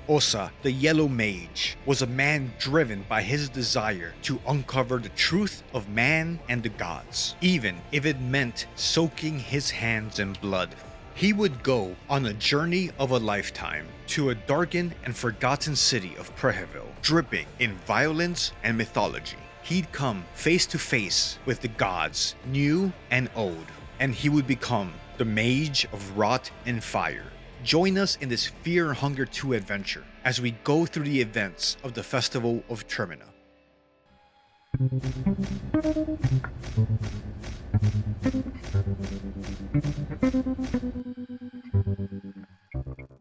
Osaa, the Yellow Mage, was a man driven by his desire to uncover the truth of man and the gods, even if it meant soaking his hands in blood. He would go on a journey of a lifetime to a darkened and forgotten city of Preheville, dripping in violence and mythology. He'd come face to face with the gods, new and old, and he would become the Mage of Rot and Fire. Join us in this Fear and Hunger 2 adventure as we go through the events of the Festival of Termina.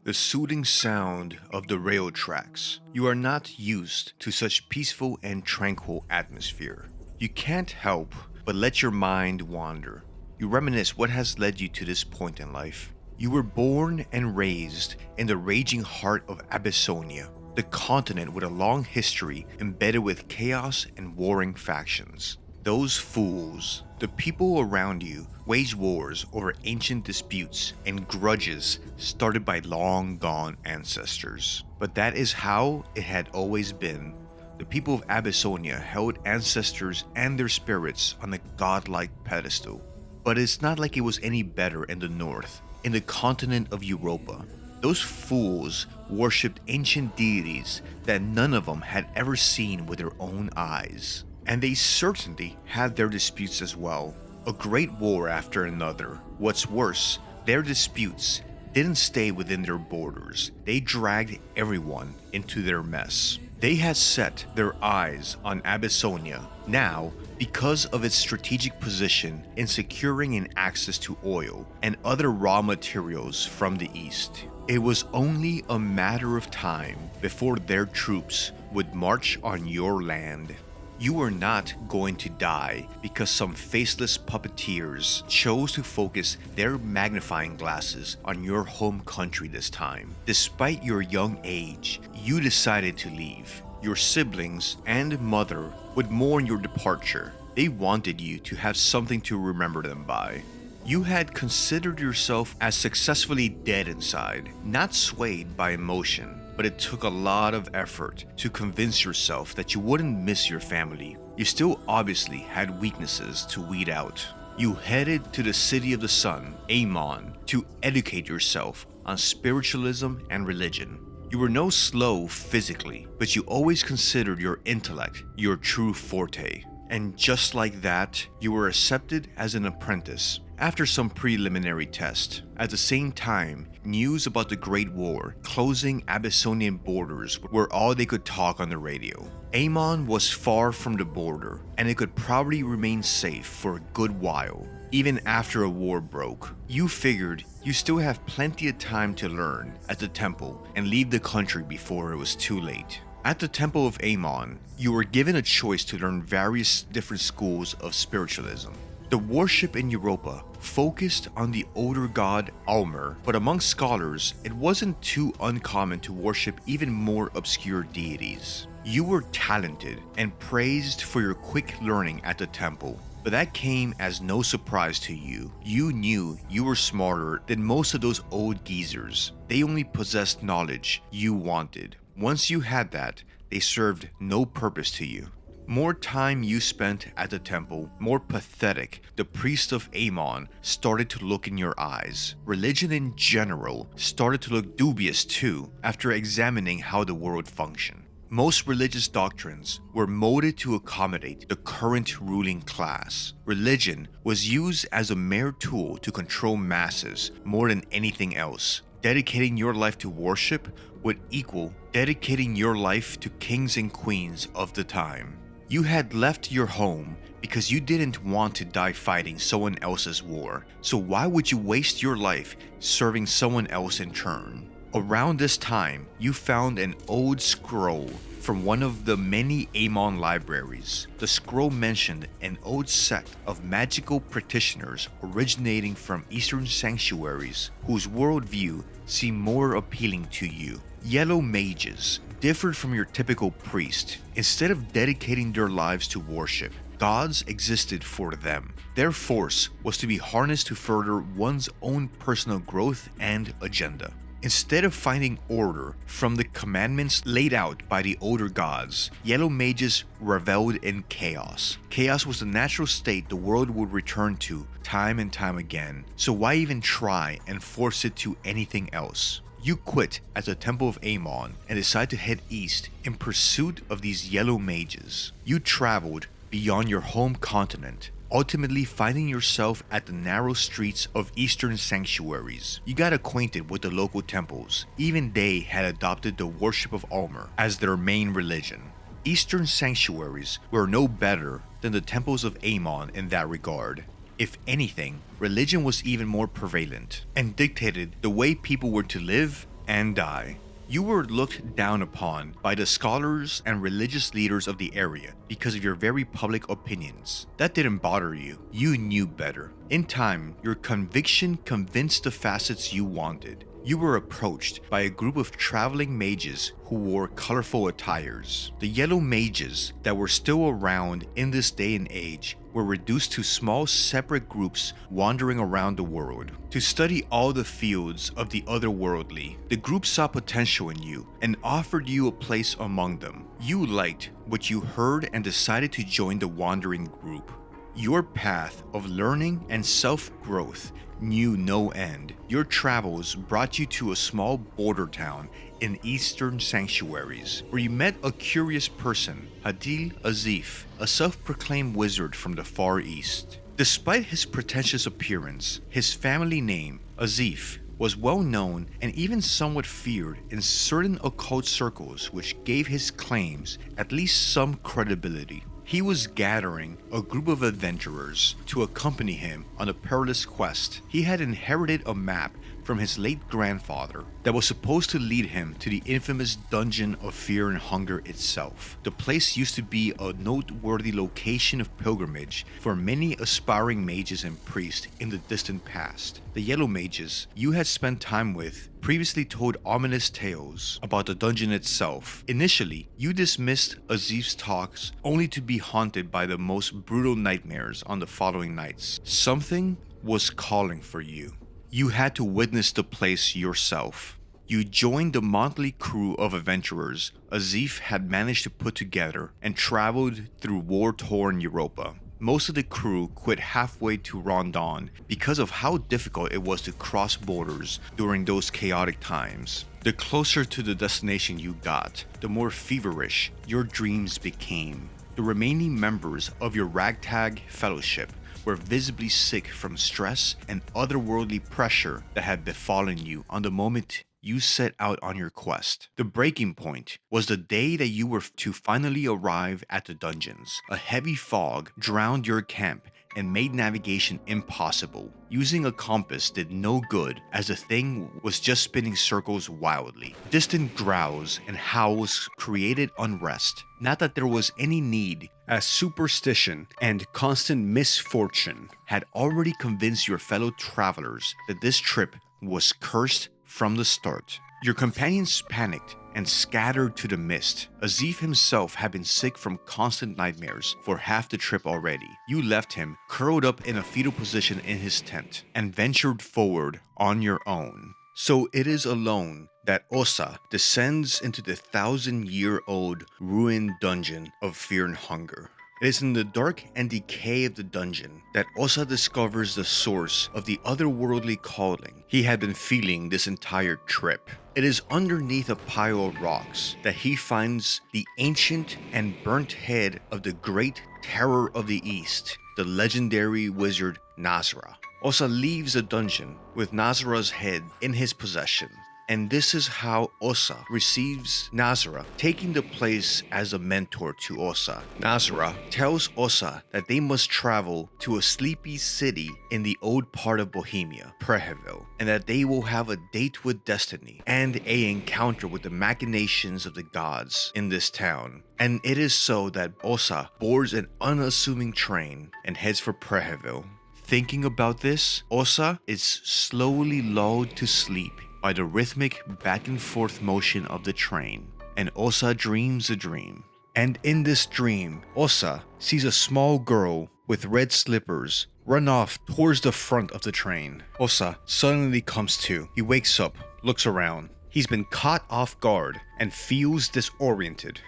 The soothing sound of the rail tracks. You are not used to such peaceful and tranquil atmosphere. You can't help but let your mind wander. You reminisce what has led you to this point in life. You were born and raised in the raging heart of Abyssonia, the continent with a long history embedded with chaos and warring factions. Those fools, the people around you, wage wars over ancient disputes and grudges started by long-gone ancestors. But that is how it had always been. The people of Abyssonia held ancestors and their spirits on a godlike pedestal. But it's not like it was any better in the north. In the continent of Europa, those fools worshipped ancient deities that none of them had ever seen with their own eyes. And they certainly had their disputes as well. A great war after another. What's worse, their disputes didn't stay within their borders. They dragged everyone into their mess. They had set their eyes on Abyssonia. Now, because of its strategic position in securing an access to oil and other raw materials from the east, it was only a matter of time before their troops would march on your land. You were not going to die because some faceless puppeteers chose to focus their magnifying glasses on your home country this time. Despite your young age, you decided to leave. Your siblings and mother would mourn your departure. They wanted you to have something to remember them by. You had considered yourself as successfully dead inside, not swayed by emotion. But it took a lot of effort to convince yourself that you wouldn't miss your family. You still obviously had weaknesses to weed out. You headed to the City of the Sun, Amon, to educate yourself on spiritualism and religion. You were no slow physically, but you always considered your intellect your true forte. And just like that, you were accepted as an apprentice after some preliminary test. At the same time, news about the Great War closing Abyssonian borders were all they could talk on the radio. Amon was far from the border, and it could probably remain safe for a good while, even after a war broke. You figured you still have plenty of time to learn at the temple and leave the country before it was too late. At the Temple of Amon, you were given a choice to learn various different schools of spiritualism. The worship in Europa focused on the older god Alll-mer, but among scholars, it wasn't too uncommon to worship even more obscure deities. You were talented and praised for your quick learning at the temple, but that came as no surprise to you. You knew you were smarter than most of those old geezers. They only possessed knowledge you wanted. Once you had that, they served no purpose to you. More time you spent at the temple, more pathetic the priest of Amon started to look in your eyes. Religion in general started to look dubious too after examining how the world functioned. Most religious doctrines were molded to accommodate the current ruling class. Religion was used as a mere tool to control masses more than anything else. Dedicating your life to worship would equal dedicating your life to kings and queens of the time. You had left your home because you didn't want to die fighting someone else's war, so why would you waste your life serving someone else in turn? Around this time, you found an old scroll from one of the many Amon libraries. The scroll mentioned an old sect of magical practitioners originating from eastern sanctuaries whose worldview seemed more appealing to you. Yellow mages differed from your typical priest. Instead of dedicating their lives to worship, gods existed for them. Their force was to be harnessed to further one's own personal growth and agenda. Instead of finding order from the commandments laid out by the older gods, yellow mages reveled in chaos. Chaos was the natural state the world would return to time and time again, so why even try and force it to anything else? You quit at the Temple of Amon and decide to head east in pursuit of these yellow mages. You traveled beyond your home continent, ultimately finding yourself at the narrow streets of eastern sanctuaries. You got acquainted with the local temples. Even they had adopted the worship of Alll-mer as their main religion. Eastern sanctuaries were no better than the temples of Amon in that regard. If anything, religion was even more prevalent and dictated the way people were to live and die. You were looked down upon by the scholars and religious leaders of the area because of your very public opinions. That didn't bother you. You knew better. In time, your conviction convinced the facets you wanted. You were approached by a group of traveling mages who wore colorful attires. The yellow mages that were still around in this day and age were reduced to small separate groups wandering around the world to study all the fields of the otherworldly. The group saw potential in you and offered you a place among them. You liked what you heard and decided to join the wandering group. Your path of learning and self-growth knew no end. Your travels brought you to a small border town in eastern sanctuaries, where you met a curious person, Hadil Azif, a self-proclaimed wizard from the Far East. Despite his pretentious appearance, his family name, Azif, was well known and even somewhat feared in certain occult circles, which gave his claims at least some credibility. He was gathering a group of adventurers to accompany him on a perilous quest. He had inherited a map from his late grandfather that was supposed to lead him to the infamous Dungeon of Fear and Hunger itself. The place used to be a noteworthy location of pilgrimage for many aspiring mages and priests in the distant past. The yellow mages you had spent time with previously told ominous tales about the dungeon itself. Initially, you dismissed Azif's talks only to be haunted by the most brutal nightmares on the following nights. Something was calling for you. You had to witness the place yourself. You joined the motley crew of adventurers Azif had managed to put together and traveled through war-torn Europa. Most of the crew quit halfway to Rondon because of how difficult it was to cross borders during those chaotic times. The closer to the destination you got, the more feverish your dreams became. The remaining members of your ragtag fellowship were visibly sick from stress and otherworldly pressure that had befallen you on the moment you set out on your quest. The breaking point was the day that you were to finally arrive at the dungeons. A heavy fog drowned your camp and made navigation impossible. Using a compass did no good as the thing was just spinning circles wildly. Distant growls and howls created unrest. Not that there was any need, as superstition and constant misfortune had already convinced your fellow travelers that this trip was cursed from the start. Your companions panicked and scattered to the mist. Azif himself had been sick from constant nightmares for half the trip already. You left him curled up in a fetal position in his tent and ventured forward on your own. So it is alone that Osaa descends into the 1,000-year-old ruined dungeon of fear and hunger. It is in the dark and decay of the dungeon that Osaa discovers the source of the otherworldly calling he had been feeling this entire trip. It is underneath a pile of rocks that he finds the ancient and burnt head of the great terror of the East, the legendary wizard Nasrah. Osaa leaves the dungeon with Nasrah's head in his possession. And this is how Osaa receives Nasrah, taking the place as a mentor to Osaa. Nasrah tells Osaa that they must travel to a sleepy city in the old part of Bohemia, Preheville, and that they will have a date with destiny and an encounter with the machinations of the gods in this town. And it is so that Osaa boards an unassuming train and heads for Preheville. Thinking about this, Osaa is slowly lulled to sleep by the rhythmic back and forth motion of the train, and Osaa dreams a dream. And in this dream, Osaa sees a small girl with red slippers run off towards the front of the train. Osaa suddenly comes to. He wakes up, looks around. He's been caught off guard and feels disoriented.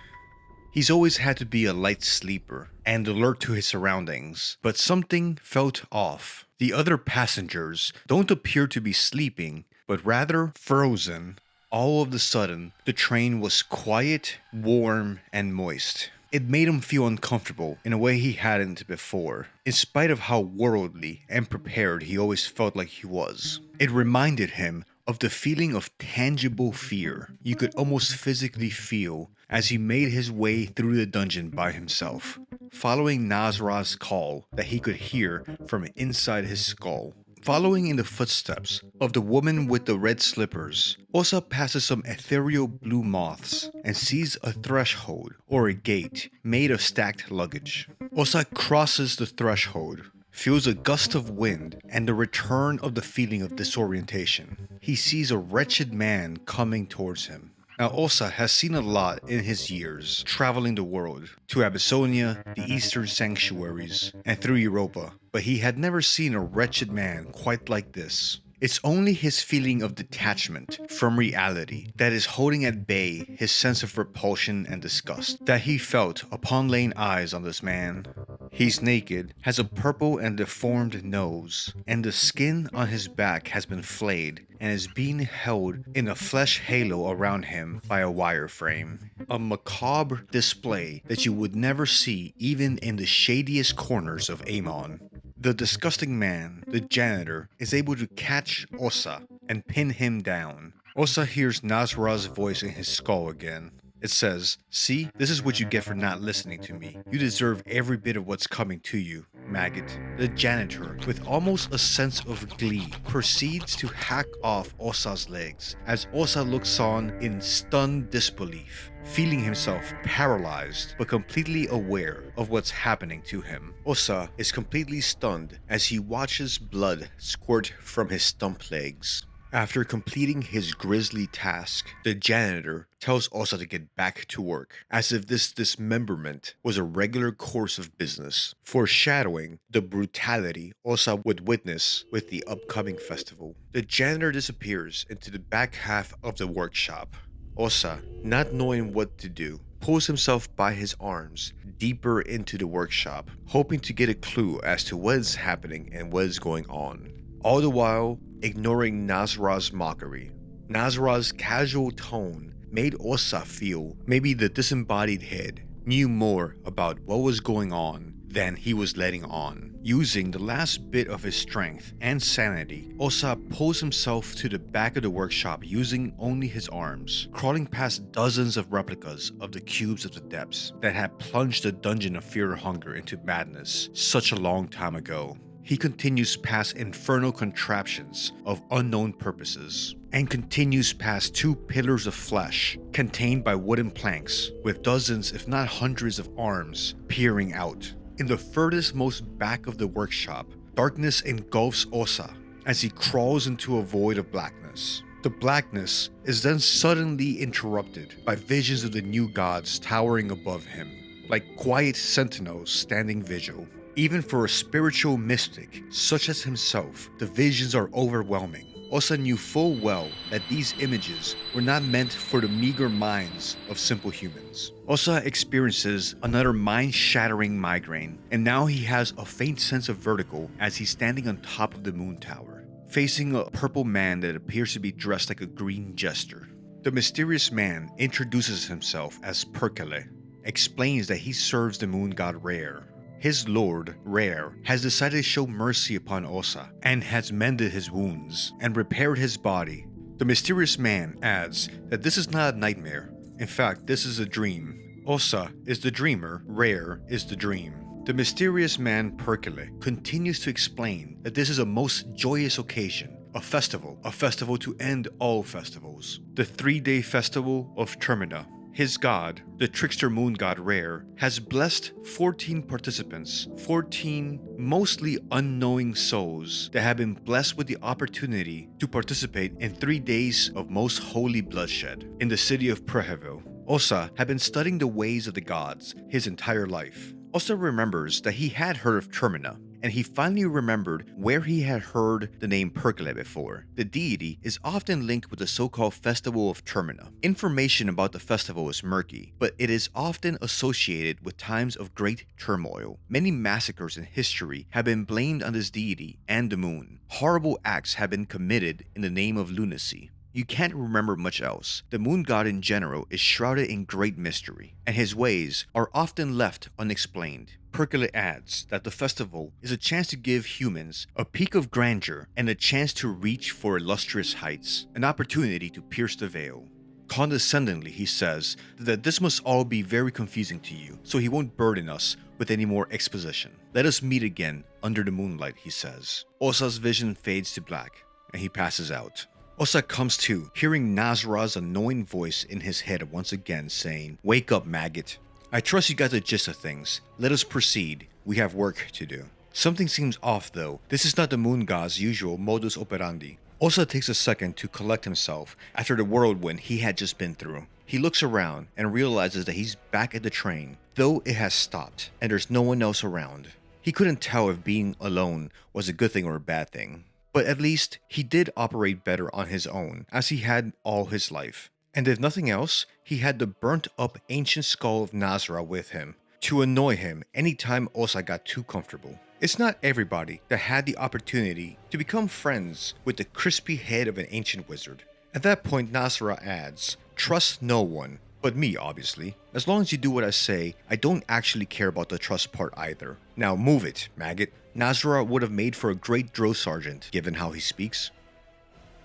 He's always had to be a light sleeper and alert to his surroundings, but something felt off. The other passengers don't appear to be sleeping, but rather frozen. All of a sudden, the train was quiet, warm, and moist. It made him feel uncomfortable in a way he hadn't before, in spite of how worldly and prepared he always felt like he was. It reminded him of the feeling of tangible fear you could almost physically feel as he made his way through the dungeon by himself, following Nasrah's call that he could hear from inside his skull. Following in the footsteps of the woman with the red slippers, Osaa passes some ethereal blue moths and sees a threshold or a gate made of stacked luggage. Osaa crosses the threshold, feels a gust of wind and the return of the feeling of disorientation. He sees a wretched man coming towards him. Now, Osaa has seen a lot in his years, traveling the world, to Abyssonia, the Eastern Sanctuaries, and through Europa, but he had never seen a wretched man quite like this. It's only his feeling of detachment from reality that is holding at bay his sense of repulsion and disgust that he felt upon laying eyes on this man. He's naked, has a purple and deformed nose, and the skin on his back has been flayed and is being held in a flesh halo around him by a wire frame. A macabre display that you would never see even in the shadiest corners of Amon. The disgusting man, the janitor, is able to catch Osaa and pin him down. Osaa hears Nasrah's voice in his skull again. It says, "See, this is what you get for not listening to me. You deserve every bit of what's coming to you, maggot." The janitor, with almost a sense of glee, proceeds to hack off Osaa's legs as Osaa looks on in stunned disbelief, feeling himself paralyzed but completely aware of what's happening to him. Osaa is completely stunned as he watches blood squirt from his stump legs. After completing his grisly task, the janitor tells Osaa to get back to work, as if this dismemberment was a regular course of business, foreshadowing the brutality Osaa would witness with the upcoming festival. The janitor disappears into the back half of the workshop. Osaa, not knowing what to do, pulls himself by his arms deeper into the workshop, hoping to get a clue as to what is happening and what is going on. All the while, ignoring Nasrah's mockery. Nasrah's casual tone made Osaa feel maybe the disembodied head knew more about what was going on than he was letting on. Using the last bit of his strength and sanity, Osaa pulls himself to the back of the workshop using only his arms, crawling past dozens of replicas of the cubes of the depths that had plunged the dungeon of fear and hunger into madness such a long time ago. He continues past infernal contraptions of unknown purposes, and continues past 2 pillars of flesh contained by wooden planks with dozens if not hundreds of arms peering out. In the furthest most back of the workshop, darkness engulfs Osaa as he crawls into a void of blackness. The blackness is then suddenly interrupted by visions of the new gods towering above him, like quiet sentinels standing vigil. Even for a spiritual mystic such as himself, the visions are overwhelming. Osaa knew full well that these images were not meant for the meager minds of simple humans. Osaa experiences another mind-shattering migraine, and now he has a faint sense of vertigo as he's standing on top of the moon tower, facing a purple man that appears to be dressed like a green jester. The mysterious man introduces himself as Perkele, explains that he serves the moon god Rher. His lord, Rher, has decided to show mercy upon Osaa and has mended his wounds and repaired his body. The mysterious man adds that this is not a nightmare. In fact, this is a dream. Osaa is the dreamer, Rher is the dream. The mysterious man, Perkele, continues to explain that this is a most joyous occasion, a festival to end all festivals. The 3-day festival of Termina. His god, the trickster moon god Rher, has blessed 14 participants, 14 mostly unknowing souls that have been blessed with the opportunity to participate in 3 days of most holy bloodshed in the city of Preheville. Osaa had been studying the ways of the gods his entire life. Osaa remembers that he had heard of Termina. and he finally remembered where he had heard the name Perkele before. The deity is often linked with the so-called Festival of Termina. Information about the festival is murky, but it is often associated with times of great turmoil. Many massacres in history have been blamed on this deity and the moon. Horrible acts have been committed in the name of lunacy. You can't remember much else. The moon god in general is shrouded in great mystery, and his ways are often left unexplained. Perkele adds that the festival is a chance to give humans a peak of grandeur and a chance to reach for illustrious heights, an opportunity to pierce the veil. Condescendingly, he says that this must all be very confusing to you, so he won't burden us with any more exposition. Let us meet again under the moonlight, he says. Osaa's vision fades to black, and he passes out. Osaa comes to, hearing Nasrah's annoying voice in his head once again saying, "Wake up, maggot. I trust you got the gist of things. Let us proceed. We have work to do." Something seems off though. This is not the moon god's usual modus operandi. Osaa takes a second to collect himself after the whirlwind he had just been through. He looks around and realizes that he's back at the train, though it has stopped and there's no one else around. He couldn't tell if being alone was a good thing or a bad thing. But at least he did operate better on his own, as he had all his life. And if nothing else, he had the burnt up ancient skull of Nasrah with him, to annoy him anytime Osaa got too comfortable. It's not everybody that had the opportunity to become friends with the crispy head of an ancient wizard. At that point, Nasrah adds, "Trust no one, but me obviously. As long as you do what I say, I don't actually care about the trust part either. Now move it, maggot." Nasrah would have made for a great drill sergeant, given how he speaks.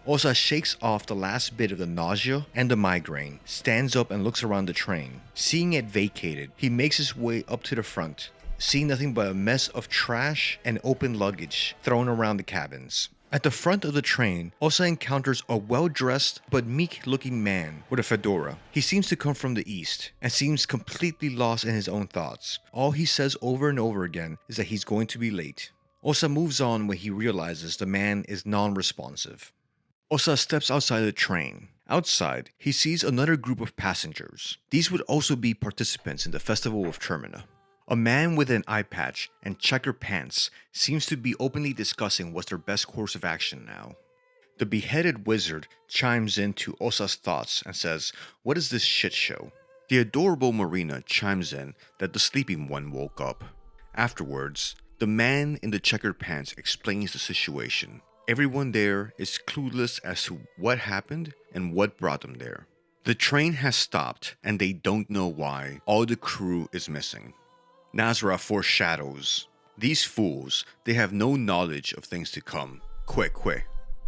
Osaa shakes off the last bit of the nausea and the migraine, stands up and looks around the train. Seeing it vacated, he makes his way up to the front, seeing nothing but a mess of trash and open luggage thrown around the cabins. At the front of the train, Osaa encounters a well-dressed but meek-looking man with a fedora. He seems to come from the east and seems completely lost in his own thoughts. All he says over and over again is that he's going to be late. Osaa moves on when he realizes the man is non-responsive. Osaa steps outside the train. Outside, he sees another group of passengers. These would also be participants in the Festival of Termina. A man with an eye patch and checkered pants seems to be openly discussing what's their best course of action now. The beheaded wizard chimes into Osaa's thoughts and says, "What is this shit show?" The adorable Marina chimes in that the sleeping one woke up. Afterwards, the man in the checkered pants explains the situation. Everyone there is clueless as to what happened and what brought them there. The train has stopped and they don't know why. All the crew is missing. Nasrah foreshadows, "These fools, they have no knowledge of things to come. Quick.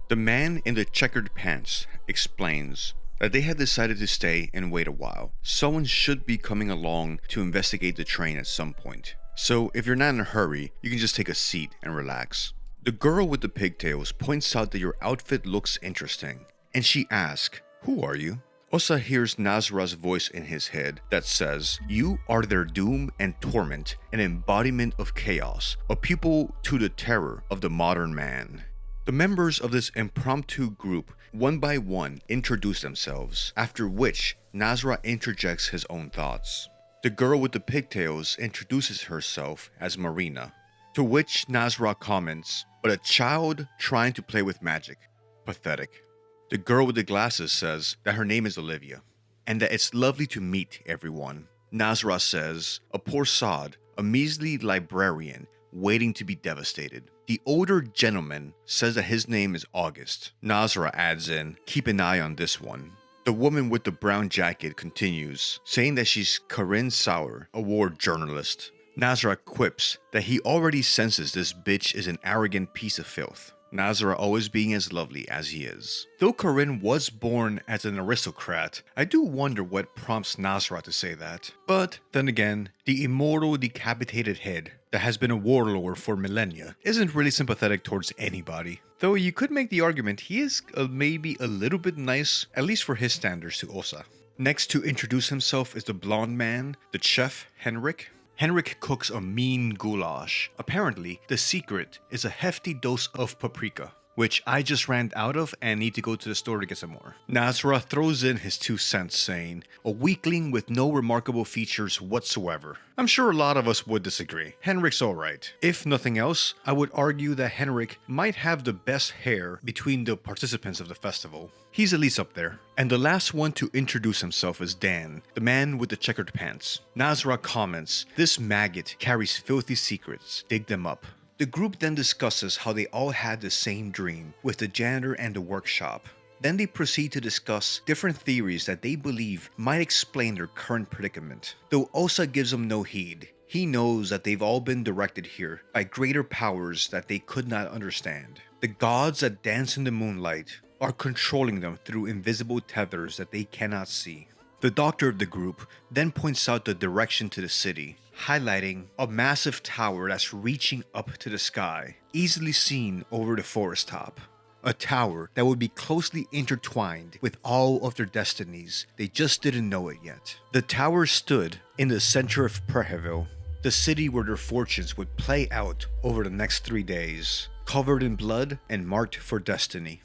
The man in the checkered pants explains that they had decided to stay and wait a while. Someone should be coming along to investigate the train at some point. So if you're not in a hurry, you can just take a seat and relax." The girl with the pigtails points out that your outfit looks interesting, and she asks, "Who are you?" Osaa hears Nasrah's voice in his head that says, "You are their doom and torment, an embodiment of chaos, a pupil to the terror of the modern man." The members of this impromptu group, one by one, introduce themselves, after which Nasrah interjects his own thoughts. The girl with the pigtails introduces herself as Marina, to which Nasrah comments, "But a child trying to play with magic. Pathetic." The girl with the glasses says that her name is Olivia, and that it's lovely to meet everyone. Nasrah says, "A poor sod, a measly librarian, waiting to be devastated." The older gentleman says that his name is August. Nasrah adds in, "Keep an eye on this one." The woman with the brown jacket continues, saying that she's Karin Sauer, a war journalist. Nasrah quips that he already senses this bitch is an arrogant piece of filth. Nasrah always being as lovely as he is. Though Karin was born as an aristocrat, I do wonder what prompts Nasrah to say that. But then again, the immortal decapitated head that has been a warlord for millennia isn't really sympathetic towards anybody. Though you could make the argument he is maybe a little bit nice, at least for his standards, to Osaa. Next to introduce himself is the blonde man, the chef, Henrik. Henrik cooks a mean goulash. Apparently, the secret is a hefty dose of paprika. which I just ran out of and need to go to the store to get some more. Nasrah throws in his 2 cents saying, a weakling with no remarkable features whatsoever. I'm sure a lot of us would disagree. Henrik's alright. If nothing else, I would argue that Henrik might have the best hair between the participants of the festival. He's at least up there. And the last one to introduce himself is Dan, the man with the checkered pants. Nasrah comments, this maggot carries filthy secrets, dig them up. The group then discusses how they all had the same dream with the janitor and the workshop. Then they proceed to discuss different theories that they believe might explain their current predicament. Though Osaa gives them no heed, he knows that they've all been directed here by greater powers that they could not understand. The gods that dance in the moonlight are controlling them through invisible tethers that they cannot see. The doctor of the group then points out the direction to the city, highlighting a massive tower that's reaching up to the sky, easily seen over the forest top. A tower that would be closely intertwined with all of their destinies, they just didn't know it yet. The tower stood in the center of Preheville, the city where their fortunes would play out over the next 3 days, covered in blood and marked for destiny.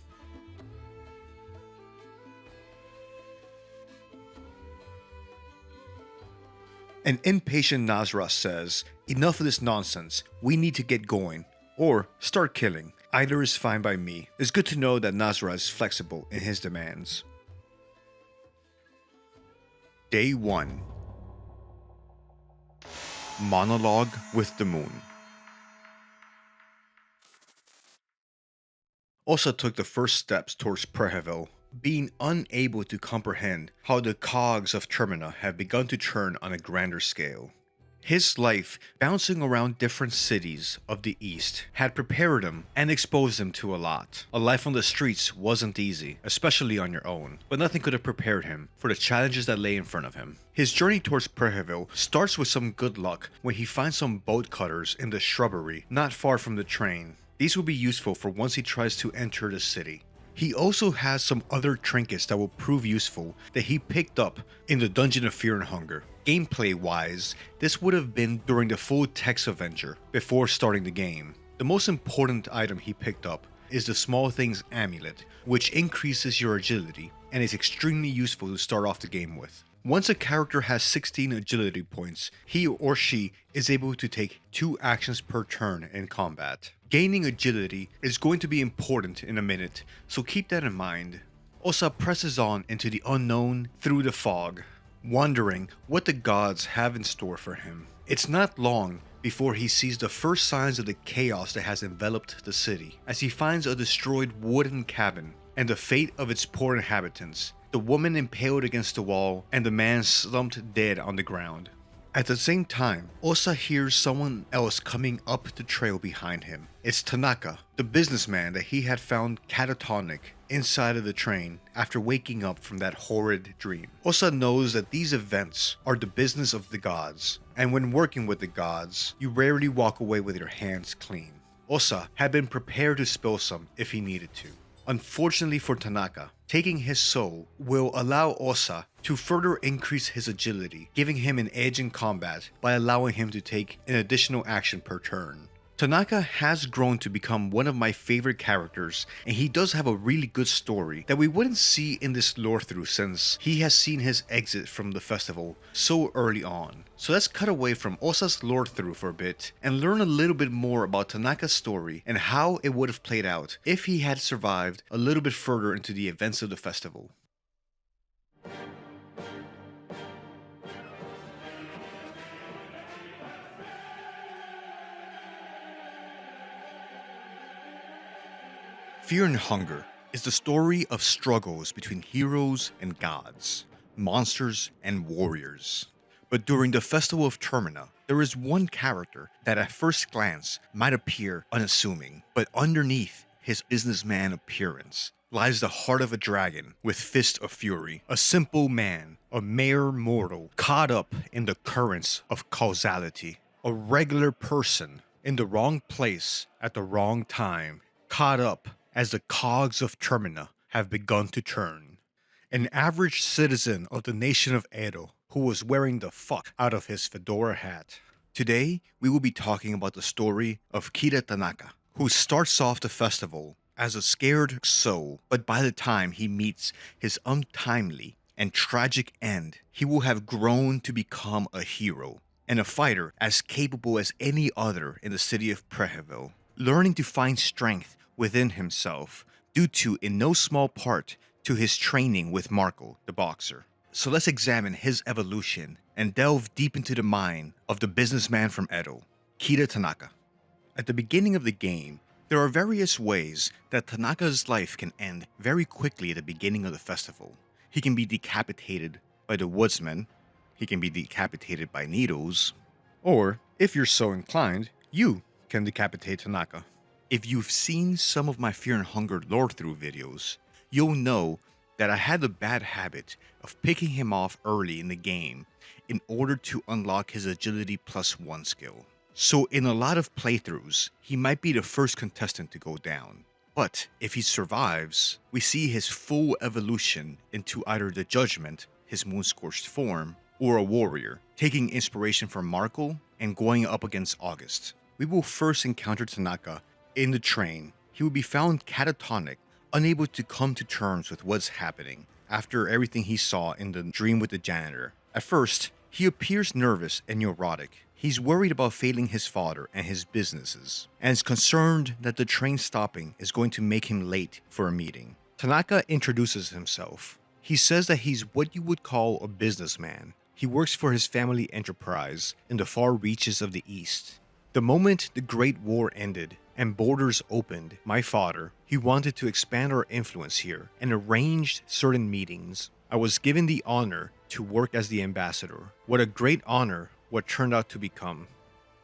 An impatient Nasrah says, enough of this nonsense, we need to get going, or start killing. Either is fine by me. It's good to know that Nasrah is flexible in his demands. Day 1. Monologue with the Moon. Osaa took the first steps towards Preheville, being unable to comprehend how the cogs of Termina have begun to turn on a grander scale. His life bouncing around different cities of the East had prepared him and exposed him to a lot. A life on the streets wasn't easy, especially on your own, but nothing could have prepared him for the challenges that lay in front of him. His journey towards Preheville starts with some good luck when he finds some boat cutters in the shrubbery not far from the train. These will be useful for once he tries to enter the city. He also has some other trinkets that will prove useful that he picked up in the Dungeon of Fear and Hunger. Gameplay wise, this would have been during the full text adventure before starting the game. The most important item he picked up is the Small Things Amulet, which increases your agility and is extremely useful to start off the game with. Once a character has 16 agility points, he or she is able to take 2 actions per turn in combat. Gaining agility is going to be important in a minute, so keep that in mind. Osaa presses on into the unknown through the fog, wondering what the gods have in store for him. It's not long before he sees the first signs of the chaos that has enveloped the city, as he finds a destroyed wooden cabin and the fate of its poor inhabitants, the woman impaled against the wall and the man slumped dead on the ground. At the same time, Osaa hears someone else coming up the trail behind him. It's Tanaka, the businessman that he had found catatonic inside of the train after waking up from that horrid dream. Osaa knows that these events are the business of the gods, and when working with the gods, you rarely walk away with your hands clean. Osaa had been prepared to spill some if he needed to. Unfortunately for Tanaka, taking his soul will allow Osaa to further increase his agility, giving him an edge in combat by allowing him to take an additional action per turn. Tanaka has grown to become one of my favorite characters, and he does have a really good story that we wouldn't see in this lore through since he has seen his exit from the festival so early on. So let's cut away from Osaa's lore through for a bit and learn a little bit more about Tanaka's story and how it would have played out if he had survived a little bit further into the events of the festival. Fear and Hunger is the story of struggles between heroes and gods, monsters and warriors. But during the Festival of Termina, there is one character that at first glance might appear unassuming, but underneath his businessman appearance lies the heart of a dragon with fists of fury, a simple man, a mere mortal caught up in the currents of causality, a regular person in the wrong place at the wrong time, caught up as the cogs of Termina have begun to turn. An average citizen of the nation of Edo who was wearing the fuck out of his fedora hat. Today, we will be talking about the story of Kira Tanaka, who starts off the festival as a scared soul, but by the time he meets his untimely and tragic end, he will have grown to become a hero and a fighter as capable as any other in the city of Preheville, learning to find strength within himself due to, in no small part, to his training with Marcoh, the boxer. So let's examine his evolution and delve deep into the mind of the businessman from Edo, Tanaka. At the beginning of the game, there are various ways that Tanaka's life can end very quickly at the beginning of the festival. He can be decapitated by the Woodsman, he can be decapitated by needles, or, if you're so inclined, you can decapitate Tanaka. If you've seen some of my Fear and Hunger Lorethrough videos, you'll know that I had the bad habit of picking him off early in the game in order to unlock his agility +1 skill. So in a lot of playthroughs, he might be the first contestant to go down. But if he survives, we see his full evolution into either the Judgement, his moon-scorched form, or a warrior, taking inspiration from Marcoh and going up against August. We will first encounter Tanaka in the train. He will be found catatonic, unable to come to terms with what's happening after everything he saw in the dream with the janitor. At first, he appears nervous and neurotic. He's worried about failing his father and his businesses, and is concerned that the train stopping is going to make him late for a meeting. Tanaka introduces himself. He says that he's what you would call a businessman. He works for his family enterprise in the far reaches of the East. The moment the Great War ended and borders opened, my father, he wanted to expand our influence here and arranged certain meetings. I was given the honor to work as the ambassador. What a great honor what turned out to become.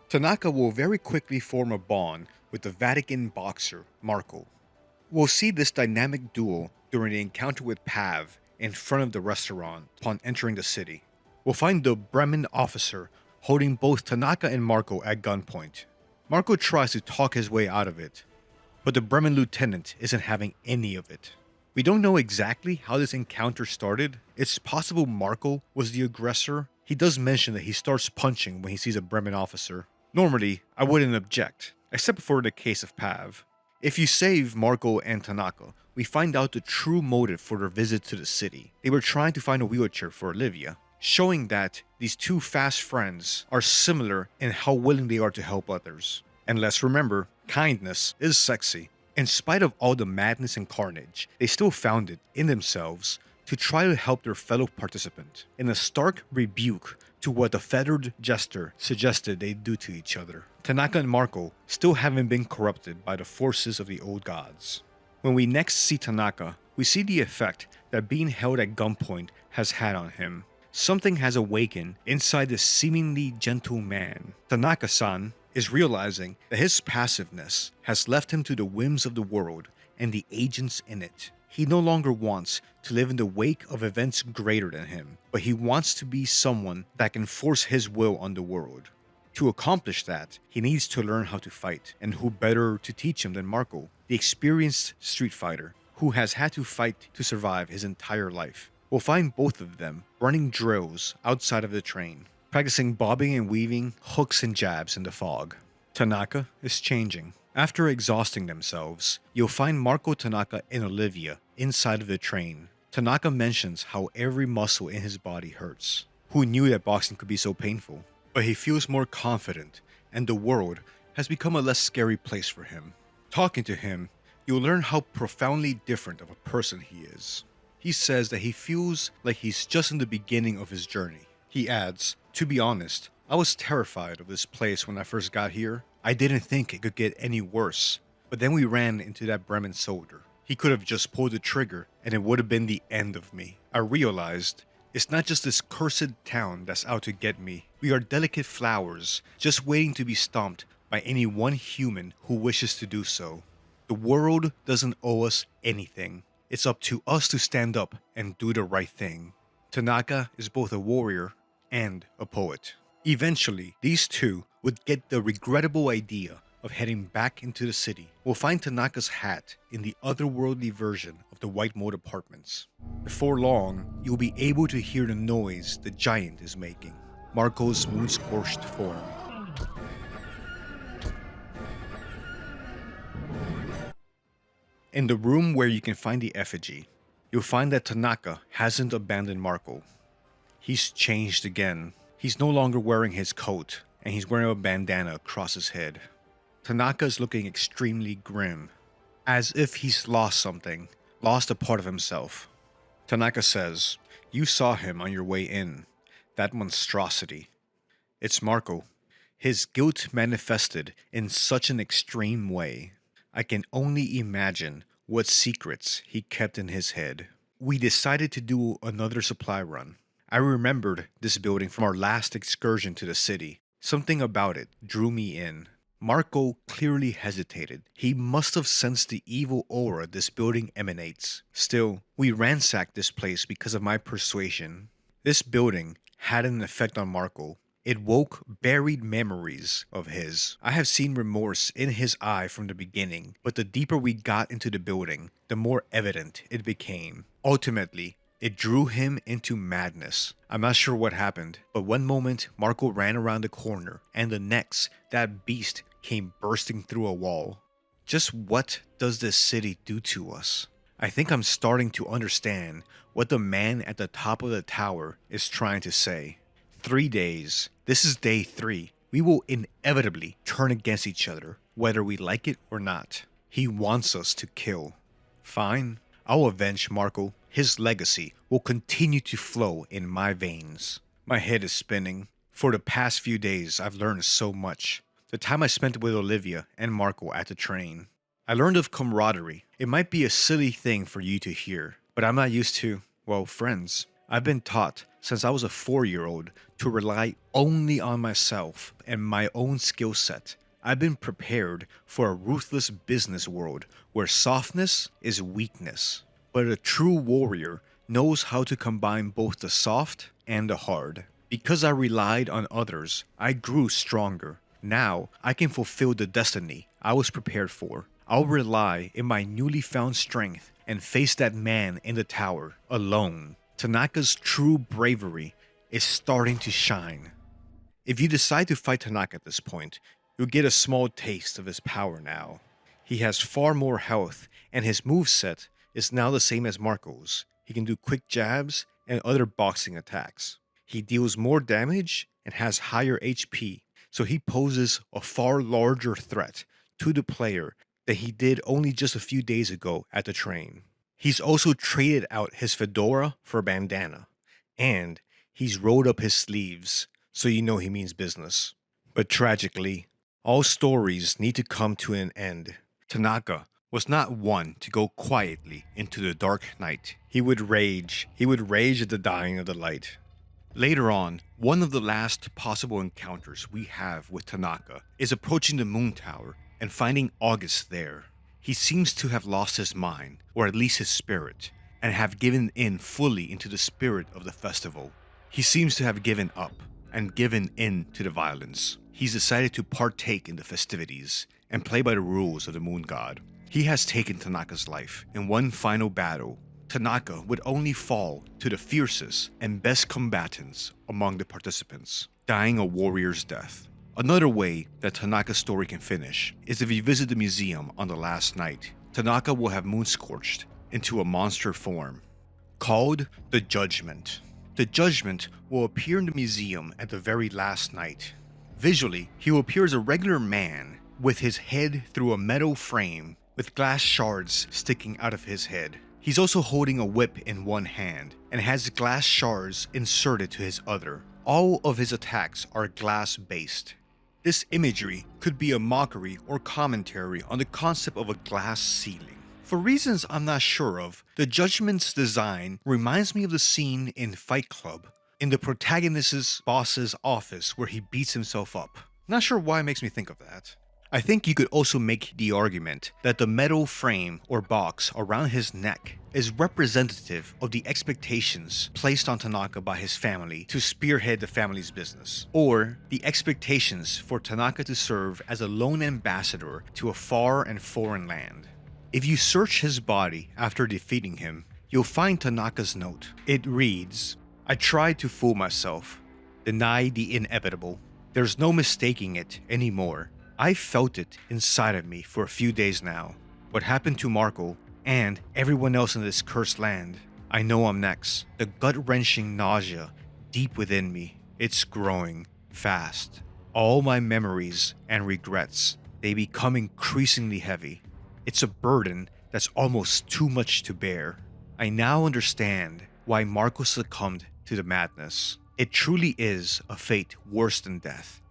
Tanaka will very quickly form a bond with the Vatican boxer, Marcoh. We'll see this dynamic duel during the encounter with Pav in front of the restaurant upon entering the city. We'll find the Bremen officer holding both Tanaka and Marcoh at gunpoint. Marcoh tries to talk his way out of it, but the Bremen lieutenant isn't having any of it. We don't know exactly how this encounter started. It's possible Marcoh was the aggressor. He does mention that he starts punching when he sees a Bremen officer. Normally, I wouldn't object, except for the case of Pav. If you save Marcoh and Tanaka, we find out the true motive for their visit to the city. They were trying to find a wheelchair for Olivia, showing that these two fast friends are similar in how willing they are to help others. And let's remember, kindness is sexy. In spite of all the madness and carnage, they still found it in themselves to try to help their fellow participant, in a stark rebuke to what the feathered jester suggested they do to each other. Tanaka and Marcoh still haven't been corrupted by the forces of the old gods. When we next see Tanaka, we see the effect that being held at gunpoint has had on him. Something has awakened inside this seemingly gentle man. Tanaka-san is realizing that his passiveness has left him to the whims of the world and the agents in it. He no longer wants to live in the wake of events greater than him, but he wants to be someone that can force his will on the world. To accomplish that, he needs to learn how to fight, and who better to teach him than Marcoh, the experienced street fighter who has had to fight to survive his entire life. We'll find both of them running drills outside of the train, practicing bobbing and weaving, hooks and jabs in the fog. Tanaka is changing. After exhausting themselves, you'll find Marcoh, Tanaka, and Olivia inside of the train. Tanaka mentions how every muscle in his body hurts. Who knew that boxing could be so painful? But he feels more confident, and the world has become a less scary place for him. Talking to him, you'll learn how profoundly different of a person he is. He says that he feels like he's just in the beginning of his journey. He adds, "To be honest, I was terrified of this place when I first got here. I didn't think it could get any worse, but then we ran into that Bremen soldier. He could have just pulled the trigger and it would have been the end of me. I realized it's not just this cursed town that's out to get me. We are delicate flowers, just waiting to be stomped by any one human who wishes to do so. The world doesn't owe us anything. It's up to us to stand up and do the right thing." Tanaka is both a warrior and a poet. Eventually, these two would get the regrettable idea of heading back into the city. We'll find Tanaka's hat in the otherworldly version of the White Moat Apartments. Before long, you'll be able to hear the noise the giant is making, Marcoh's moon-scorched form. In the room where you can find the effigy, you'll find that Tanaka hasn't abandoned Marcoh. He's changed again. He's no longer wearing his coat, and he's wearing a bandana across his head. Tanaka is looking extremely grim, as if he's lost something, lost a part of himself. Tanaka says, "You saw him on your way in, that monstrosity. It's Marcoh. His guilt manifested in such an extreme way. I can only imagine what secrets he kept in his head." We decided to do another supply run. I remembered this building from our last excursion to the city. Something about it drew me in. Marcoh clearly hesitated. He must have sensed the evil aura this building emanates. Still, we ransacked this place because of my persuasion. This building had an effect on Marcoh. It woke buried memories of his. I have seen remorse in his eye from the beginning, but the deeper we got into the building, the more evident it became. Ultimately, it drew him into madness. I'm not sure what happened, but one moment Marcoh ran around the corner, and the next, that beast came bursting through a wall. Just what does this city do to us? I think I'm starting to understand what the man at the top of the tower is trying to say. 3 days. This is day 3. We will inevitably turn against each other, whether we like it or not. He wants us to kill. Fine. I'll avenge Marcoh. His legacy will continue to flow in my veins. My head is spinning. For the past few days, I've learned so much. The time I spent with Olivia and Marcoh at the train. I learned of camaraderie. It might be a silly thing for you to hear, but I'm not used to, well, friends. I've been taught since I was a 4-year-old to rely only on myself and my own skill set. I've been prepared for a ruthless business world where softness is weakness. But a true warrior knows how to combine both the soft and the hard. Because I relied on others, I grew stronger. Now I can fulfill the destiny I was prepared for. I'll rely in my newly found strength and face that man in the tower alone. Tanaka's true bravery is starting to shine. If you decide to fight Tanaka at this point, you'll get a small taste of his power now. He has far more health, and his moveset is now the same as Marcoh's. He can do quick jabs and other boxing attacks. He deals more damage and has higher HP, so he poses a far larger threat to the player than he did only just a few days ago at the train. He's also traded out his fedora for a bandana, and he's rolled up his sleeves, so you know he means business. But tragically, all stories need to come to an end. Tanaka was not one to go quietly into the dark night. He would rage at the dying of the light. Later on, one of the last possible encounters we have with Tanaka is approaching the moon tower and finding August there. He seems to have lost his mind, or at least his spirit, and have given in fully into the spirit of the festival. He seems to have given up and given in to the violence. He's decided to partake in the festivities and play by the rules of the moon god. He has taken Tanaka's life in one final battle. Tanaka would only fall to the fiercest and best combatants among the participants, dying a warrior's death. Another way that Tanaka's story can finish is if you visit the museum on the last night. Tanaka will have moon-scorched into a monster form called the Judgement. The Judgement will appear in the museum at the very last night. Visually, he will appear as a regular man with his head through a metal frame with glass shards sticking out of his head. He's also holding a whip in one hand and has glass shards inserted to his other. All of his attacks are glass-based. This imagery could be a mockery or commentary on the concept of a glass ceiling. For reasons I'm not sure of, the Judgment's design reminds me of the scene in Fight Club, in the protagonist's boss's office where he beats himself up. Not sure why it makes me think of that. I think you could also make the argument that the metal frame or box around his neck is representative of the expectations placed on Tanaka by his family to spearhead the family's business, or the expectations for Tanaka to serve as a lone ambassador to a far and foreign land. If you search his body after defeating him, you'll find Tanaka's note. It reads, "I tried to fool myself, deny the inevitable. There's no mistaking it anymore. I felt it inside of me for a few days now. What happened to Marcoh and everyone else in this cursed land. I know I'm next. The gut-wrenching nausea deep within me. It's growing fast. All my memories and regrets, they become increasingly heavy. It's a burden that's almost too much to bear. I now understand why Marcoh succumbed to the madness. It truly is a fate worse than death.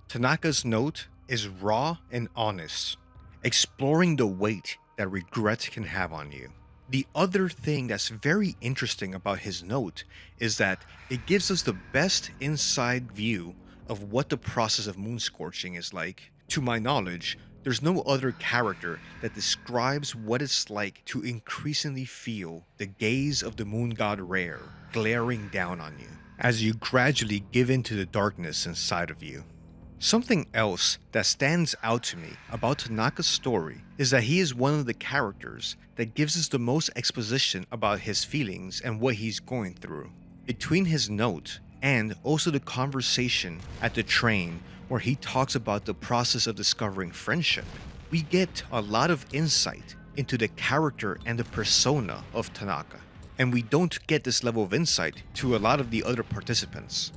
Tanaka's note is raw and honest, exploring the weight that regret can have on you. The other thing that's very interesting about his note is that it gives us the best inside view of what the process of moon scorching is like. To my knowledge, there's no other character that describes what it's like to increasingly feel the gaze of the moon god Rher glaring down on you as you gradually give into the darkness inside of you. Something else that stands out to me about Tanaka's story is that he is one of the characters that gives us the most exposition about his feelings and what he's going through. Between his note and also the conversation at the train where he talks about the process of discovering friendship, we get a lot of insight into the character and the persona of Tanaka. And we don't get this level of insight to a lot of the other participants.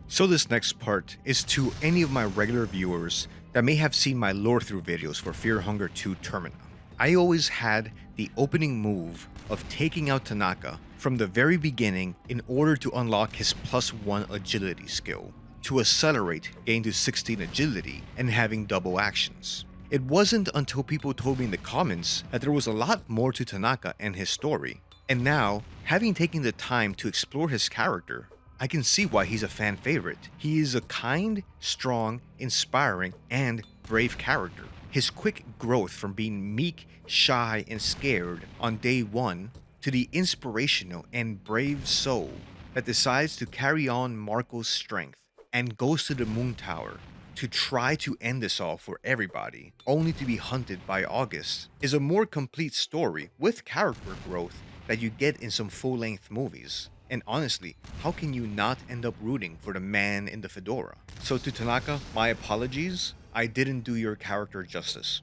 So this next part is to any of my regular viewers that may have seen my lore through videos for Fear Hunger 2 Termina. I always had the opening move of taking out Tanaka from the very beginning in order to unlock his +1 agility skill, to accelerate getting to 16 agility and having double actions. It wasn't until people told me in the comments that there was a lot more to Tanaka and his story, and now, having taken the time to explore his character, I can see why he's a fan favorite. He is a kind, strong, inspiring, and brave character. His quick growth from being meek, shy, and scared on day 1 to the inspirational and brave soul that decides to carry on Marcoh's strength and goes to the moon tower to try to end this all for everybody, only to be hunted by August, is a more complete story with character growth that you get in some full-length movies. And honestly, how can you not end up rooting for the man in the fedora? So to Tanaka, my apologies, I didn't do your character justice.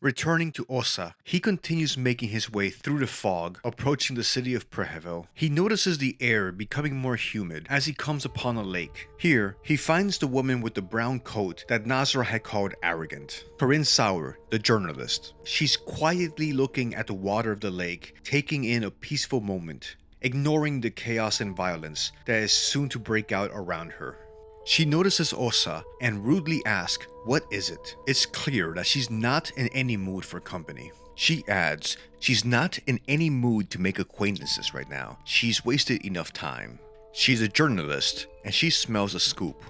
Returning to Osaa, he continues making his way through the fog, approaching the city of Preheville. He notices the air becoming more humid as he comes upon a lake. Here, he finds the woman with the brown coat that Nasrah had called arrogant. Karin, the journalist. She's quietly looking at the water of the lake, taking in a peaceful moment, ignoring the chaos and violence that is soon to break out around her. She notices Osaa and rudely asks, "What is it?" It's clear that she's not in any mood for company. She adds, she's not in any mood to make acquaintances right now. She's wasted enough time. She's a journalist and she smells a scoop.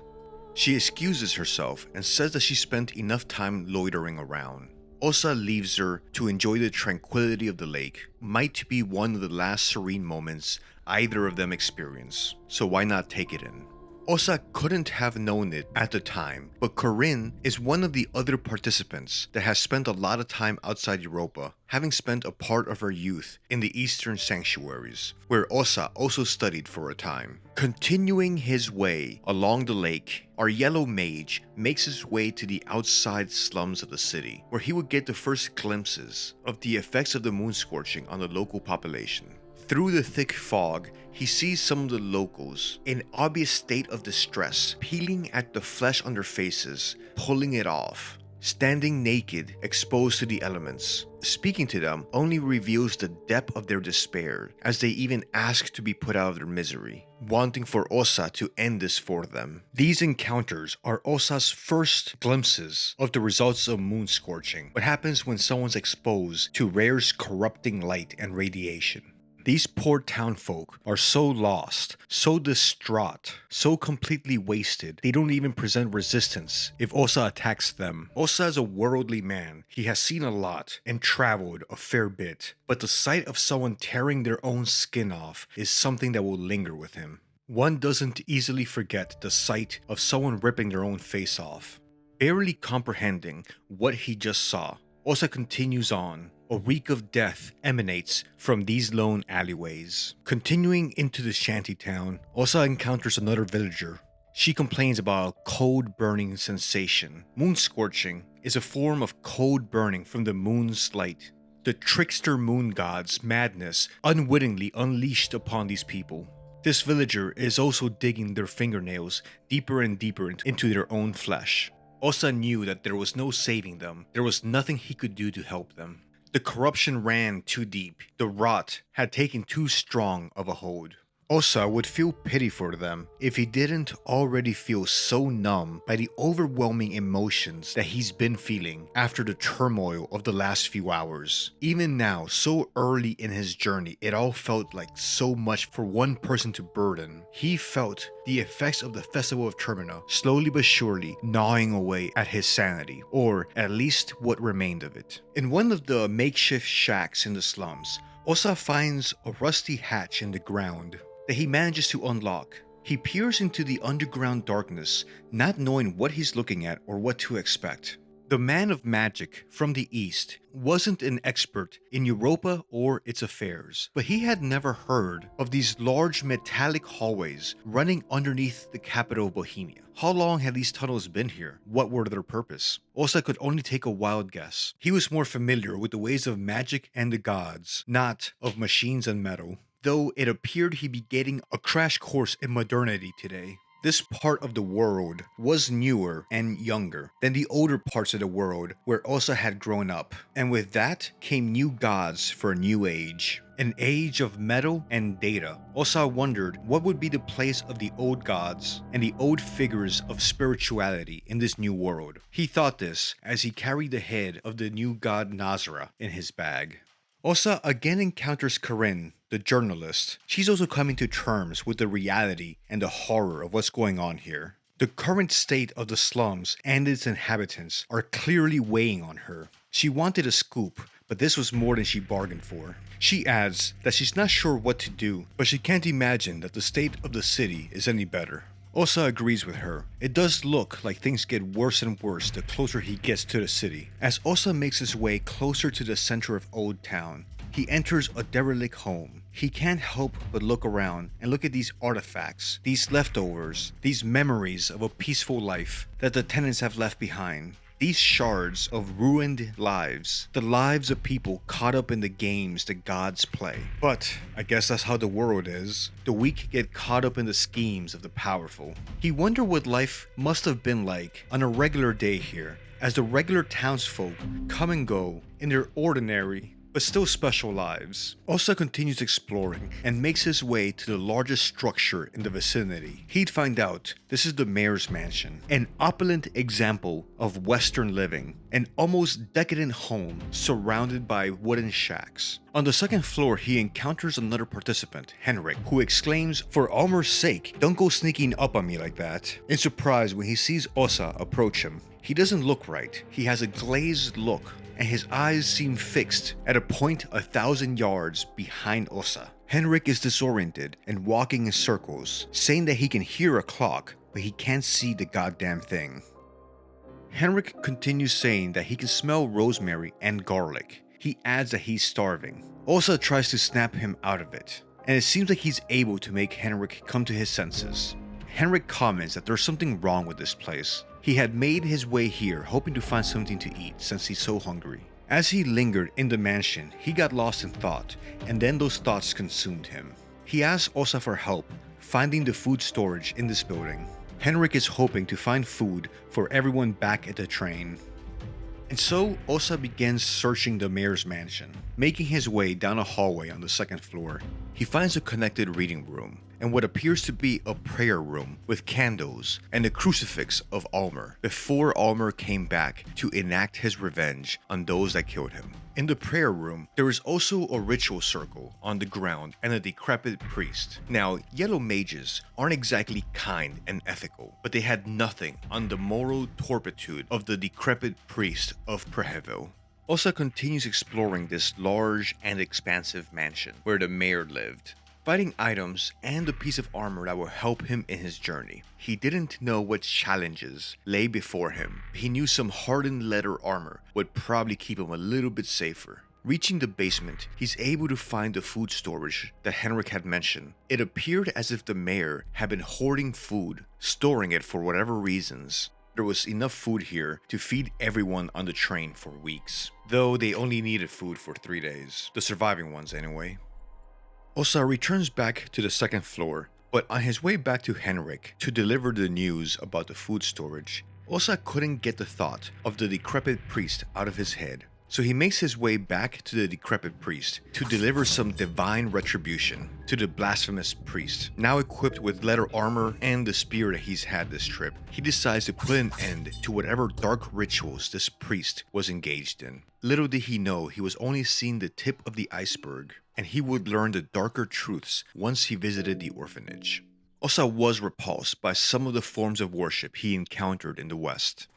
She excuses herself and says that she spent enough time loitering around. Osaa leaves her to enjoy the tranquility of the lake. Might be one of the last serene moments either of them experience, so why not take it in? Osaa couldn't have known it at the time, but Karin is one of the other participants that has spent a lot of time outside Europa, having spent a part of her youth in the eastern sanctuaries, where Osaa also studied for a time. Continuing his way along the lake, our yellow mage makes his way to the outside slums of the city, where he would get the first glimpses of the effects of the moon scorching on the local population. Through the thick fog, he sees some of the locals in obvious state of distress, peeling at the flesh on their faces, pulling it off, standing naked, exposed to the elements. Speaking to them only reveals the depth of their despair, as they even ask to be put out of their misery, wanting for Osaa to end this for them. These encounters are Osaa's first glimpses of the results of moon scorching, what happens when someone's exposed to Rher's corrupting light and radiation. These poor townfolk are so lost, so distraught, so completely wasted, they don't even present resistance if Osaa attacks them. Osaa is a worldly man. He has seen a lot and traveled a fair bit, but the sight of someone tearing their own skin off is something that will linger with him. One doesn't easily forget the sight of someone ripping their own face off. Barely comprehending what he just saw, Osaa continues on. A reek of death emanates from these lone alleyways. Continuing into the shantytown, Osaa encounters another villager. She complains about a cold burning sensation. Moon scorching is a form of cold burning from the moon's light. the trickster moon god's madness unwittingly unleashed upon these people. This villager is also digging their fingernails deeper and deeper into their own flesh. Osaa knew that there was no saving them. There was nothing he could do to help them. The corruption ran too deep. The rot had taken too strong of a hold. Osaa would feel pity for them if he didn't already feel so numb by the overwhelming emotions that he's been feeling after the turmoil of the last few hours. Even now, so early in his journey, it all felt like so much for one person to burden. He felt the effects of the Festival of Termina slowly but surely gnawing away at his sanity, or at least what remained of it. In one of the makeshift shacks in the slums, Osaa finds a rusty hatch in the ground that he manages to unlock. He peers into the underground darkness, not knowing what he's looking at or what to expect. The man of magic from the east wasn't an expert in Europa or its affairs, but he had never heard of these large metallic hallways running underneath the capital of Bohemia. How long had these tunnels been here? What were their purpose? Osaa could only take a wild guess. He was more familiar with the ways of magic and the gods, not of machines and metal. Though it appeared he'd be getting a crash course in modernity today. This part of the world was newer and younger than the older parts of the world where Osaa had grown up, and with that came new gods for a new age. An age of metal and data. Osaa wondered what would be the place of the old gods and the old figures of spirituality in this new world. He thought this as he carried the head of the new god Nasrah in his bag. Osaa again encounters Karin, the journalist. She's also coming to terms with the reality and the horror of what's going on here. The current state of the slums and its inhabitants are clearly weighing on her. She wanted a scoop, but this was more than she bargained for. She adds that she's not sure what to do, but she can't imagine that the state of the city is any better. Osaa agrees with her. It does look like things get worse and worse the closer he gets to the city. As Osaa makes his way closer to the center of Old Town, he enters a derelict home. He can't help but look around and look at these artifacts, these leftovers, these memories of a peaceful life that the tenants have left behind. These shards of ruined lives, the lives of people caught up in the games the gods play. But I guess that's how the world is. The weak get caught up in the schemes of the powerful. He wondered what life must have been like on a regular day here, as the regular townsfolk come and go in their ordinary but still special lives. Osaa continues exploring and makes his way to the largest structure in the vicinity. He'd find out this is the mayor's mansion, an opulent example of Western living, an almost decadent home surrounded by wooden shacks. On the second floor, he encounters another participant, Henrik, who exclaims, "For Alll-mer's sake, don't go sneaking up on me like that," in surprise when he sees Osaa approach him. He doesn't look right. He has a glazed look, and his eyes seem fixed at a point 1,000 yards behind Osaa. Henrik is disoriented and walking in circles, saying that he can hear a clock, but he can't see the goddamn thing. Henrik continues saying that he can smell rosemary and garlic. He adds that he's starving. Osaa tries to snap him out of it, and it seems like he's able to make Henrik come to his senses. Henrik comments that there's something wrong with this place. He had made his way here hoping to find something to eat since he's so hungry. As he lingered in the mansion, he got lost in thought, and then those thoughts consumed him. He asked Osaa for help finding the food storage in this building. Henrik is hoping to find food for everyone back at the train. And so Osaa begins searching the mayor's mansion. Making his way down a hallway on the second floor, he finds a connected reading room and what appears to be a prayer room with candles and a crucifix of Alll-mer before Alll-mer came back to enact his revenge on those that killed him. In the prayer room, there is also a ritual circle on the ground and a decrepit priest. Now, yellow mages aren't exactly kind and ethical, but they had nothing on the moral turpitude of the decrepit priest of Preheville. Osaa continues exploring this large and expansive mansion where the mayor lived, finding items and a piece of armor that will help him in his journey. He didn't know what challenges lay before him. He knew some hardened leather armor would probably keep him a little bit safer. Reaching the basement, he's able to find the food storage that Henrik had mentioned. It appeared as if the mayor had been hoarding food, storing it for whatever reasons. there was enough food here to feed everyone on the train for weeks, though they only needed food for 3 days, the surviving ones anyway. Osaa returns back to the second floor, but on his way back to Henrik to deliver the news about the food storage, Osaa couldn't get the thought of the decrepit priest out of his head. So he makes his way back to the decrepit priest to deliver some divine retribution to the blasphemous priest. Now equipped with leather armor and the spear that he's had this trip, he decides to put an end to whatever dark rituals this priest was engaged in. Little did he know he was only seeing the tip of the iceberg, and he would learn the darker truths once he visited the orphanage. Osaa was repulsed by some of the forms of worship he encountered in the West.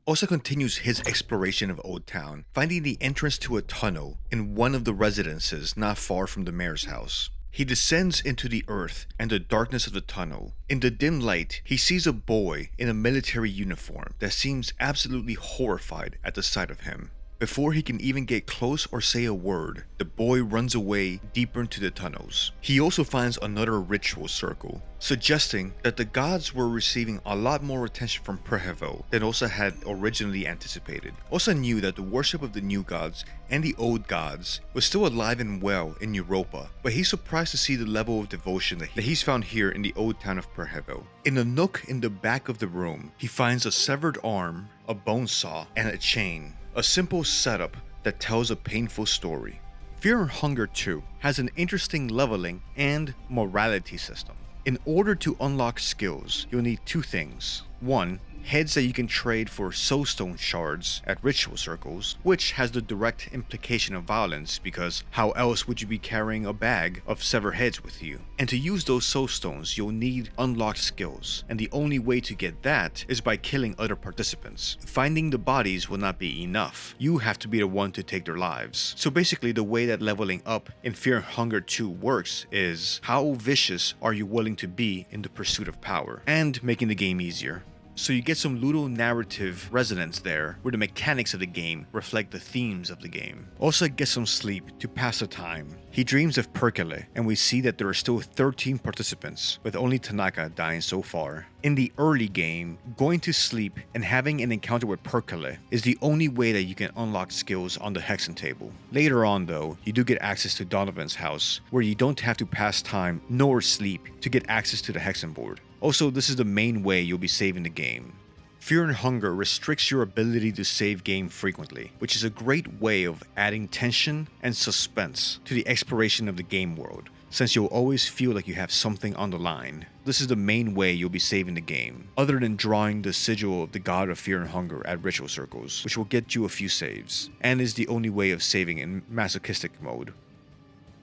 Osaa continues his exploration of Old Town, finding the entrance to a tunnel in one of the residences not far from the mayor's house. He descends into the earth and the darkness of the tunnel. In the dim light, he sees a boy in a military uniform that seems absolutely horrified at the sight of him. Before he can even get close or say a word, the boy runs away deeper into the tunnels. He also finds another ritual circle, suggesting that the gods were receiving a lot more attention from Preheville than Osaa had originally anticipated. Osaa knew that the worship of the new gods and the old gods was still alive and well in Europa, but he's surprised to see the level of devotion that he's found here in the old town of Preheville. In a nook in the back of the room, he finds a severed arm, a bone saw, and a chain. A simple setup that tells a painful story. Fear and Hunger 2 has an interesting leveling and morality system. In order to unlock skills, you'll need 2 things. 1, heads that you can trade for soulstone shards at ritual circles, which has the direct implication of violence because how else would you be carrying a bag of severed heads with you? And to use those soulstones, you'll need unlocked skills, and the only way to get that is by killing other participants. Finding the bodies will not be enough. You have to be the one to take their lives. So basically the way that leveling up in Fear and Hunger 2 works is how vicious are you willing to be in the pursuit of power, and making the game easier. So you get some ludo-narrative resonance there, where the mechanics of the game reflect the themes of the game. Osaa gets some sleep to pass the time. He dreams of Perkele, and we see that there are still 13 participants, with only Tanaka dying so far. In the early game, going to sleep and having an encounter with Perkele is the only way that you can unlock skills on the Hexen table. Later on though, you do get access to Donovan's house, where you don't have to pass time nor sleep to get access to the Hexen board. Also, this is the main way you'll be saving the game. Fear and Hunger restricts your ability to save game frequently, which is a great way of adding tension and suspense to the exploration of the game world, since you'll always feel like you have something on the line. This is the main way you'll be saving the game, other than drawing the sigil of the god of Fear and Hunger at ritual circles, which will get you a few saves, and is the only way of saving in masochistic mode.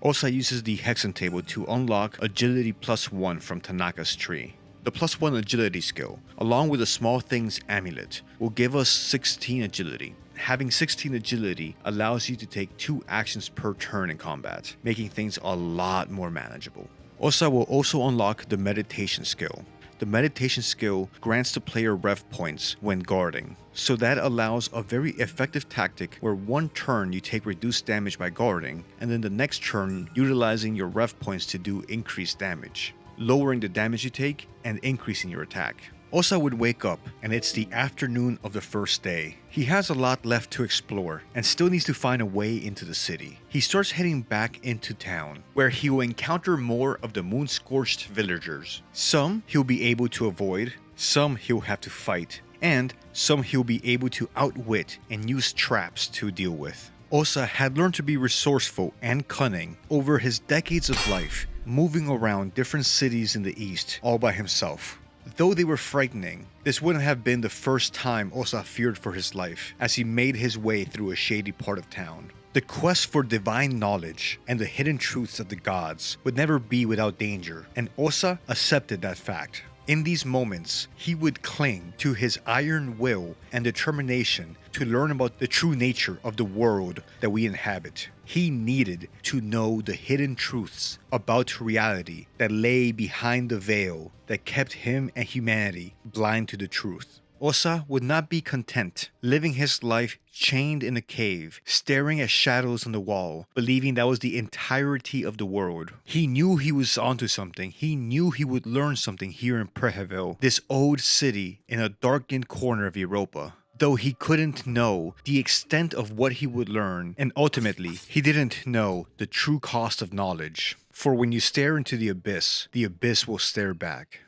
Osaa uses the Hexen table to unlock Agility +1 from Tanaka's tree. The +1 agility skill, along with the Small Things amulet, will give us 16 agility. Having 16 agility allows you to take 2 actions per turn in combat, making things a lot more manageable. Osaa will also unlock the meditation skill. The meditation skill grants the player rev points when guarding, so that allows a very effective tactic where one turn you take reduced damage by guarding, and then the next turn utilizing your rev points to do increased damage, lowering the damage you take and increasing your attack. Osaa would wake up and it's the afternoon of the first day. He has a lot left to explore and still needs to find a way into the city. He starts heading back into town, where he will encounter more of the moon-scorched villagers. Some he'll be able to avoid, some he'll have to fight, and some he'll be able to outwit and use traps to deal with. Osaa had learned to be resourceful and cunning over his decades of life, moving around different cities in the east all by himself. Though they were frightening, this wouldn't have been the first time Osaa feared for his life as he made his way through a shady part of town. The quest for divine knowledge and the hidden truths of the gods would never be without danger, and Osaa accepted that fact. In these moments, he would cling to his iron will and determination to learn about the true nature of the world that we inhabit. He needed to know the hidden truths about reality that lay behind the veil that kept him and humanity blind to the truth. Osaa would not be content, living his life chained in a cave, staring at shadows on the wall, believing that was the entirety of the world. He knew he was onto something. He knew he would learn something here in Preheville, this old city in a darkened corner of Europa. Though he couldn't know the extent of what he would learn, and ultimately, he didn't know the true cost of knowledge. For when you stare into the abyss will stare back.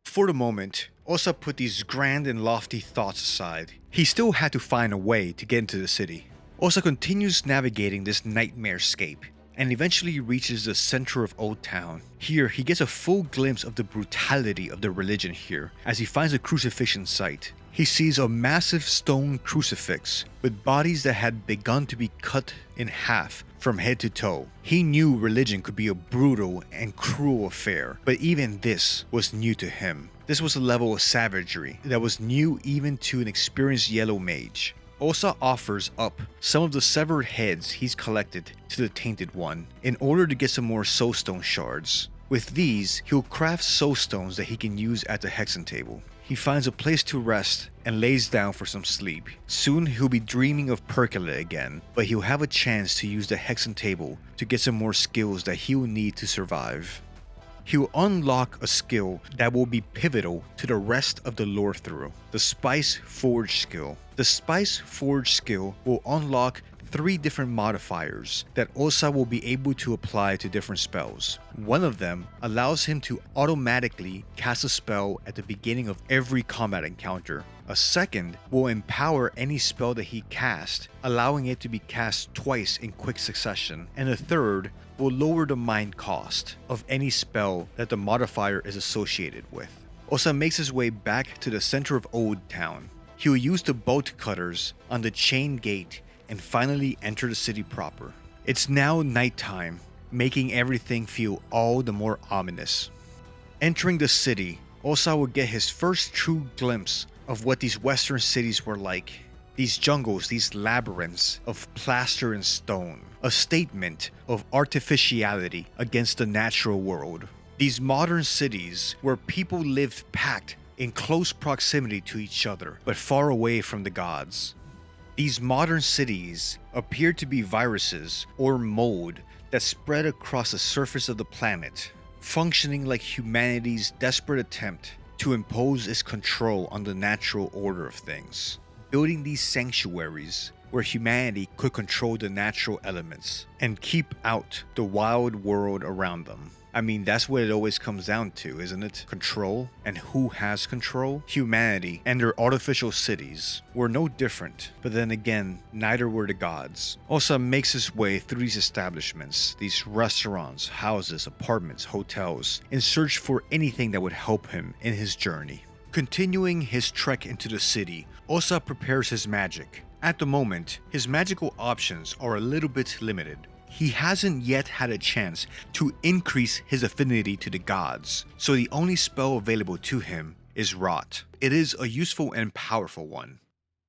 For the moment, Osaa put these grand and lofty thoughts aside. He still had to find a way to get into the city. Osaa continues navigating this nightmare-scape, and eventually reaches the center of Old Town. Here, he gets a full glimpse of the brutality of the religion here, as he finds a crucifixion site. He sees a massive stone crucifix with bodies that had begun to be cut in half from head to toe. He knew religion could be a brutal and cruel affair, but even this was new to him. This was a level of savagery that was new even to an experienced yellow mage. Osaa offers up some of the severed heads he's collected to the Tainted One in order to get some more soulstone shards. With these, he'll craft soulstones that he can use at the hexen table. He finds a place to rest and lays down for some sleep. Soon he'll be dreaming of Perkele again, but he'll have a chance to use the hexen table to get some more skills that he'll need to survive. He'll unlock a skill that will be pivotal to the rest of the Lorethrough, the Spice Forge skill. The Spice Forge skill will unlock 3 different modifiers that Osaa will be able to apply to different spells. One of them allows him to automatically cast a spell at the beginning of every combat encounter. A second will empower any spell that he casts, allowing it to be cast twice in quick succession. And a third will lower the mind cost of any spell that the modifier is associated with. Osaa makes his way back to the center of Old Town. He'll use the bolt cutters on the chain gate and finally enter the city proper. It's now nighttime, making everything feel all the more ominous. Entering the city, Osaa will get his first true glimpse of what these western cities were like. These jungles, these labyrinths of plaster and stone, a statement of artificiality against the natural world. These modern cities where people lived packed in close proximity to each other, but far away from the gods. These modern cities appear to be viruses or mold that spread across the surface of the planet, functioning like humanity's desperate attempt to impose its control on the natural order of things. Building these sanctuaries where humanity could control the natural elements and keep out the wild world around them. I mean, that's what it always comes down to, isn't it? Control. And who has control? Humanity and their artificial cities were no different. But then again, neither were the gods. Osaa makes his way through these establishments, these restaurants, houses, apartments, hotels, in search for anything that would help him in his journey. Continuing his trek into the city, Osaa prepares his magic. At the moment, his magical options are a little bit limited. He hasn't yet had a chance to increase his affinity to the gods, so the only spell available to him is Rot. It is a useful and powerful one.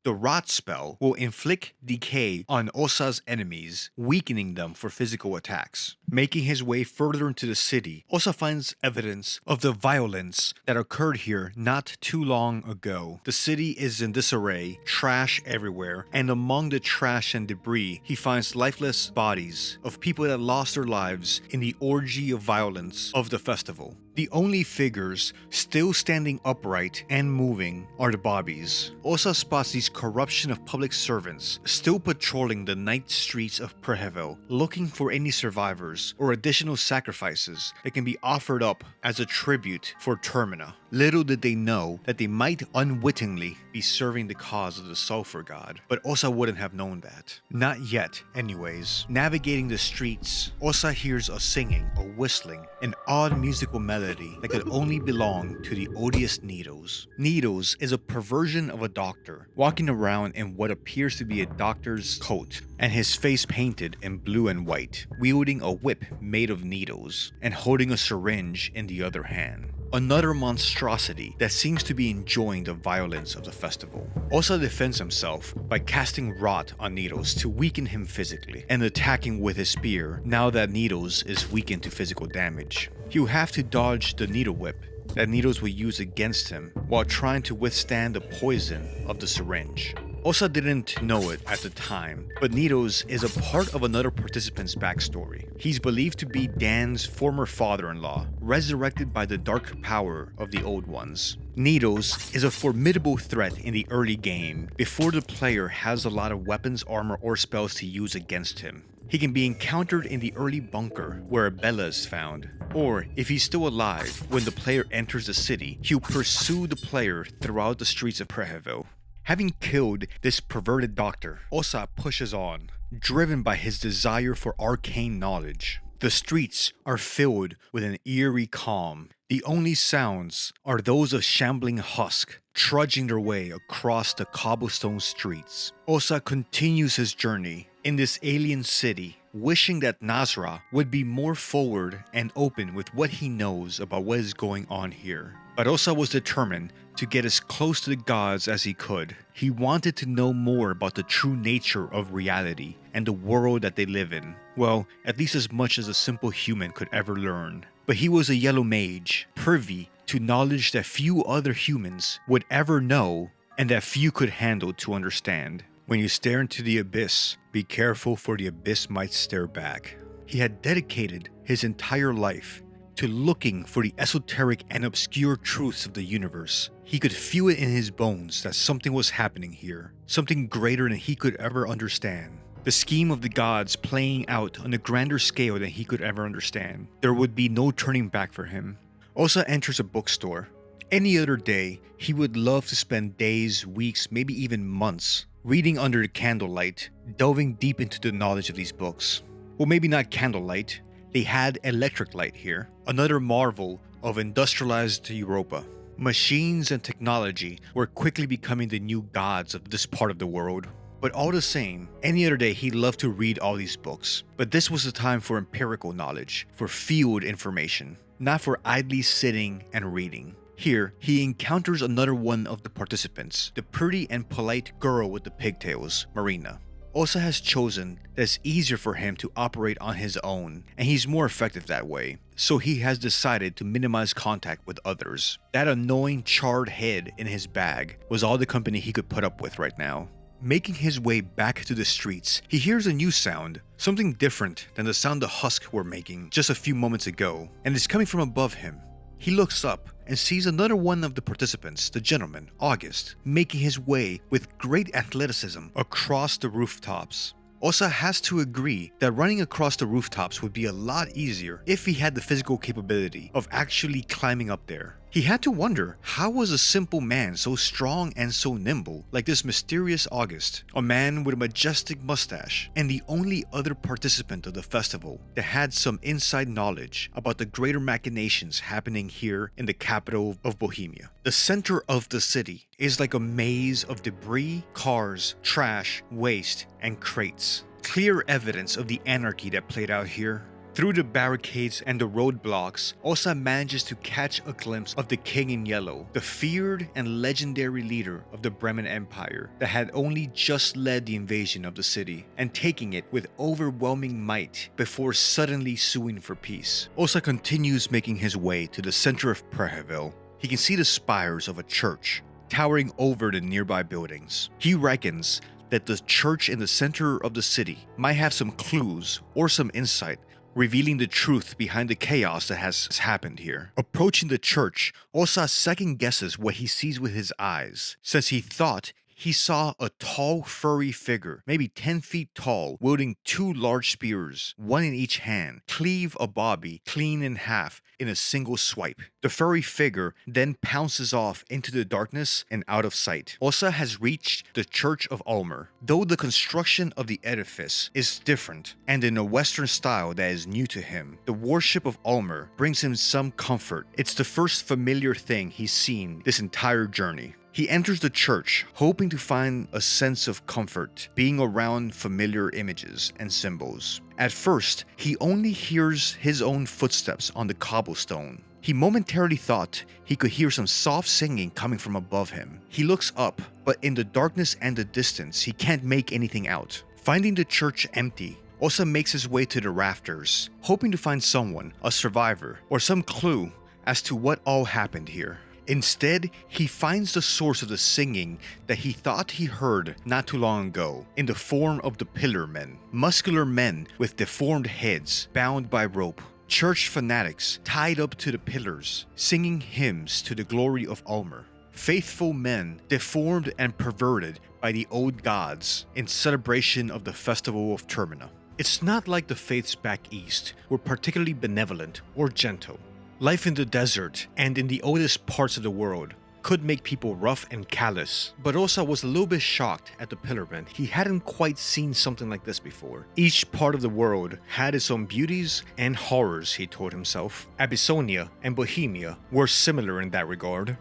The Rot spell will inflict decay on Osaa's enemies, weakening them for physical attacks. Making his way further into the city, Osaa finds evidence of the violence that occurred here not too long ago. The city is in disarray, trash everywhere, and among the trash and debris, he finds lifeless bodies of people that lost their lives in the orgy of violence of the festival. The only figures still standing upright and moving are the bobbies. Osaa spots these corruption of public servants still patrolling the night streets of Preheville, looking for any survivors or additional sacrifices that can be offered up as a tribute for Termina. Little did they know that they might unwittingly be serving the cause of the sulfur god, but Osaa wouldn't have known that. Not yet, anyways. Navigating the streets, Osaa hears a singing, a whistling, an odd musical melody that could only belong to the odious Needles. Needles is a perversion of a doctor, walking around in what appears to be a doctor's coat, and his face painted in blue and white, wielding a whip made of needles, and holding a syringe in the other hand. Another monstrosity that seems to be enjoying the violence of the festival. Osaa defends himself by casting Rot on Needles to weaken him physically, and attacking with his spear now that Needles is weakened to physical damage. He'll have to dodge the needle whip, that needles would use against him while trying to withstand the poison of the syringe. Osaa didn't know it at the time, but Needles is a part of another participant's backstory. He's believed to be Dan's former father-in-law, resurrected by the dark power of the Old Ones. Needles is a formidable threat in the early game before the player has a lot of weapons, armor, or spells to use against him. He can be encountered in the early bunker where Bella is found, or if he's still alive when the player enters the city, he'll pursue the player throughout the streets of Preheville. Having killed this perverted doctor, Osaa pushes on, driven by his desire for arcane knowledge. The streets are filled with an eerie calm. The only sounds are those of shambling husk trudging their way across the cobblestone streets. Osaa continues his journey in this alien city, wishing that Nasrah would be more forward and open with what he knows about what is going on here. But Osaa was determined to get as close to the gods as he could. He wanted to know more about the true nature of reality and the world that they live in. Well, at least as much as a simple human could ever learn. But he was a yellow mage, privy to knowledge that few other humans would ever know and that few could handle to understand. When you stare into the abyss, be careful, for the abyss might stare back. He had dedicated his entire life to looking for the esoteric and obscure truths of the universe. He could feel it in his bones that something was happening here, something greater than he could ever understand. The scheme of the gods playing out on a grander scale than he could ever understand. There would be no turning back for him. Osaa enters a bookstore. Any other day, he would love to spend days, weeks, maybe even months reading under the candlelight, delving deep into the knowledge of these books. Well, maybe not candlelight. They had electric light here, another marvel of industrialized Europa. Machines and technology were quickly becoming the new gods of this part of the world. But all the same, any other day he'd love to read all these books. But this was the time for empirical knowledge, for field information, not for idly sitting and reading. Here, he encounters another one of the participants, the pretty and polite girl with the pigtails, Marina. Osaa has chosen that it's easier for him to operate on his own, and he's more effective that way, so he has decided to minimize contact with others. That annoying charred head in his bag was all the company he could put up with right now. Making his way back to the streets, he hears a new sound, something different than the sound the husk were making just a few moments ago, and it's coming from above him. He looks up and sees another one of the participants, the gentleman, August, making his way with great athleticism across the rooftops. Osaa has to agree that running across the rooftops would be a lot easier if he had the physical capability of actually climbing up there. He had to wonder, how was a simple man so strong and so nimble like this mysterious August, a man with a majestic mustache and the only other participant of the festival that had some inside knowledge about the greater machinations happening here in the capital of Bohemia. The center of the city is like a maze of debris, cars, trash, waste, and crates. Clear evidence of the anarchy that played out here. Through the barricades and the roadblocks, Osaa manages to catch a glimpse of the King in Yellow, the feared and legendary leader of the Bremen Empire that had only just led the invasion of the city and taking it with overwhelming might before suddenly suing for peace. Osaa continues making his way to the center of Preheville. He can see the spires of a church towering over the nearby buildings. He reckons that the church in the center of the city might have some clues or some insight revealing the truth behind the chaos that has happened here. Approaching the church, Osaa second guesses what he sees with his eyes, since he thought he saw a tall, furry figure, maybe 10 feet tall, wielding two large spears, one in each hand, cleave a bobby clean in half in a single swipe. The furry figure then pounces off into the darkness and out of sight. Osaa has reached the Church of Alll-mer. Though the construction of the edifice is different and in a Western style that is new to him, the worship of Alll-mer brings him some comfort. It's the first familiar thing he's seen this entire journey. He enters the church, hoping to find a sense of comfort, being around familiar images and symbols. At first, he only hears his own footsteps on the cobblestone. He momentarily thought he could hear some soft singing coming from above him. He looks up, but in the darkness and the distance, he can't make anything out. Finding the church empty, Osaa makes his way to the rafters, hoping to find someone, a survivor, or some clue as to what all happened here. Instead, he finds the source of the singing that he thought he heard not too long ago in the form of the Pillar Men, muscular men with deformed heads bound by rope, church fanatics tied up to the pillars, singing hymns to the glory of Alll-mer. Faithful men deformed and perverted by the old gods in celebration of the festival of Termina. It's not like the faiths back east were particularly benevolent or gentle. Life in the desert and in the oldest parts of the world could make people rough and callous, but Osaa was a little bit shocked at the Pillarmen. He hadn't quite seen something like this before. Each part of the world had its own beauties and horrors, he told himself. Abyssonia and Bohemia were similar in that regard.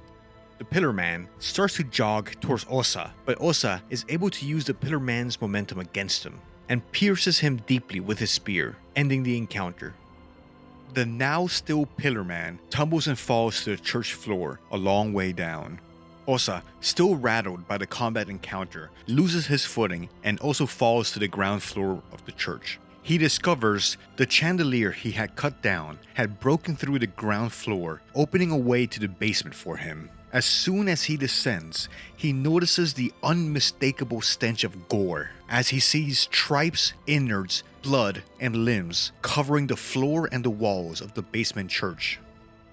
The Pillarman starts to jog towards Osaa, but Osaa is able to use the Pillarman's momentum against him and pierces him deeply with his spear, ending the encounter. The now still Pillarman tumbles and falls to the church floor a long way down. Osaa, still rattled by the combat encounter, loses his footing and also falls to the ground floor of the church. He discovers the chandelier he had cut down had broken through the ground floor, opening a way to the basement for him. As soon as he descends, he notices the unmistakable stench of gore as he sees tripes, innards, blood, and limbs covering the floor and the walls of the basement church.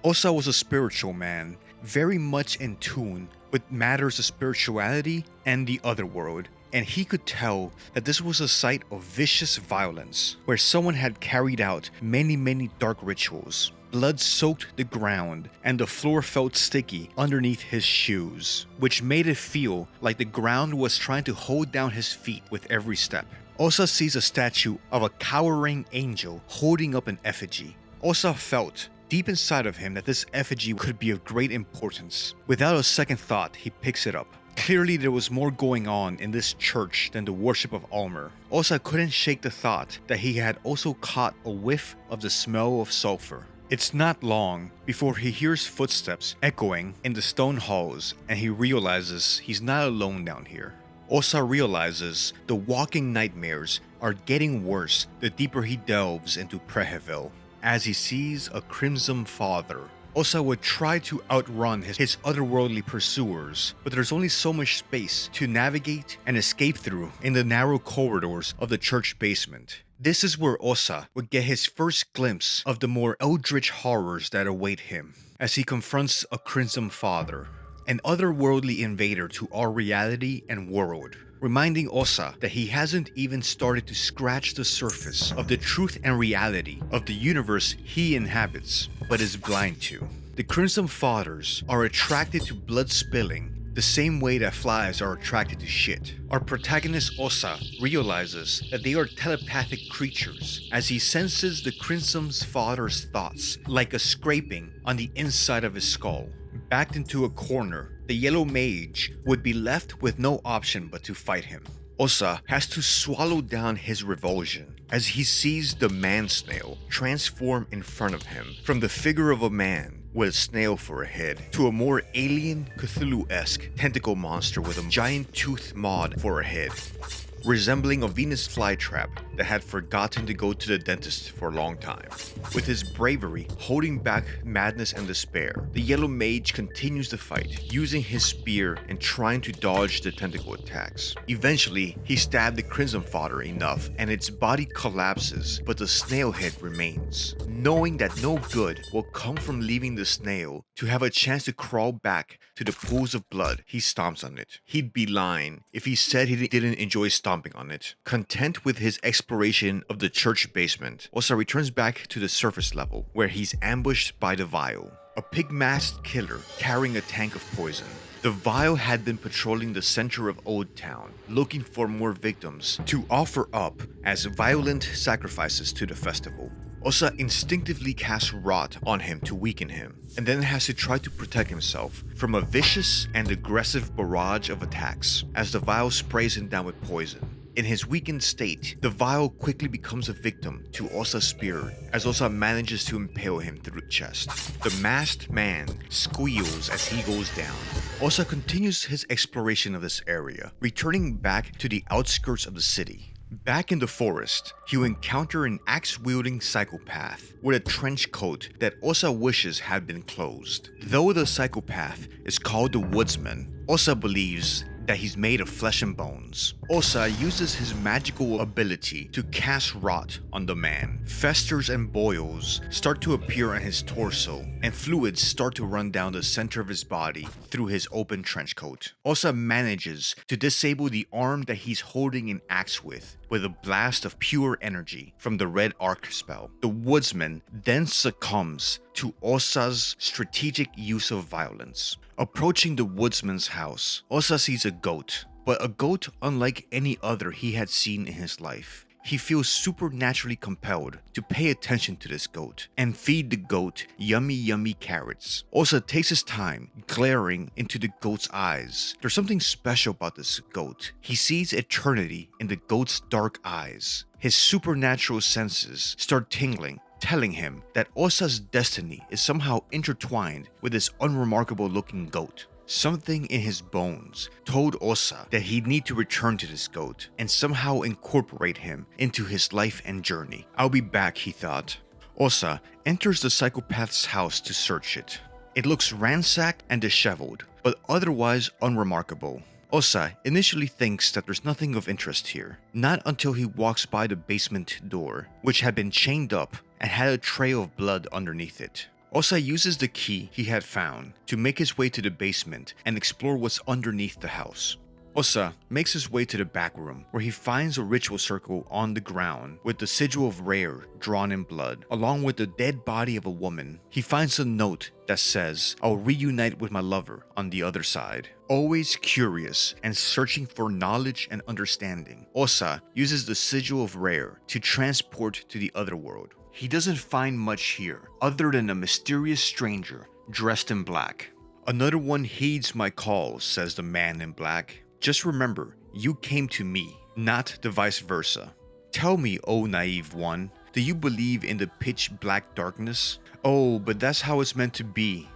Osaa was a spiritual man, very much in tune with matters of spirituality and the other world, and he could tell that this was a site of vicious violence, where someone had carried out many dark rituals. Blood soaked the ground, and the floor felt sticky underneath his shoes, which made it feel like the ground was trying to hold down his feet with every step. Osaa sees a statue of a cowering angel holding up an effigy. Osaa felt deep inside of him that this effigy could be of great importance. Without a second thought, he picks it up. Clearly there was more going on in this church than the worship of Alll-mer. Osaa couldn't shake the thought that he had also caught a whiff of the smell of sulfur. It's not long before he hears footsteps echoing in the stone halls, and he realizes he's not alone down here. Osaa realizes the walking nightmares are getting worse the deeper he delves into Preheville, as he sees a Crimson Father. Osaa would try to outrun his otherworldly pursuers, but there's only so much space to navigate and escape through in the narrow corridors of the church basement. This is where Osaa would get his first glimpse of the more eldritch horrors that await him as he confronts a Crimson Father, an otherworldly invader to our reality and world, reminding Osaa that he hasn't even started to scratch the surface of the truth and reality of the universe he inhabits, but is blind to. The Crimson Fathers are attracted to blood spilling the same way that flies are attracted to shit. Our protagonist Osaa realizes that they are telepathic creatures as he senses the Crimson Father's thoughts like a scraping on the inside of his skull. Backed into a corner, the yellow mage would be left with no option but to fight him. Osaa has to swallow down his revulsion as he sees the man-snail transform in front of him from the figure of a man with a snail for a head to a more alien Cthulhu-esque tentacle monster with a giant tooth maw for a head, resembling a Venus flytrap that had forgotten to go to the dentist for a long time. With his bravery holding back madness and despair, the yellow mage continues the fight, using his spear and trying to dodge the tentacle attacks. Eventually, he stabbed the Crimson Father enough and its body collapses, but the snail head remains. Knowing that no good will come from leaving the snail to have a chance to crawl back to the pools of blood, he stomps on it. He'd be lying if he said he didn't enjoy stomping on it. Content with his exploration of the church basement, Osaa returns back to the surface level, where he's ambushed by the Vial, a pig-masked killer carrying a tank of poison. The Vial had been patrolling the center of Old Town, looking for more victims to offer up as violent sacrifices to the festival. Osaa instinctively casts Rot on him to weaken him, and then has to try to protect himself from a vicious and aggressive barrage of attacks as the Vial sprays him down with poison. In his weakened state, the Vial quickly becomes a victim to Osaa's spear as Osaa manages to impale him through the chest. The masked man squeals as he goes down. Osaa continues his exploration of this area, returning back to the outskirts of the city. Back in the forest, you encounter an axe-wielding psychopath with a trench coat that Osaa wishes had been closed. Though the psychopath is called the Woodsman, Osaa believes that he's made of flesh and bones. Osaa uses his magical ability to cast rot on the man. Festers and boils start to appear on his torso, and fluids start to run down the center of his body through his open trench coat. Osaa manages to disable the arm that he's holding an axe with a blast of pure energy from the red arc spell. The Woodsman then succumbs to Osaa's strategic use of violence. Approaching the Woodsman's house, Osaa sees a goat, but a goat unlike any other he had seen in his life. He feels supernaturally compelled to pay attention to this goat and feed the goat yummy carrots. Osaa takes his time glaring into the goat's eyes. There's something special about this goat. He sees eternity in the goat's dark eyes. His supernatural senses start tingling, telling him that Osaa's destiny is somehow intertwined with this unremarkable looking goat. Something in his bones told Osaa that he'd need to return to this goat and somehow incorporate him into his life and journey. I'll be back, he thought. Osaa enters the psychopath's house to search it. It looks ransacked and disheveled, but otherwise unremarkable. Osaa initially thinks that there's nothing of interest here, not until he walks by the basement door, which had been chained up and had a trail of blood underneath it. Osaa uses the key he had found to make his way to the basement and explore what's underneath the house. Osaa makes his way to the back room, where he finds a ritual circle on the ground with the sigil of Rher drawn in blood, along with the dead body of a woman. He finds a note that says, "I'll reunite with my lover on the other side." Always curious and searching for knowledge and understanding, Osaa uses the sigil of Rher to transport to the other world. He doesn't find much here, other than a mysterious stranger dressed in black. "Another one heeds my calls," says the man in black. "Just remember, you came to me, not the vice versa. Tell me, O naive one, do you believe in the pitch black darkness? Oh, but that's how it's meant to be.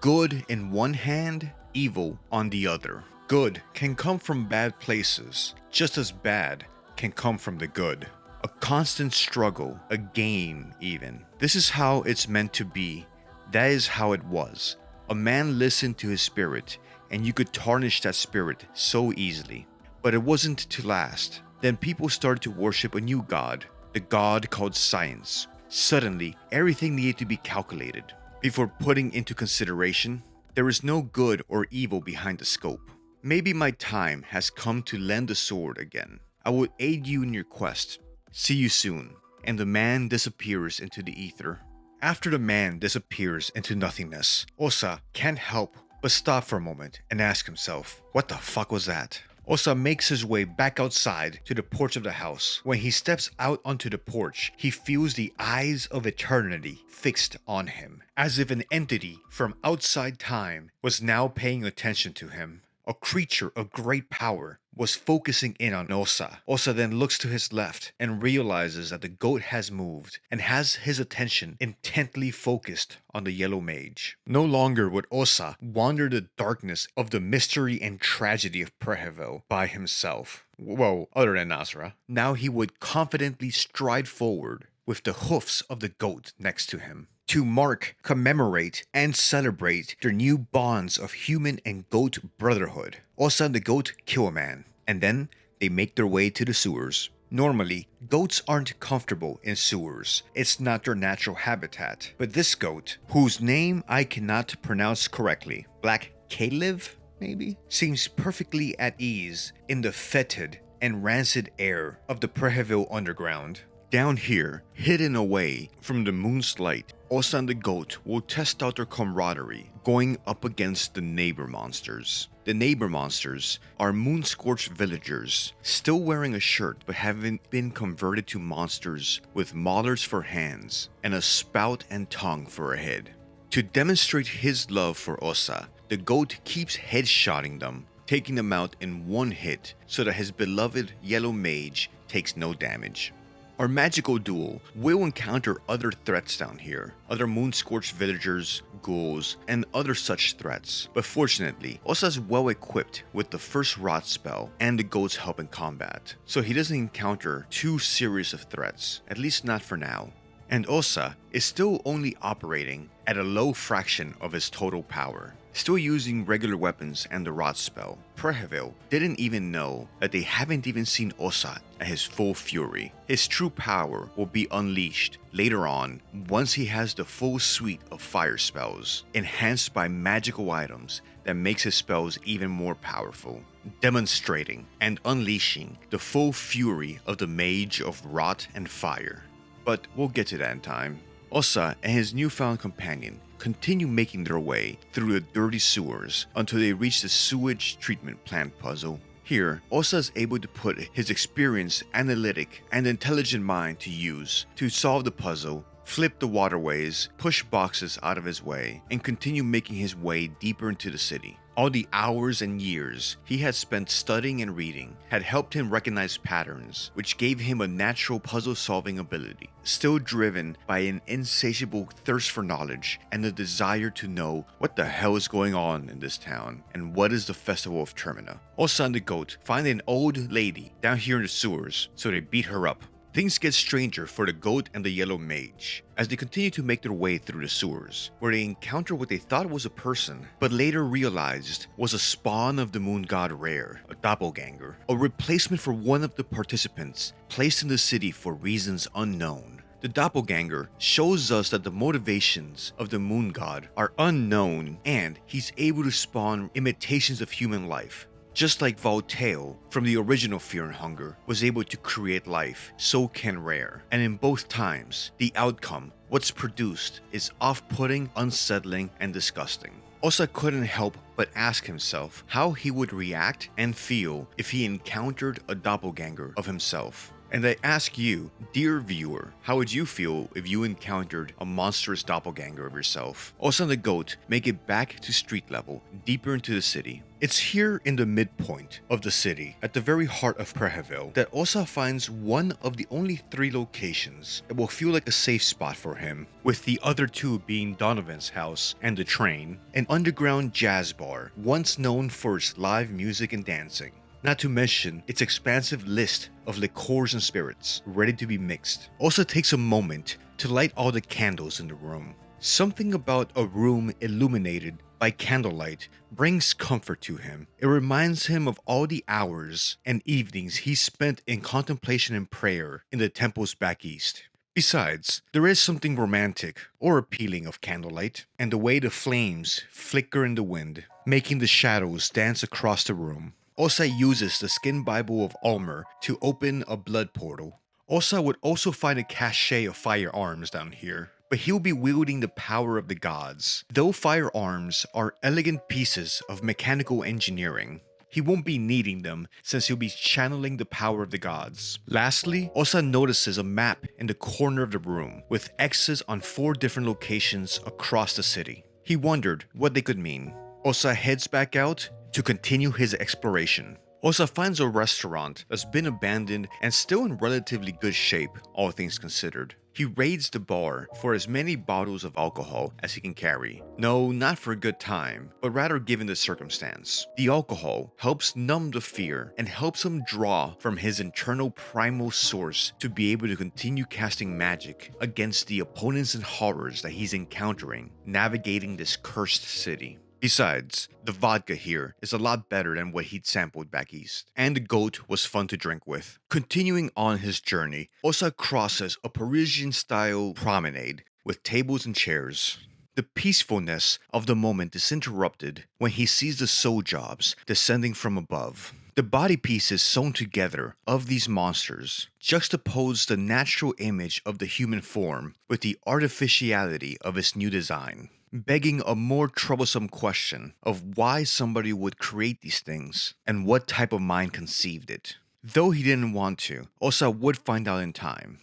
Good in one hand, evil on the other. Good can come from bad places, just as bad can come from the good. A constant struggle, a game even. This is how it's meant to be. That is how it was. A man listened to his spirit, and you could tarnish that spirit so easily. But it wasn't to last. Then people started to worship a new god, the god called science. Suddenly, everything needed to be calculated. Before putting into consideration, there is no good or evil behind the scope. Maybe my time has come to lend the sword again. I will aid you in your quest. See you soon." And the man disappears into the ether. After the man disappears into nothingness, Osaa can't help but stop for a moment and ask himself, what the fuck was that? Osaa makes his way back outside to the porch of the house. When he steps out onto the porch, he feels the eyes of eternity fixed on him, as if an entity from outside time was now paying attention to him. A creature of great power was focusing in on Osaa. Osaa then looks to his left and realizes that the goat has moved and has his attention intently focused on the yellow mage. No longer would Osaa wander the darkness of the mystery and tragedy of Preheville by himself. Whoa, other than Nasrah. Now he would confidently stride forward with the hoofs of the goat next to him, to mark, commemorate, and celebrate their new bonds of human and goat brotherhood. Osaa and the goat kill a man, and then they make their way to the sewers. Normally, goats aren't comfortable in sewers. It's not their natural habitat. But this goat, whose name I cannot pronounce correctly, Perkele, maybe, seems perfectly at ease in the fetid and rancid air of the Preheville underground. Down here, hidden away from the moon's light, Osaa and the goat will test out their camaraderie, going up against the neighbor monsters. The neighbor monsters are moon-scorched villagers, still wearing a shirt but having been converted to monsters with maulers for hands and a spout and tongue for a head. To demonstrate his love for Osaa, the goat keeps headshotting them, taking them out in one hit so that his beloved yellow mage takes no damage. Our magical duel will encounter other threats down here, other moon-scorched villagers, ghouls, and other such threats, but fortunately, Osaa is well equipped with the first rot spell and the goat's help in combat, so he doesn't encounter too serious of threats, at least not for now. And Osaa is still only operating at a low fraction of his total power, still using regular weapons and the rot spell. Preheville didn't even know that they haven't even seen Osaa at his full fury. His true power will be unleashed later on once he has the full suite of fire spells, enhanced by magical items that makes his spells even more powerful, demonstrating and unleashing the full fury of the Mage of Rot and Fire. But we'll get to that in time. Osaa and his newfound companion continue making their way through the dirty sewers until they reach the sewage treatment plant puzzle. Here, Osaa is able to put his experienced, analytic, and intelligent mind to use to solve the puzzle, flip the waterways, push boxes out of his way, and continue making his way deeper into the city. All the hours and years he had spent studying and reading had helped him recognize patterns, which gave him a natural puzzle-solving ability, still driven by an insatiable thirst for knowledge and the desire to know what the hell is going on in this town and what is the festival of Termina. Osaa and the goat find an old lady down here in the sewers, so they beat her up. Things get stranger for the goat and the yellow mage as they continue to make their way through the sewers, where they encounter what they thought was a person, but later realized was a spawn of the moon god Rher, a doppelganger, a replacement for one of the participants placed in the city for reasons unknown. The doppelganger shows us that the motivations of the moon god are unknown and he's able to spawn imitations of human life. Just like Voltaire from the original Fear and Hunger was able to create life, so can Rher. And in both times, the outcome, what's produced, is off-putting, unsettling, and disgusting. Osaa couldn't help but ask himself how he would react and feel if he encountered a doppelganger of himself. And I ask you, dear viewer, how would you feel if you encountered a monstrous doppelganger of yourself? Osaa and the goat make it back to street level, deeper into the city. It's here in the midpoint of the city, at the very heart of Preheville, that Osaa finds one of the only 3 locations that will feel like a safe spot for him, with the other 2 being Donovan's house and the train, an underground jazz bar, once known for its live music and dancing. Not to mention its expansive list of liqueurs and spirits ready to be mixed. Osaa takes a moment to light all the candles in the room. Something about a room illuminated by candlelight brings comfort to him. It reminds him of all the hours and evenings he spent in contemplation and prayer in the temples back east. Besides, there is something romantic or appealing of candlelight and the way the flames flicker in the wind, making the shadows dance across the room. Osaa uses the skin Bible of Alll-mer to open a blood portal. Osaa would also find a cache of firearms down here, but he'll be wielding the power of the gods. Though firearms are elegant pieces of mechanical engineering, he won't be needing them since he'll be channeling the power of the gods. Lastly, Osaa notices a map in the corner of the room with X's on 4 different locations across the city. He wondered what they could mean. Osaa heads back out to continue his exploration. Osaa finds a restaurant that's been abandoned and still in relatively good shape, all things considered. He raids the bar for as many bottles of alcohol as he can carry. No, not for a good time, but rather given the circumstance. The alcohol helps numb the fear and helps him draw from his internal primal source to be able to continue casting magic against the opponents and horrors that he's encountering, navigating this cursed city. Besides, the vodka here is a lot better than what he'd sampled back east, and the goat was fun to drink with. Continuing on his journey, Osaa crosses a Parisian-style promenade with tables and chairs. The peacefulness of the moment is interrupted when he sees the soul jobs descending from above. The body pieces sewn together of these monsters juxtapose the natural image of the human form with the artificiality of its new design, begging a more troublesome question of why somebody would create these things and what type of mind conceived it. Though he didn't want to, Osaa would find out in time.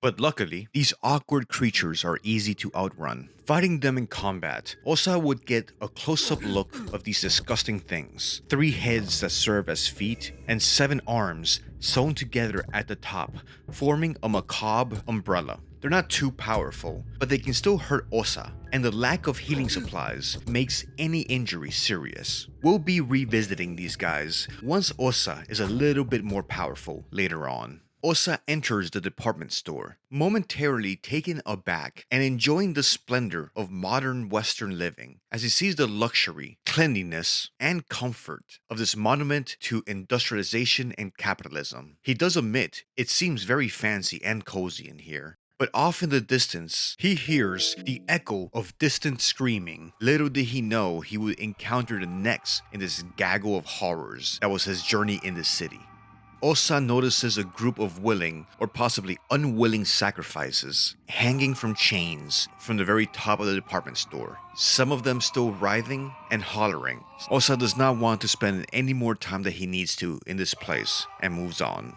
But luckily, these awkward creatures are easy to outrun. Fighting them in combat, Osaa would get a close-up look of these disgusting things. 3 heads that serve as feet, and 7 arms sewn together at the top, forming a macabre umbrella. They're not too powerful, but they can still hurt Osaa, and the lack of healing supplies makes any injury serious. We'll be revisiting these guys once Osaa is a little bit more powerful later on. Osaa enters the department store, momentarily taken aback and enjoying the splendor of modern Western living as he sees the luxury, cleanliness, and comfort of this monument to industrialization and capitalism. He does admit it seems very fancy and cozy in here. But off in the distance, he hears the echo of distant screaming. Little did he know he would encounter the next in this gaggle of horrors that was his journey in the city. Osaa notices a group of willing or possibly unwilling sacrifices hanging from chains from the very top of the department store, some of them still writhing and hollering. Osaa does not want to spend any more time than he needs to in this place and moves on.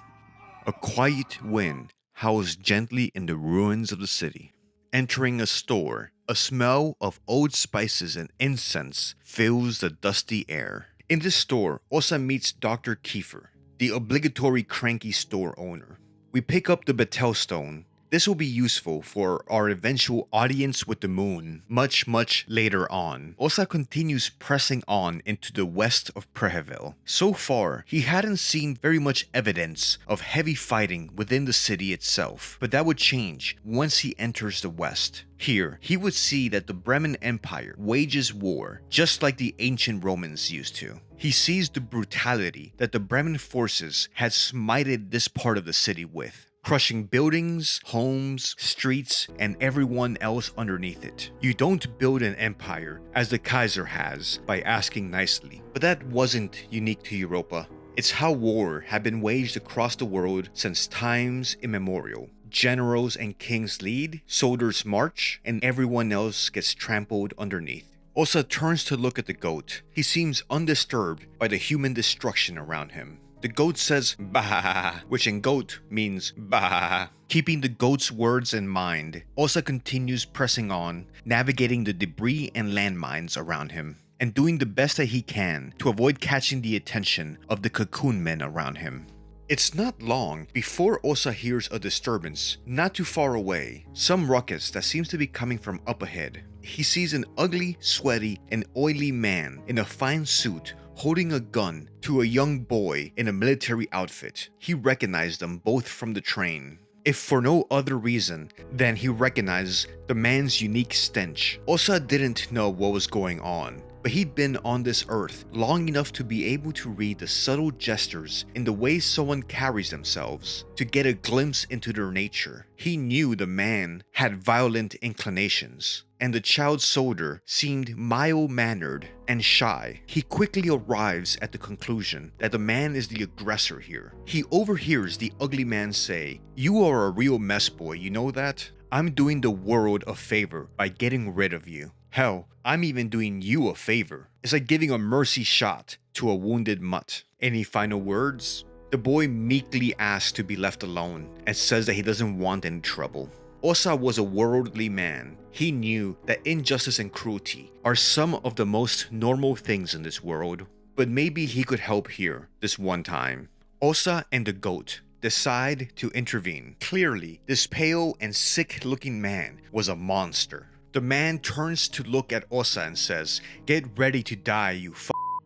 A quiet wind howls gently in the ruins of the city. Entering a store, a smell of old spices and incense fills the dusty air. In this store, Osaa meets Dr. Kiefer, the obligatory cranky store owner. We pick up the Betel stone. This will be useful for our eventual audience with the moon much later on. Osaa continues pressing on into the west of Preheville. So far, he hadn't seen very much evidence of heavy fighting within the city itself, but that would change once he enters the west. Here, he would see that the Bremen Empire wages war just like the ancient Romans used to. He sees the brutality that the Bremen forces had smited this part of the city with, crushing buildings, homes, streets, and everyone else underneath it. You don't build an empire, as the Kaiser has, by asking nicely. But that wasn't unique to Europa. It's how war had been waged across the world since times immemorial. Generals and kings lead, soldiers march, and everyone else gets trampled underneath. Osaa turns to look at the goat. He seems undisturbed by the human destruction around him. The goat says bah, which in goat means bah. Keeping the goat's words in mind, Osaa continues pressing on, navigating the debris and landmines around him, and doing the best that he can to avoid catching the attention of the cocoon men around him. It's not long before Osaa hears a disturbance not too far away, some ruckus that seems to be coming from up ahead. He sees an ugly, sweaty, and oily man in a fine suit holding a gun to a young boy in a military outfit. He recognized them both from the train, if for no other reason than he recognized the man's unique stench. Osaa didn't know what was going on, but he'd been on this earth long enough to be able to read the subtle gestures in the way someone carries themselves, to get a glimpse into their nature. He knew the man had violent inclinations, and the child soldier seemed mild-mannered and shy. He quickly arrives at the conclusion that the man is the aggressor here. He overhears the ugly man say, "You are a real mess boy, you know that? I'm doing the world a favor by getting rid of you. Hell, I'm even doing you a favor. It's like giving a mercy shot to a wounded mutt." Any final words? The boy meekly asks to be left alone and says that he doesn't want any trouble. Osaa was a worldly man. He knew that injustice and cruelty are some of the most normal things in this world, but maybe he could help here this one time. Osaa and the goat decide to intervene. Clearly, this pale and sick-looking man was a monster. The man turns to look at Osaa and says, "Get ready to die, you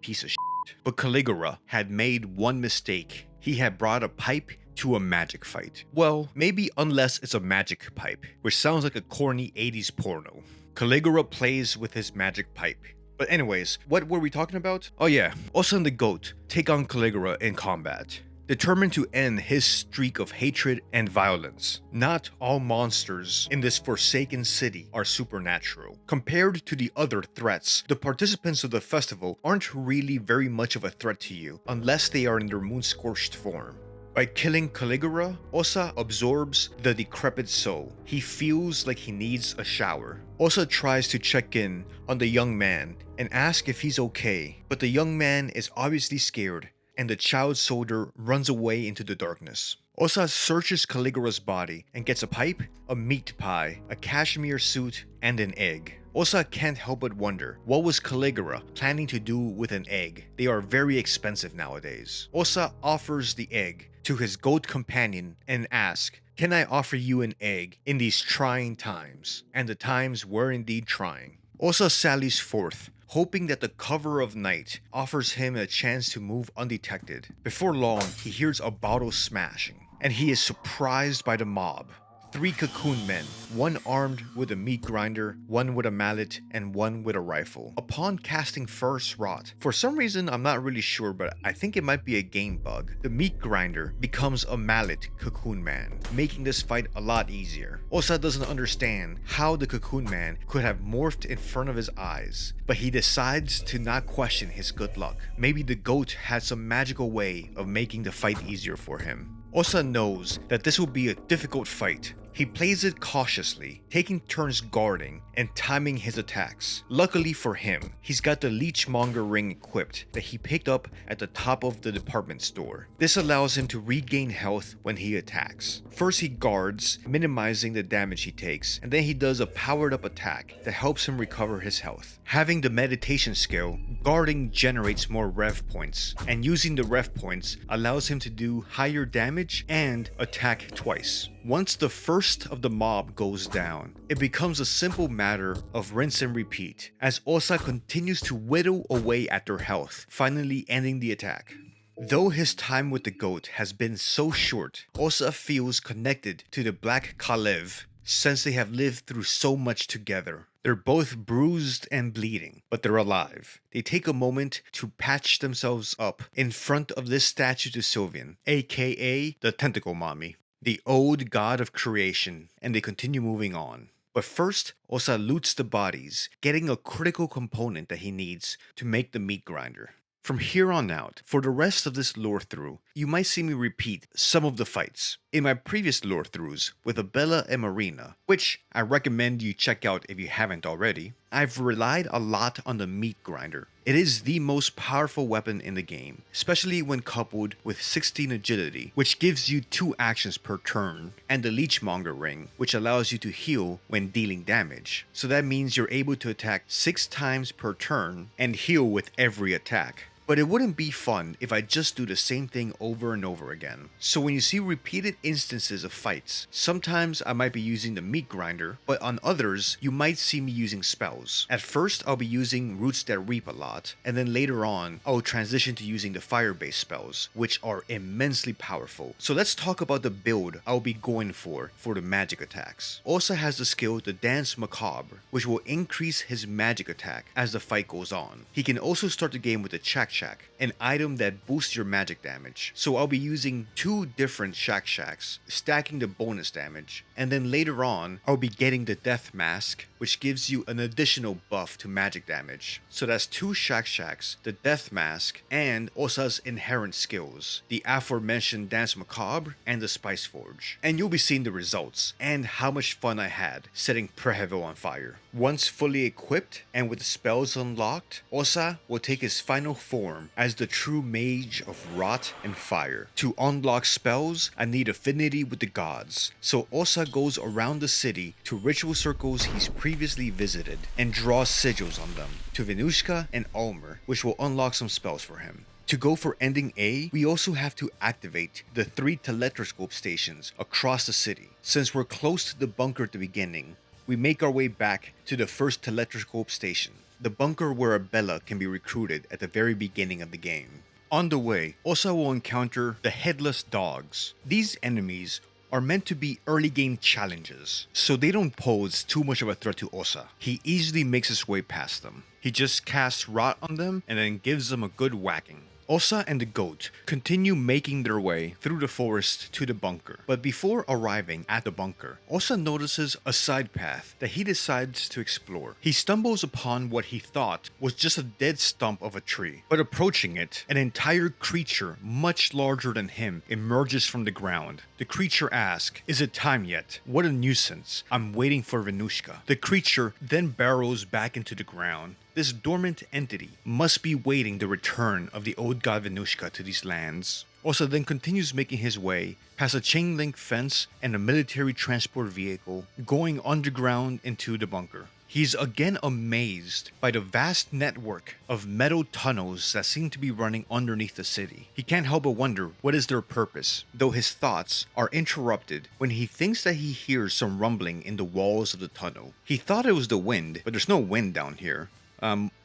piece of shit." But Caligura had made one mistake. He had brought a pipe to a magic fight. Well, maybe unless it's a magic pipe, which sounds like a corny 80s porno. Caligura plays with his magic pipe. But anyways, what were we talking about? Oh yeah, Osaa and the goat take on Caligura in combat, determined to end his streak of hatred and violence. Not all monsters in this forsaken city are supernatural. Compared to the other threats, the participants of the festival aren't really very much of a threat to you unless they are in their moon-scorched form. By killing Caligura, Osaa absorbs the decrepit soul. He feels like he needs a shower. Osaa tries to check in on the young man and ask if he's okay, but the young man is obviously scared and the child soldier runs away into the darkness. Osaa searches Caligura's body and gets a pipe, a meat pie, a cashmere suit, and an egg. Osaa can't help but wonder, what was Caligura planning to do with an egg? They are very expensive nowadays. Osaa offers the egg to his goat companion and asks, "Can I offer you an egg in these trying times?" And the times were indeed trying. Osaa sallies forth, hoping that the cover of night offers him a chance to move undetected. Before long, he hears a bottle smashing, and he is surprised by the mob. 3 cocoon men, one armed with a meat grinder, one with a mallet, and one with a rifle. Upon casting first rot, for some reason I'm not really sure, but I think it might be a game bug, the meat grinder becomes a mallet cocoon man, making this fight a lot easier. Osaa doesn't understand how the cocoon man could have morphed in front of his eyes, but he decides to not question his good luck. Maybe the goat had some magical way of making the fight easier for him. Osaa knows that this will be a difficult fight. He plays it cautiously, taking turns guarding and timing his attacks. Luckily for him, he's got the leechmonger ring equipped that he picked up at the top of the department store. This allows him to regain health when he attacks. First he guards, minimizing the damage he takes, and then he does a powered up attack that helps him recover his health. Having the meditation skill, guarding generates more rev points, and using the rev points allows him to do higher damage and attack twice. Once the first of the mob goes down, it becomes a simple matter of rinse and repeat, as Osaa continues to whittle away at their health, finally ending the attack. Though his time with the goat has been so short, Osaa feels connected to the Black Kalev since they have lived through so much together. They're both bruised and bleeding, but they're alive. They take a moment to patch themselves up in front of this statue to Sylvian, aka the Tentacle Mommy, the old god of creation, and they continue moving on. But first, Osaa loots the bodies, getting a critical component that he needs to make the meat grinder. From here on out, for the rest of this lore through, you might see me repeat some of the fights in my previous lore throughs with Abella and Marina, which I recommend you check out if you haven't already. I've relied a lot on the meat grinder. It is the most powerful weapon in the game, especially when coupled with 16 agility, which gives you 2 actions per turn, and the leechmonger ring, which allows you to heal when dealing damage. So that means you're able to attack 6 times per turn and heal with every attack. But it wouldn't be fun if I just do the same thing over and over again. So when you see repeated instances of fights, sometimes I might be using the meat grinder, but on others, you might see me using spells. At first, I'll be using Roots That Reap a lot, and then later on, I'll transition to using the fire-based spells, which are immensely powerful. So let's talk about the build I'll be going for the magic attacks. Osaa has the skill the Dance Macabre, which will increase his magic attack as the fight goes on. He can also start the game with the Shack, an item that boosts your magic damage. So I'll be using 2 different Shacks, stacking the bonus damage, and then later on, I'll be getting the Death Mask, which gives you an additional buff to magic damage. So that's 2 Shacks, the Death Mask, and Osaa's inherent skills, the aforementioned Dance Macabre and the Spice Forge. And you'll be seeing the results, and how much fun I had setting Preheville on fire. Once fully equipped, and with the spells unlocked, Osaa will take his final form as the true mage of rot and fire. To unlock spells, I need affinity with the gods. So Osaa goes around the city to ritual circles he's previously visited and draws sigils on them to Venushka and Alll-mer, which will unlock some spells for him. To go for ending A, we also have to activate the 3 tele-scope stations across the city. Since we're close to the bunker at the beginning, we make our way back to the first tele-scope station, the bunker where Abella can be recruited at the very beginning of the game. On the way, Osaa will encounter the Headless Dogs. These enemies are meant to be early game challenges, so they don't pose too much of a threat to Osaa. He easily makes his way past them. He just casts Rot on them and then gives them a good whacking. Osaa and the goat continue making their way through the forest to the bunker, but before arriving at the bunker, Osaa notices a side path that he decides to explore. He stumbles upon what he thought was just a dead stump of a tree, but approaching it, an entire creature much larger than him emerges from the ground. The creature asks, "Is it time yet? What a nuisance. I'm waiting for Venushka." The creature then burrows back into the ground, This dormant entity must be waiting the return of the old god Venushka to these lands. Osaa then continues making his way past a chain link fence and a military transport vehicle, going underground into the bunker. He's again amazed by the vast network of metal tunnels that seem to be running underneath the city. He can't help but wonder what is their purpose, though his thoughts are interrupted when he thinks that he hears some rumbling in the walls of the tunnel. He thought it was the wind, but there's no wind down here.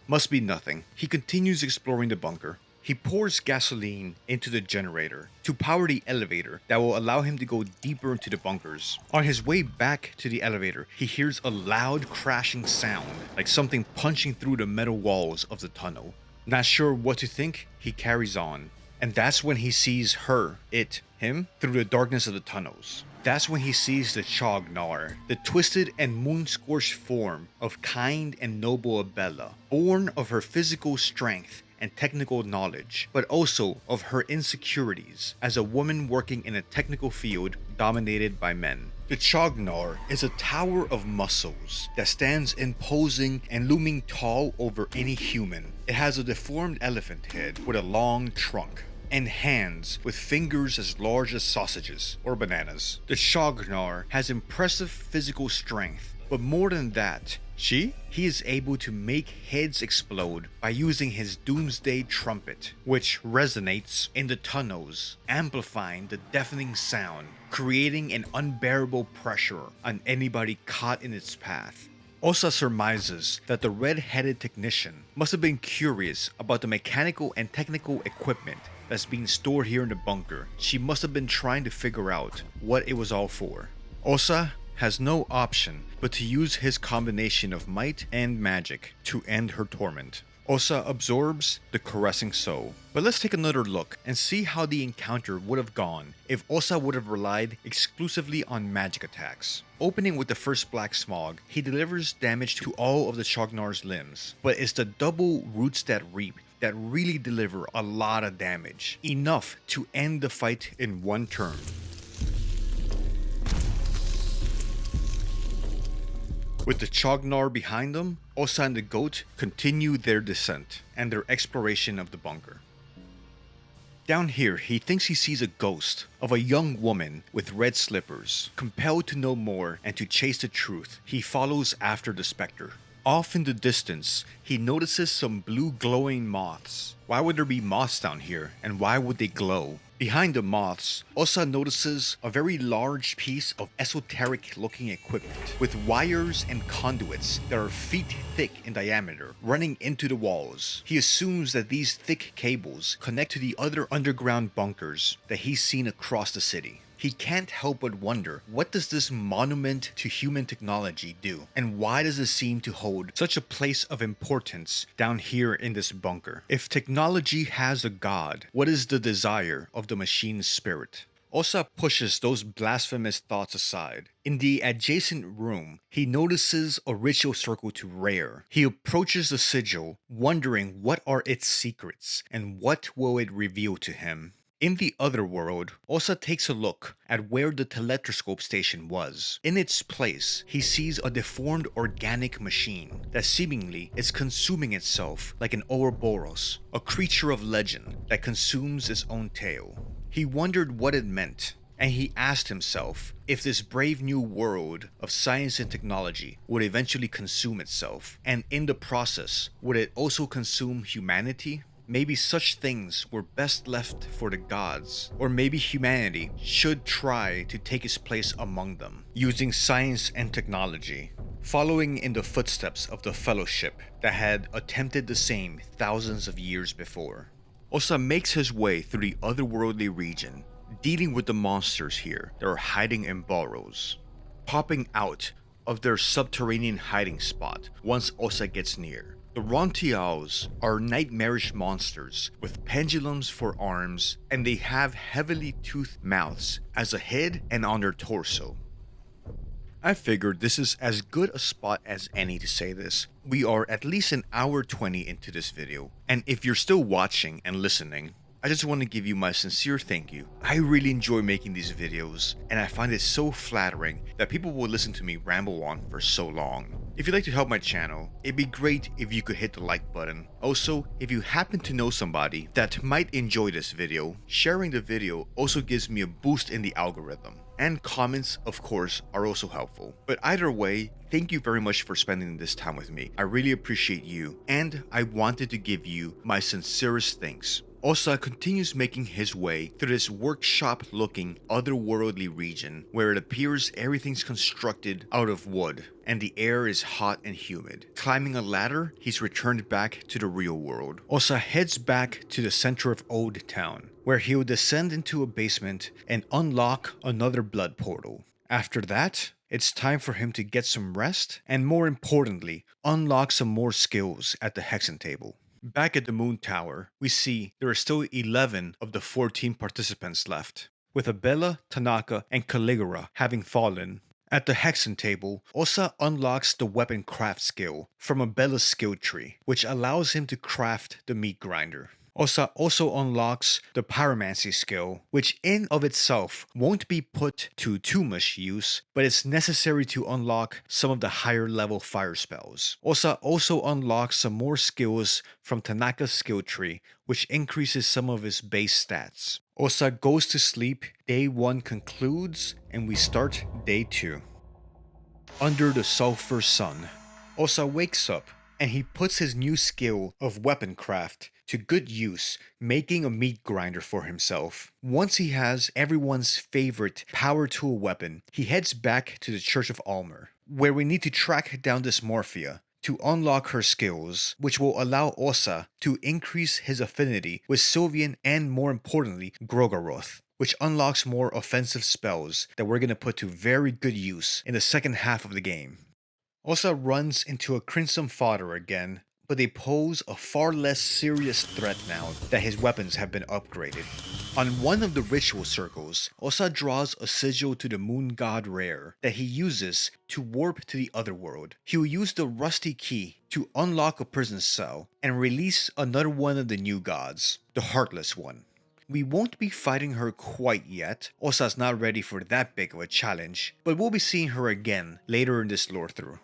Must be nothing. He continues exploring the bunker. He pours gasoline into the generator to power the elevator that will allow him to go deeper into the bunkers. On his way back to the elevator, he hears a loud crashing sound, like something punching through the metal walls of the tunnel. Not sure what to think, he carries on. And that's when he sees him, through the darkness of the tunnels. That's when he sees the Chagnar, the twisted and moon-scorched form of kind and noble Abella, born of her physical strength and technical knowledge, but also of her insecurities as a woman working in a technical field dominated by men. The Chagnar is a tower of muscles that stands imposing and looming tall over any human. It has a deformed elephant head with a long trunk, and hands with fingers as large as sausages or bananas. The Chagnar has impressive physical strength, but more than that, he is able to make heads explode by using his doomsday trumpet, which resonates in the tunnels, amplifying the deafening sound, creating an unbearable pressure on anybody caught in its path. Osaa surmises that the red-headed technician must have been curious about the mechanical and technical equipment that's being stored here in the bunker. She must have been trying to figure out what it was all for. Osaa has no option but to use his combination of might and magic to end her torment. Osaa absorbs the caressing soul. But let's take another look and see how the encounter would have gone if Osaa would have relied exclusively on magic attacks. Opening with the first black smog, he delivers damage to all of the Chagnar's limbs, but it's the double roots that reap that really deliver a lot of damage, enough to end the fight in one turn. With the Chagnar behind them, Osaa and the goat continue their descent and their exploration of the bunker. Down here, he thinks he sees a ghost of a young woman with red slippers. Compelled to know more and to chase the truth, he follows after the specter. Off in the distance, he notices some blue glowing moths. Why would there be moths down here, and why would they glow? Behind the moths, Osaa notices a very large piece of esoteric looking equipment with wires and conduits that are feet thick in diameter running into the walls. He assumes that these thick cables connect to the other underground bunkers that he's seen across the city. He can't help but wonder, what does this monument to human technology do? And why does it seem to hold such a place of importance down here in this bunker? If technology has a god, what is the desire of the machine's spirit? Osaa pushes those blasphemous thoughts aside. In the adjacent room, he notices a ritual circle to Rher. He approaches the sigil, wondering what are its secrets and what will it reveal to him. In the other world, Osaa takes a look at where the tele-scope station was. In its place, he sees a deformed organic machine that seemingly is consuming itself like an Ouroboros, a creature of legend that consumes its own tail. He wondered what it meant, and he asked himself if this brave new world of science and technology would eventually consume itself, and in the process, would it also consume humanity? Maybe such things were best left for the gods, or maybe humanity should try to take its place among them, using science and technology, following in the footsteps of the Fellowship that had attempted the same thousands of years before. Osaa makes his way through the otherworldly region, dealing with the monsters here that are hiding in burrows, popping out of their subterranean hiding spot once Osaa gets near. The Rontials are nightmarish monsters with pendulums for arms, and they have heavily toothed mouths as a head and on their torso. I figured this is as good a spot as any to say this. We are at least an hour 20 into this video, and if you're still watching and listening, I just want to give you my sincere thank you. I really enjoy making these videos, and I find it so flattering that people will listen to me ramble on for so long. If you'd like to help my channel, it'd be great if you could hit the like button. Also, if you happen to know somebody that might enjoy this video, sharing the video also gives me a boost in the algorithm. And comments, of course, are also helpful. But either way, thank you very much for spending this time with me. I really appreciate you, and I wanted to give you my sincerest thanks. Osaa continues making his way through this workshop-looking otherworldly region where it appears everything's constructed out of wood and the air is hot and humid. Climbing a ladder, he's returned back to the real world. Osaa heads back to the center of Old Town, where he'll descend into a basement and unlock another blood portal. After that, it's time for him to get some rest and, more importantly, unlock some more skills at the Hexen table. Back at the Moon Tower, we see there are still 11 of the 14 participants left, with Abella, Tanaka, and Caligura having fallen. At the Hexen table, Osaa unlocks the weapon craft skill from Abella's skill tree, which allows him to craft the meat grinder. Osaa also unlocks the pyromancy skill, which in of itself won't be put to too much use, but it's necessary to unlock some of the higher level fire spells. Osaa also unlocks some more skills from Tanaka's skill tree, which increases some of his base stats. Osaa goes to sleep, day 1 concludes, and we start day 2. Under the sulfur sun, Osaa wakes up and he puts his new skill of weapon craft to good use, making a meat grinder for himself. Once he has everyone's favorite power tool weapon, he heads back to the Church of Alll-mer, where we need to track down Dysmorphia to unlock her skills, which will allow Osaa to increase his affinity with Sylvian and, more importantly, Grogaroth, which unlocks more offensive spells that we're going to put to very good use in the second half of the game. Osaa runs into a Crimson fodder again, but they pose a far less serious threat now that his weapons have been upgraded. On one of the ritual circles, Osaa draws a sigil to the moon god Rher that he uses to warp to the otherworld. He'll use the rusty key to unlock a prison cell and release another one of the new gods, the Heartless One. We won't be fighting her quite yet, Osaa's not ready for that big of a challenge, but we'll be seeing her again later in this lore through.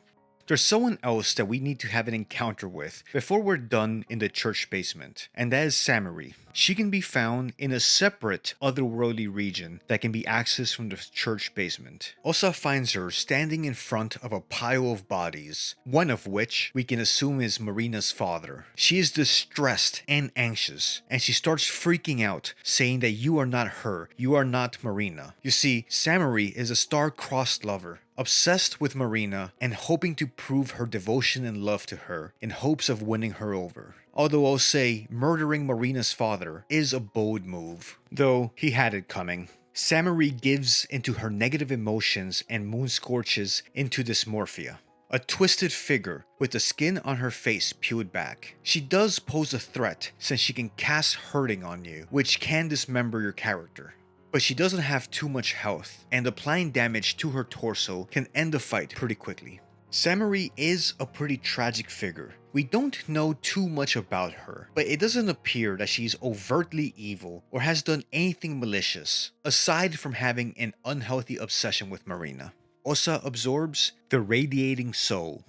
There's someone else that we need to have an encounter with before we're done in the church basement, and that is Samari. She can be found in a separate otherworldly region that can be accessed from the church basement. Osaa finds her standing in front of a pile of bodies, one of which we can assume is Marina's father. She is distressed and anxious, and she starts freaking out, saying that you are not her, you are not Marina. You see, Samari is a star-crossed lover, obsessed with Marina and hoping to prove her devotion and love to her in hopes of winning her over. Although I'll say murdering Marina's father is a bold move, though he had it coming. Samari gives into her negative emotions and moon scorches into Dysmorphia, a twisted figure with the skin on her face peeled back. She does pose a threat since she can cast hurting on you, which can dismember your character. But she doesn't have too much health, and applying damage to her torso can end the fight pretty quickly. Samari is a pretty tragic figure. We don't know too much about her, but it doesn't appear that she's overtly evil or has done anything malicious, aside from having an unhealthy obsession with Marina. Osaa absorbs the radiating soul.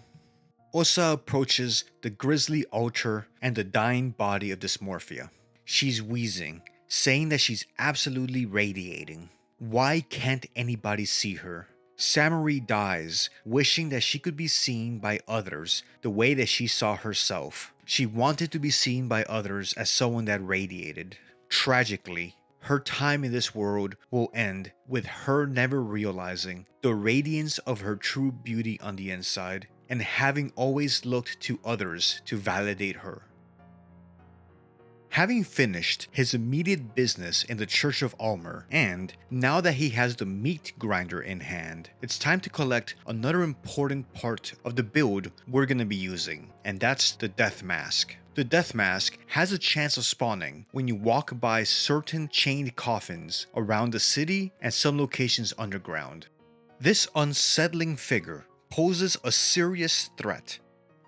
Osaa approaches the grisly altar and the dying body of Dysmorphia. She's wheezing, saying that she's absolutely radiating. Why can't anybody see her? Samari dies, wishing that she could be seen by others the way that she saw herself. She wanted to be seen by others as someone that radiated. Tragically, her time in this world will end with her never realizing the radiance of her true beauty on the inside and having always looked to others to validate her. Having finished his immediate business in the Church of Alll-mer, and now that he has the meat grinder in hand, it's time to collect another important part of the build we're going to be using, and that's the Death Mask. The Death Mask has a chance of spawning when you walk by certain chained coffins around the city and some locations underground. This unsettling figure poses a serious threat.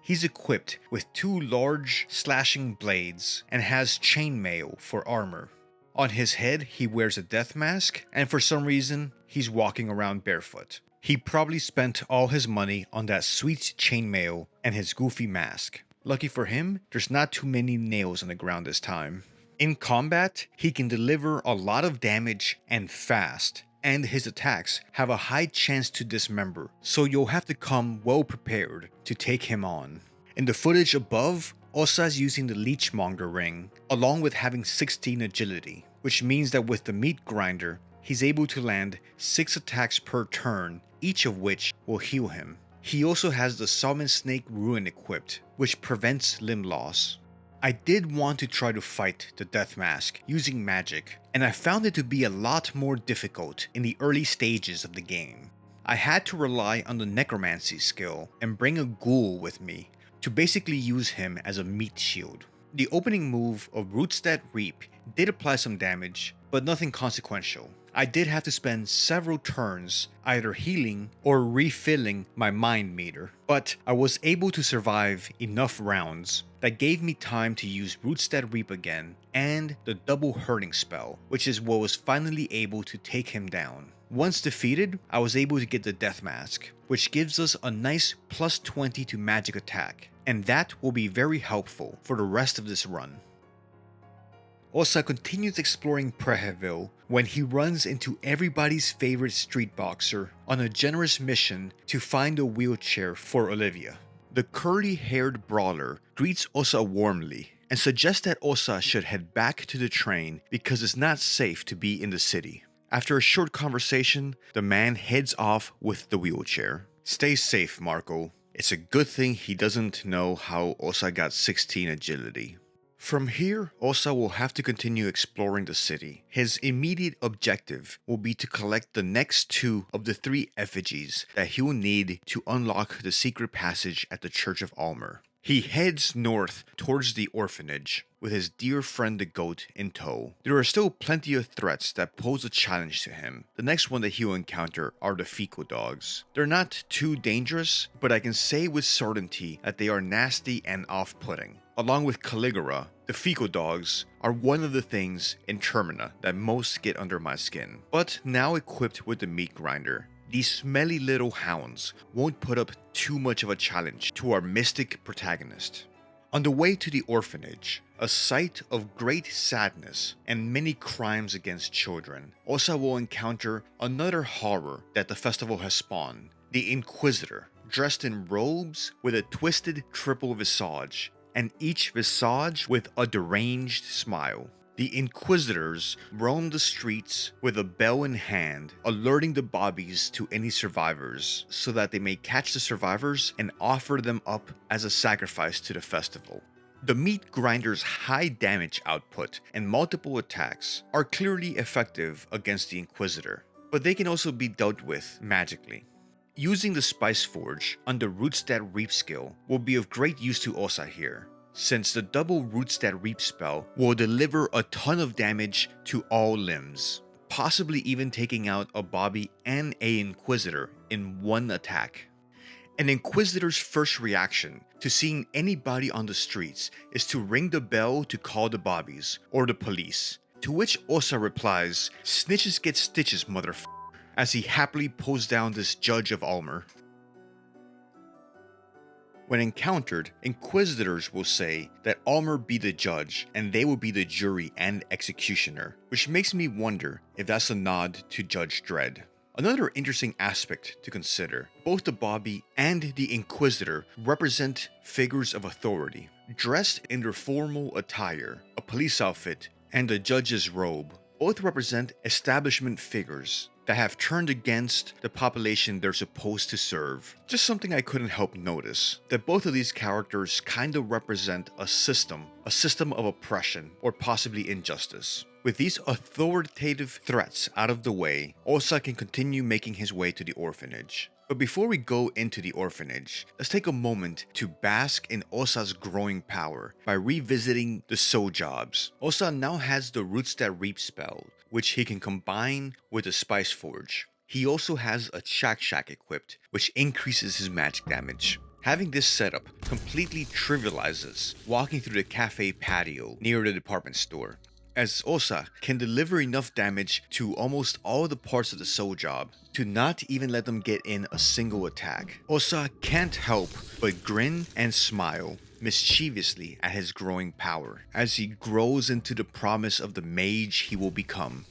He's equipped with 2 large slashing blades and has chainmail for armor. On his head, he wears a death mask, and for some reason, he's walking around barefoot. He probably spent all his money on that sweet chainmail and his goofy mask. Lucky for him, there's not too many nails on the ground this time. In combat, he can deliver a lot of damage and fast, and his attacks have a high chance to dismember, so you'll have to come well prepared to take him on. In the footage above, Osaa's using the Leechmonger ring, along with having 16 agility, which means that with the meat grinder, he's able to land 6 attacks per turn, each of which will heal him. He also has the Summon Snake Ruin equipped, which prevents limb loss. I did want to try to fight the Death Mask using magic, and I found it to be a lot more difficult in the early stages of the game. I had to rely on the Necromancy skill and bring a ghoul with me to basically use him as a meat shield. The opening move of Rootstead Reap did apply some damage, but nothing consequential. I did have to spend several turns either healing or refilling my mind meter, but I was able to survive enough rounds that gave me time to use Rootstead Reap again and the double hurting spell, which is what was finally able to take him down. Once defeated, I was able to get the Death Mask, which gives us a nice plus 20 to magic attack, and that will be very helpful for the rest of this run. Osaa continues exploring Preheville when he runs into everybody's favorite street boxer on a generous mission to find a wheelchair for Olivia. The curly-haired brawler greets Osaa warmly and suggests that Osaa should head back to the train because it's not safe to be in the city. After a short conversation, the man heads off with the wheelchair. Stay safe, Marcoh. It's a good thing he doesn't know how Osaa got 16 agility. From here, Osaa will have to continue exploring the city. His immediate objective will be to collect the next 2 of the 3 effigies that he will need to unlock the secret passage at the Church of Alll-mer. He heads north towards the orphanage with his dear friend the goat in tow. There are still plenty of threats that pose a challenge to him. The next one that he will encounter are the fecal dogs. They're not too dangerous, but I can say with certainty that they are nasty and off-putting. Along with Caligura, the fecal dogs are one of the things in Termina that most get under my skin. But now equipped with the meat grinder, these smelly little hounds won't put up too much of a challenge to our mystic protagonist. On the way to the orphanage, a sight of great sadness and many crimes against children, Osaa will encounter another horror that the festival has spawned, the Inquisitor, dressed in robes with a twisted triple visage, and each visage with a deranged smile. The Inquisitors roam the streets with a bell in hand, alerting the bobbies to any survivors, so that they may catch the survivors and offer them up as a sacrifice to the festival. The meat grinder's high damage output and multiple attacks are clearly effective against the Inquisitor, but they can also be dealt with magically. Using the Spice Forge on the Rootstead Reap skill will be of great use to Osaa here, since the double Rootstead Reap spell will deliver a ton of damage to all limbs, possibly even taking out a Bobby and a Inquisitor in one attack. An Inquisitor's first reaction to seeing anybody on the streets is to ring the bell to call the Bobbies or the police, to which Osaa replies, "Snitches get stitches, motherfucker," as he happily pulls down this Judge of Alll-mer. When encountered, Inquisitors will say that Alll-mer be the judge and they will be the jury and executioner, which makes me wonder if that's a nod to Judge Dredd. Another interesting aspect to consider, both the Bobby and the Inquisitor represent figures of authority, dressed in their formal attire, a police outfit, and a judge's robe. Both represent establishment figures that have turned against the population they're supposed to serve. Just something I couldn't help notice, that both of these characters kind of represent a system of oppression or possibly injustice. With these authoritative threats out of the way, Osaa can continue making his way to the orphanage. But before we go into the orphanage, let's take a moment to bask in Osaa's growing power by revisiting the soul jobs. Osaa now has the Rootstead Reap spell, which he can combine with the Spice Forge. He also has a Shack equipped, which increases his magic damage. Having this setup completely trivializes walking through the cafe patio near the department store, as Osaa can deliver enough damage to almost all the parts of the soul job to not even let them get in a single attack. Osaa can't help but grin and smile mischievously at his growing power as he grows into the promise of the mage he will become.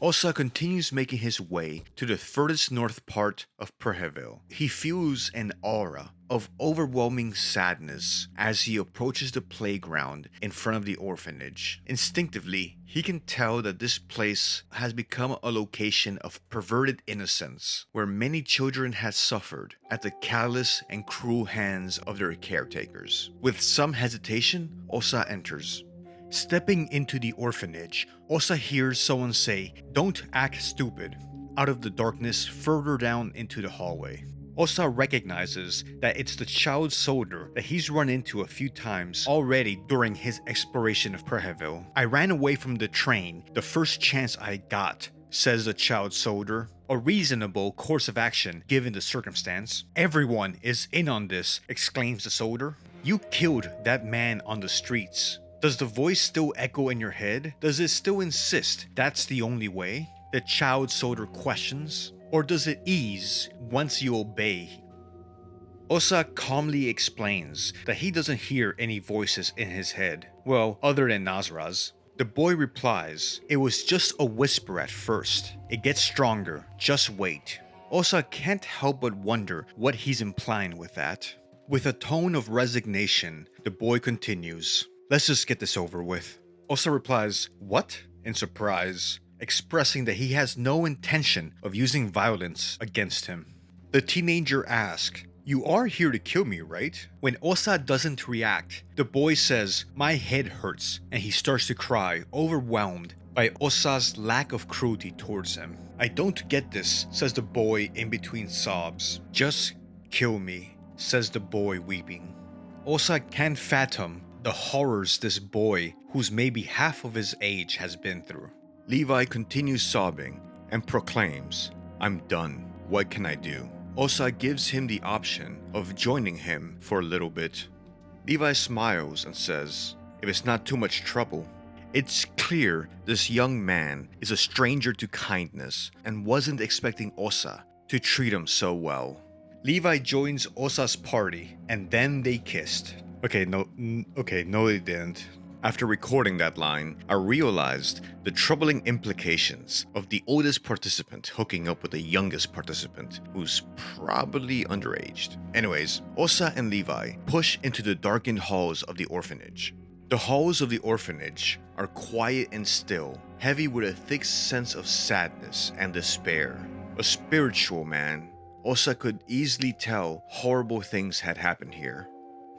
Osaa continues making his way to the furthest north part of Preheville. He feels an aura of overwhelming sadness as he approaches the playground in front of the orphanage. Instinctively, he can tell that this place has become a location of perverted innocence, where many children had suffered at the callous and cruel hands of their caretakers. With some hesitation, Osaa enters. Stepping into the orphanage, Osaa hears someone say, "Don't act stupid," out of the darkness further down into the hallway. Osaa recognizes that it's the child soldier that he's run into a few times already during his exploration of Preheville. "I ran away from the train the first chance I got," says the child soldier. A reasonable course of action given the circumstance. "Everyone is in on this," exclaims the soldier. "You killed that man on the streets." Does the voice still echo in your head? Does it still insist that's the only way? The child soldier questions. Or does it ease once you obey? Osaa calmly explains that he doesn't hear any voices in his head. Well, other than Nasrah's. The boy replies, "It was just a whisper at first. It gets stronger. Just wait." Osaa can't help but wonder what he's implying with that. With a tone of resignation, the boy continues, "Let's just get this over with." Osaa replies, "What?" in surprise, expressing that he has no intention of using violence against him. The teenager asks, "You are here to kill me, right?" When Osaa doesn't react, the boy says, "My head hurts," and he starts to cry, overwhelmed by Osaa's lack of cruelty towards him. "I don't get this," says the boy in between sobs. "Just kill me," says the boy weeping. Osaa can't fathom the horrors this boy, who's maybe half of his age, has been through. Levi continues sobbing and proclaims, "I'm done. What can I do?" Osaa gives him the option of joining him for a little bit. Levi smiles and says, "If it's not too much trouble." It's clear this young man is a stranger to kindness and wasn't expecting Osaa to treat him so well. Levi joins Osaa's party and then they kissed. No, they didn't. After recording that line, I realized the troubling implications of the oldest participant hooking up with the youngest participant, who's probably underaged. Anyways, Osaa and Levi push into the darkened halls of the orphanage. The halls of the orphanage are quiet and still, heavy with a thick sense of sadness and despair. A spiritual man, Osaa could easily tell horrible things had happened here.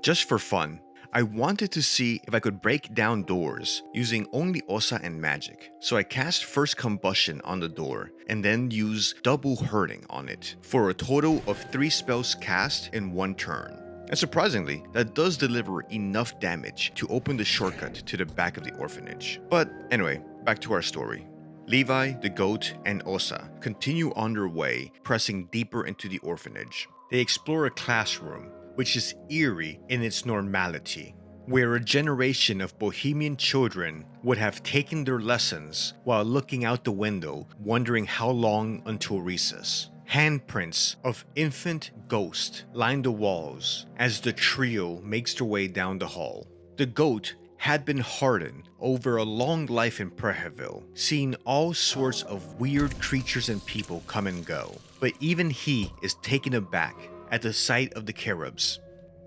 Just for fun, I wanted to see if I could break down doors using only Osaa and magic, so I cast First Combustion on the door and then use Double Hurting on it for a total of 3 spells cast in 1 turn. And surprisingly, that does deliver enough damage to open the shortcut to the back of the orphanage. But anyway, back to our story. Levi, the goat, and Osaa continue on their way, pressing deeper into the orphanage. They explore a classroom, which is eerie in its normality, where a generation of bohemian children would have taken their lessons while looking out the window, wondering how long until recess. Handprints of infant ghosts line the walls as the trio makes their way down the hall. The goat had been hardened over a long life in Preheville, seeing all sorts of weird creatures and people come and go, but even he is taken aback at the sight of the cherubs.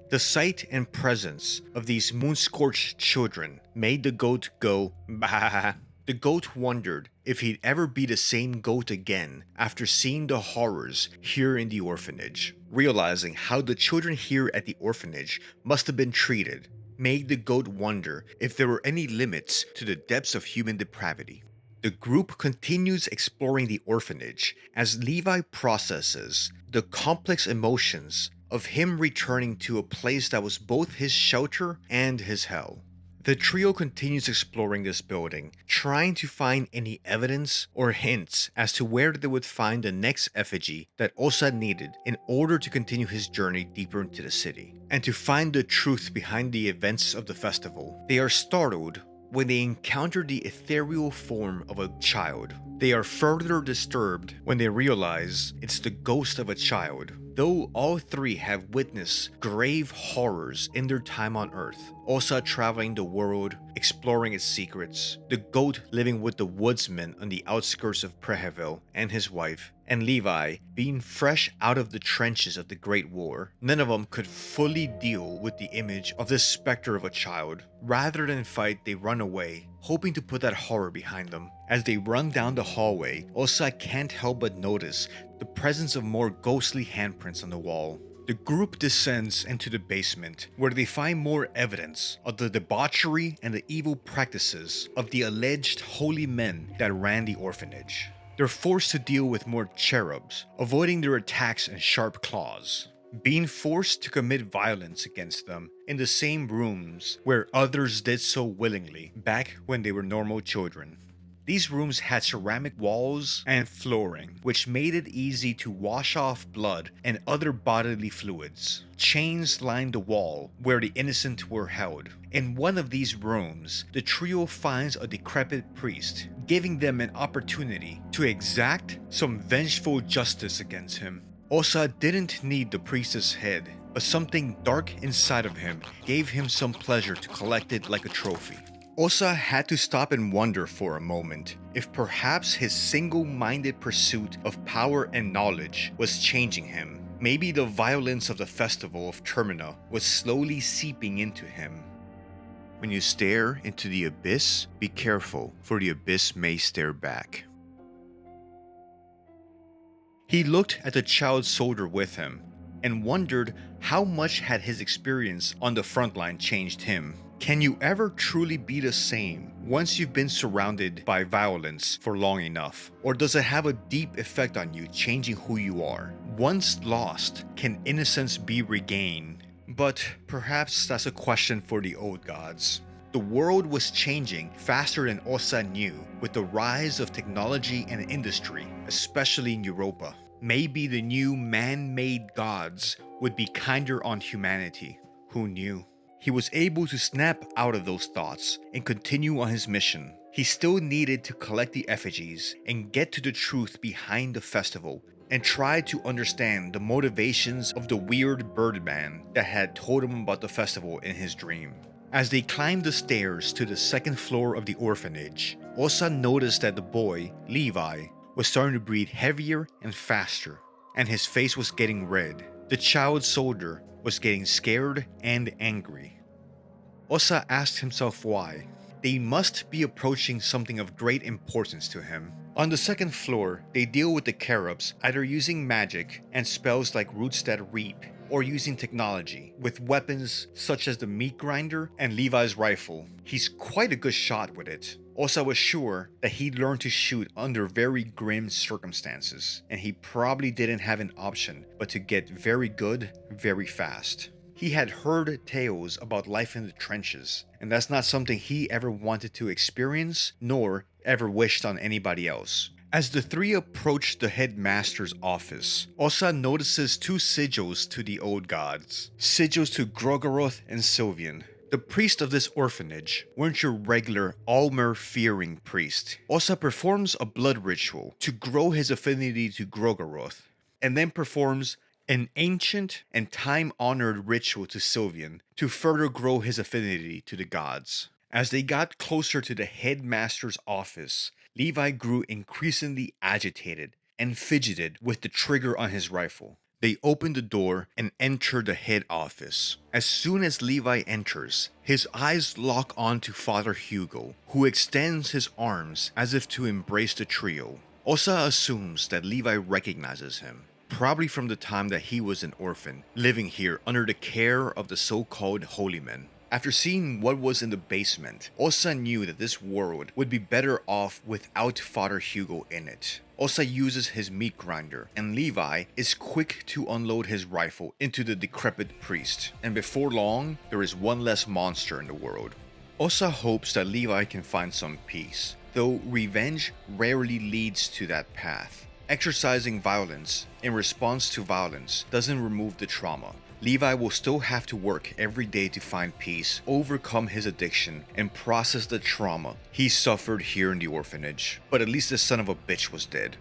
The sight and presence of these moon-scorched children made the goat go, "Bah." The goat wondered if he'd ever be the same goat again after seeing the horrors here in the orphanage. Realizing how the children here at the orphanage must have been treated made the goat wonder if there were any limits to the depths of human depravity. The group continues exploring the orphanage as Levi processes the complex emotions of him returning to a place that was both his shelter and his hell. The trio continues exploring this building, trying to find any evidence or hints as to where they would find the next effigy that Osaa needed in order to continue his journey deeper into the city, and to find the truth behind the events of the festival. They are startled when they encounter the ethereal form of a child. They are further disturbed when they realize it's the ghost of a child. Though all three have witnessed grave horrors in their time on Earth, Osaa traveling the world, exploring its secrets, the goat living with the Woodsman on the outskirts of Preheville and his wife, and Levi being fresh out of the trenches of the Great War, none of them could fully deal with the image of this specter of a child. Rather than fight, they run away, hoping to put that horror behind them. As they run down the hallway, Osaa can't help but notice the presence of more ghostly handprints on the wall. The group descends into the basement, where they find more evidence of the debauchery and the evil practices of the alleged holy men that ran the orphanage. They're forced to deal with more cherubs, avoiding their attacks and sharp claws, being forced to commit violence against them in the same rooms where others did so willingly back when they were normal children. These rooms had ceramic walls and flooring, which made it easy to wash off blood and other bodily fluids. Chains lined the wall where the innocent were held. In one of these rooms, the trio finds a decrepit priest, giving them an opportunity to exact some vengeful justice against him. Osaa didn't need the priest's head, but something dark inside of him gave him some pleasure to collect it like a trophy. Osaa had to stop and wonder for a moment if perhaps his single-minded pursuit of power and knowledge was changing him. Maybe the violence of the festival of Termina was slowly seeping into him. When you stare into the abyss, be careful, for the abyss may stare back. He looked at the child soldier with him and wondered how much had his experience on the front line changed him. Can you ever truly be the same once you've been surrounded by violence for long enough? Or does it have a deep effect on you, changing who you are? Once lost, can innocence be regained? But perhaps that's a question for the old gods. The world was changing faster than Osaa knew with the rise of technology and industry, especially in Europa. Maybe the new man-made gods would be kinder on humanity. Who knew? He was able to snap out of those thoughts and continue on his mission. He still needed to collect the effigies and get to the truth behind the festival, and try to understand the motivations of the weird birdman that had told him about the festival in his dream. As they climbed the stairs to the second floor of the orphanage, Osaa noticed that the boy, Levi, was starting to breathe heavier and faster, and his face was getting red. The child soldier was getting scared and angry. Osaa asked himself why. They must be approaching something of great importance to him. On the second floor, they deal with the cherubs either using magic and spells like roots that reap, or using technology with weapons such as the meat grinder and Levi's rifle. He's quite a good shot with it. Osaa was sure that he'd learned to shoot under very grim circumstances, and he probably didn't have an option but to get very good very fast. He had heard tales about life in the trenches, and that's not something he ever wanted to experience, nor ever wished on anybody else. As the three approached the headmaster's office, Osaa notices two sigils to the old gods. Sigils to Grogoroth and Sylvian. The priest of this orphanage weren't your regular Alll-mer fearing priest. Osaa performs a blood ritual to grow his affinity to Grogoroth, and then performs an ancient and time-honored ritual to Sylvian to further grow his affinity to the gods. As they got closer to the headmaster's office, Levi grew increasingly agitated and fidgeted with the trigger on his rifle. They opened the door and entered the head office. As soon as Levi enters, his eyes lock onto Father Hugo, who extends his arms as if to embrace the trio. Osaa assumes that Levi recognizes him, probably from the time that he was an orphan, living here under the care of the so-called holy men. After seeing what was in the basement, Osaa knew that this world would be better off without Father Hugo in it. Osaa uses his meat grinder, and Levi is quick to unload his rifle into the decrepit priest. And before long, there is one less monster in the world. Osaa hopes that Levi can find some peace, though revenge rarely leads to that path. Exercising violence in response to violence doesn't remove the trauma. Levi will still have to work every day to find peace, overcome his addiction, and process the trauma he suffered here in the orphanage. But at least the son of a bitch was dead.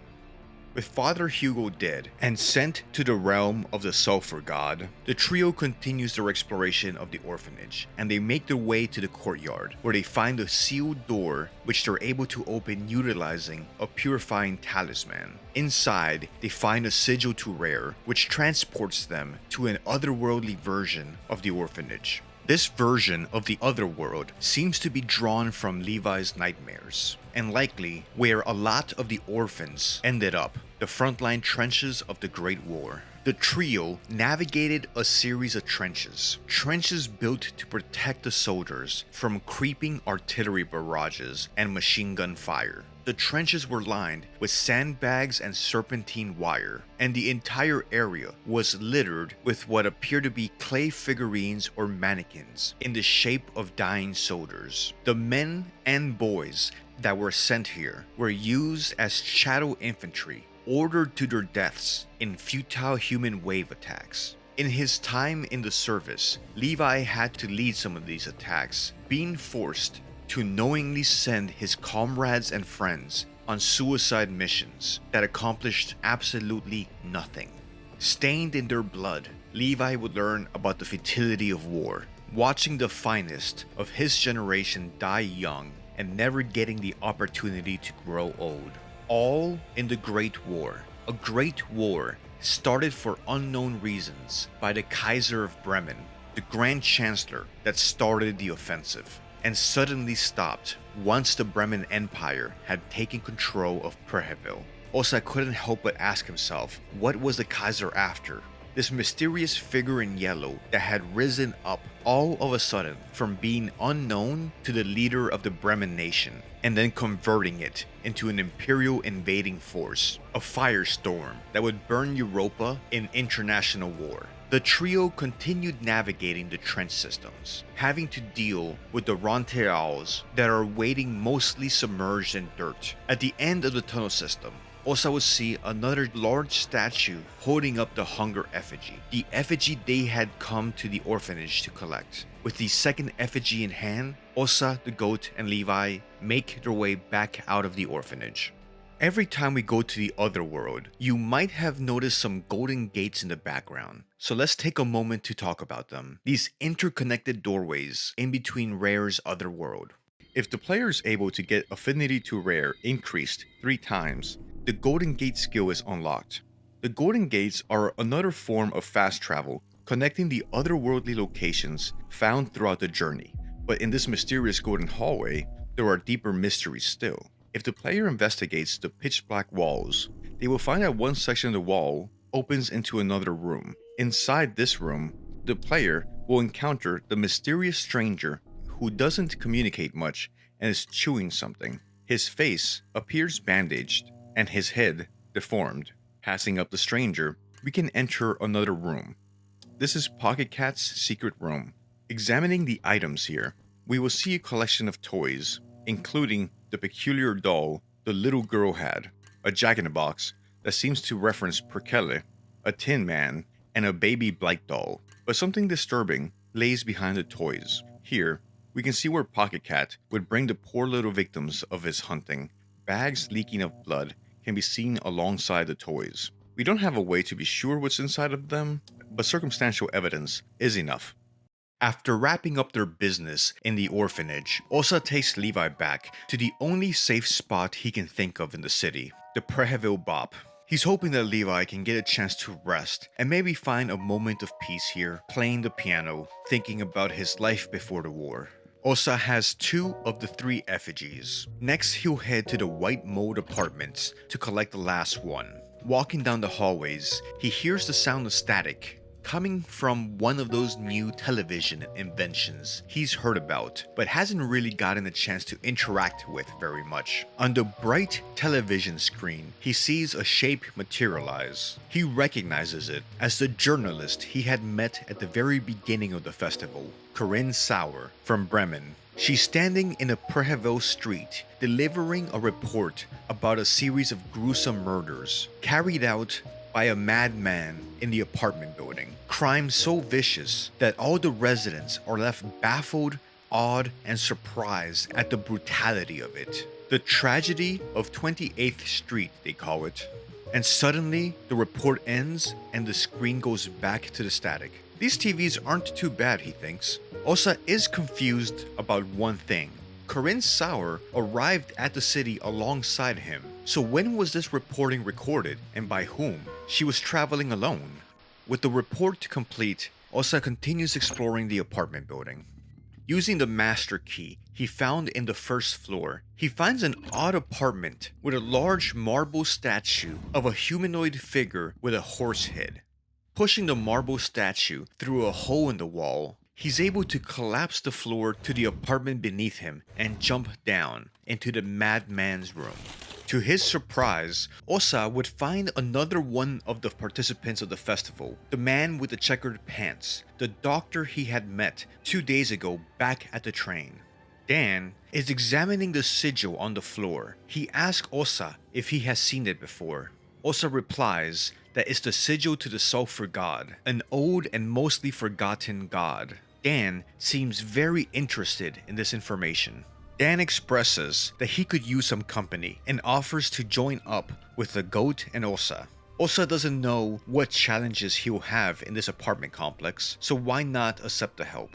With Father Hugo dead and sent to the realm of the Sulphur God, the trio continues their exploration of the orphanage, and they make their way to the courtyard, where they find a sealed door which they're able to open utilizing a purifying talisman. Inside, they find a sigil to Rher, which transports them to an otherworldly version of the orphanage. This version of the otherworld seems to be drawn from Levi's nightmares, and likely where a lot of the orphans ended up, the frontline trenches of the Great War. The trio navigated a series of trenches built to protect the soldiers from creeping artillery barrages and machine gun fire. The trenches were lined with sandbags and serpentine wire, and the entire area was littered with what appear to be clay figurines or mannequins in the shape of dying soldiers. The men and boys that were sent here were used as chattel infantry, ordered to their deaths in futile human wave attacks. In his time in the service, Levi had to lead some of these attacks, being forced to knowingly send his comrades and friends on suicide missions that accomplished absolutely nothing. Stained in their blood, Levi would learn about the futility of war, watching the finest of his generation die young and never getting the opportunity to grow old. All in the Great War. A great war started for unknown reasons by the Kaiser of Bremen, the Grand Chancellor that started the offensive, and suddenly stopped once the Bremen Empire had taken control of Preheville. Osaa couldn't help but ask himself, what was the Kaiser after? This mysterious figure in yellow that had risen up all of a sudden from being unknown to the leader of the Bremen nation, and then converting it into an imperial invading force, a firestorm that would burn Europa in international war. The trio continued navigating the trench systems, having to deal with the Ronteals that are waiting mostly submerged in dirt. At the end of the tunnel system, Osaa would see another large statue holding up the hunger effigy, the effigy they had come to the orphanage to collect. With the second effigy in hand, Osaa, the goat, and Levi make their way back out of the orphanage. Every time we go to the otherworld, you might have noticed some golden gates in the background, so let's take a moment to talk about them. These interconnected doorways in between Rher's otherworld. If the player is able to get affinity to Rher increased 3 times, the Golden Gate skill is unlocked. The Golden Gates are another form of fast travel, connecting the otherworldly locations found throughout the journey. But in this mysterious golden hallway, there are deeper mysteries still. If the player investigates the pitch black walls, they will find that one section of the wall opens into another room. Inside this room, the player will encounter the mysterious stranger who doesn't communicate much and is chewing something. His face appears bandaged and his head deformed. Passing up the stranger, we can enter another room. This is Pocket Cat's secret room. Examining the items here, we will see a collection of toys, including the peculiar doll the little girl had, a jack-in-a-box that seems to reference Perkele, a tin man, and a baby blight doll. But something disturbing lays behind the toys. Here, we can see where Pocket Cat would bring the poor little victims of his hunting. Bags leaking of blood can be seen alongside the toys. We don't have a way to be sure what's inside of them, but circumstantial evidence is enough. After wrapping up their business in the orphanage, Osaa takes Levi back to the only safe spot he can think of in the city, the Prehevil Bop. He's hoping that Levi can get a chance to rest and maybe find a moment of peace here, playing the piano, thinking about his life before the war. Osaa has 2 of the 3 effigies. Next, he'll head to the White Mold apartments to collect the last one. Walking down the hallways, he hears the sound of static coming from one of those new television inventions he's heard about, but hasn't really gotten a chance to interact with very much. On the bright television screen, he sees a shape materialize. He recognizes it as the journalist he had met at the very beginning of the festival, Karin from Bremen. She's standing in a Preheville street, delivering a report about a series of gruesome murders carried out by a madman in the apartment building. Crime so vicious that all the residents are left baffled, awed, and surprised at the brutality of it. The tragedy of 28th Street, they call it. And suddenly, the report ends and the screen goes back to the static. These TVs aren't too bad, he thinks. Osaa is confused about one thing. Karin Sauer arrived at the city alongside him. So when was this reporting recorded and by whom? She was traveling alone. With the report complete, Osaa continues exploring the apartment building. Using the master key he found in the first floor, he finds an odd apartment with a large marble statue of a humanoid figure with a horse head. Pushing the marble statue through a hole in the wall, he's able to collapse the floor to the apartment beneath him and jump down into the madman's room. To his surprise, Osaa would find another one of the participants of the festival, the man with the checkered pants, the doctor he had met 2 days ago back at the train. Dan is examining the sigil on the floor. He asks Osaa if he has seen it before. Osaa replies that it's the sigil to the sulfur god, an old and mostly forgotten god. Dan seems very interested in this information. Dan expresses that he could use some company and offers to join up with the goat and Osaa. Osaa doesn't know what challenges he'll have in this apartment complex, so why not accept the help?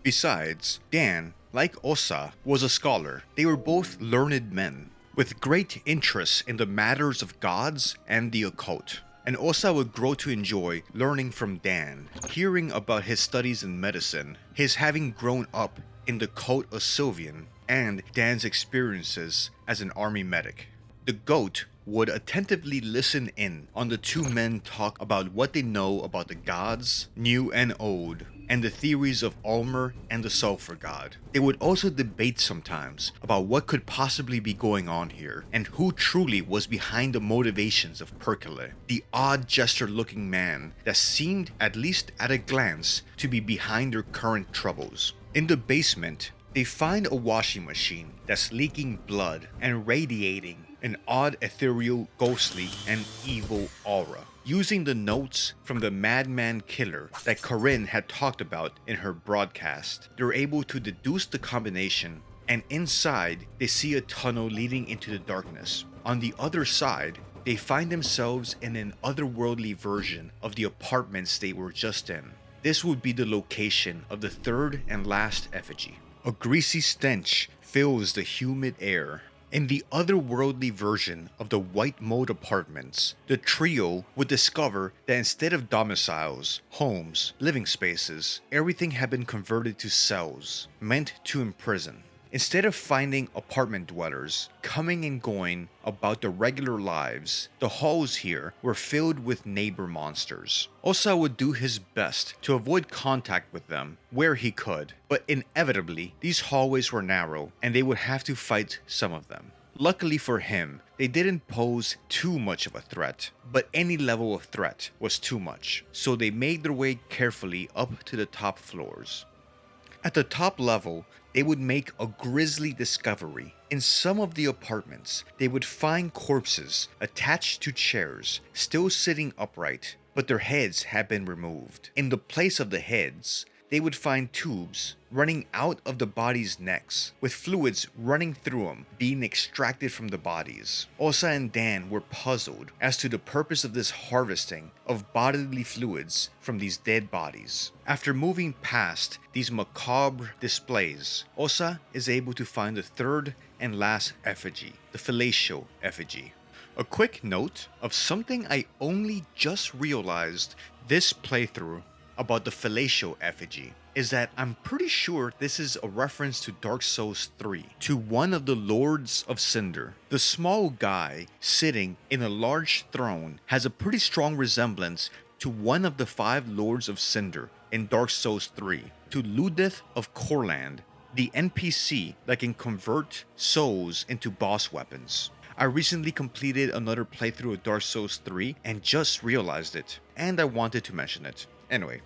Besides, Dan, like Osaa, was a scholar. They were both learned men, with great interest in the matters of gods and the occult. And Osaa would grow to enjoy learning from Dan, hearing about his studies in medicine, his having grown up in the cult of Sylvian, and Dan's experiences as an army medic. The goat would attentively listen in on the two men talk about what they know about the gods, new and old, and the theories of Alll-mer and the sulfur god. They would also debate sometimes about what could possibly be going on here, and who truly was behind the motivations of Perkele, the odd jester-looking man that seemed, at least at a glance, to be behind their current troubles. In the basement, they find a washing machine that's leaking blood and radiating an odd, ethereal, ghostly, and evil aura. Using the notes from the madman killer that Karin had talked about in her broadcast, they're able to deduce the combination, and inside they see a tunnel leading into the darkness. On the other side, they find themselves in an otherworldly version of the apartments they were just in. This would be the location of the third and last effigy. A greasy stench fills the humid air. In the otherworldly version of the white mold apartments, the trio would discover that instead of domiciles, homes, living spaces, everything had been converted to cells, meant to imprison. Instead of finding apartment dwellers coming and going about their regular lives, the halls here were filled with neighbor monsters. Osaa would do his best to avoid contact with them where he could, but inevitably these hallways were narrow and they would have to fight some of them. Luckily for him, they didn't pose too much of a threat, but any level of threat was too much, so they made their way carefully up to the top floors. At the top level, they would make a grisly discovery. In some of the apartments, they would find corpses attached to chairs, still sitting upright, but their heads had been removed. In the place of the heads, they would find tubes running out of the bodies' necks, with fluids running through them being extracted from the bodies. Osaa and Dan were puzzled as to the purpose of this harvesting of bodily fluids from these dead bodies. After moving past these macabre displays, Osaa is able to find the third and last effigy, the fellatio effigy. A quick note of something I only just realized this playthrough about the fellatio effigy is that I'm pretty sure this is a reference to Dark Souls 3, to one of the Lords of Cinder. The small guy sitting in a large throne has a pretty strong resemblance to one of the 5 Lords of Cinder in Dark Souls 3, to Ludith of Corland, the NPC that can convert souls into boss weapons. I recently completed another playthrough of Dark Souls 3 and just realized it, and I wanted to mention it. Anyway,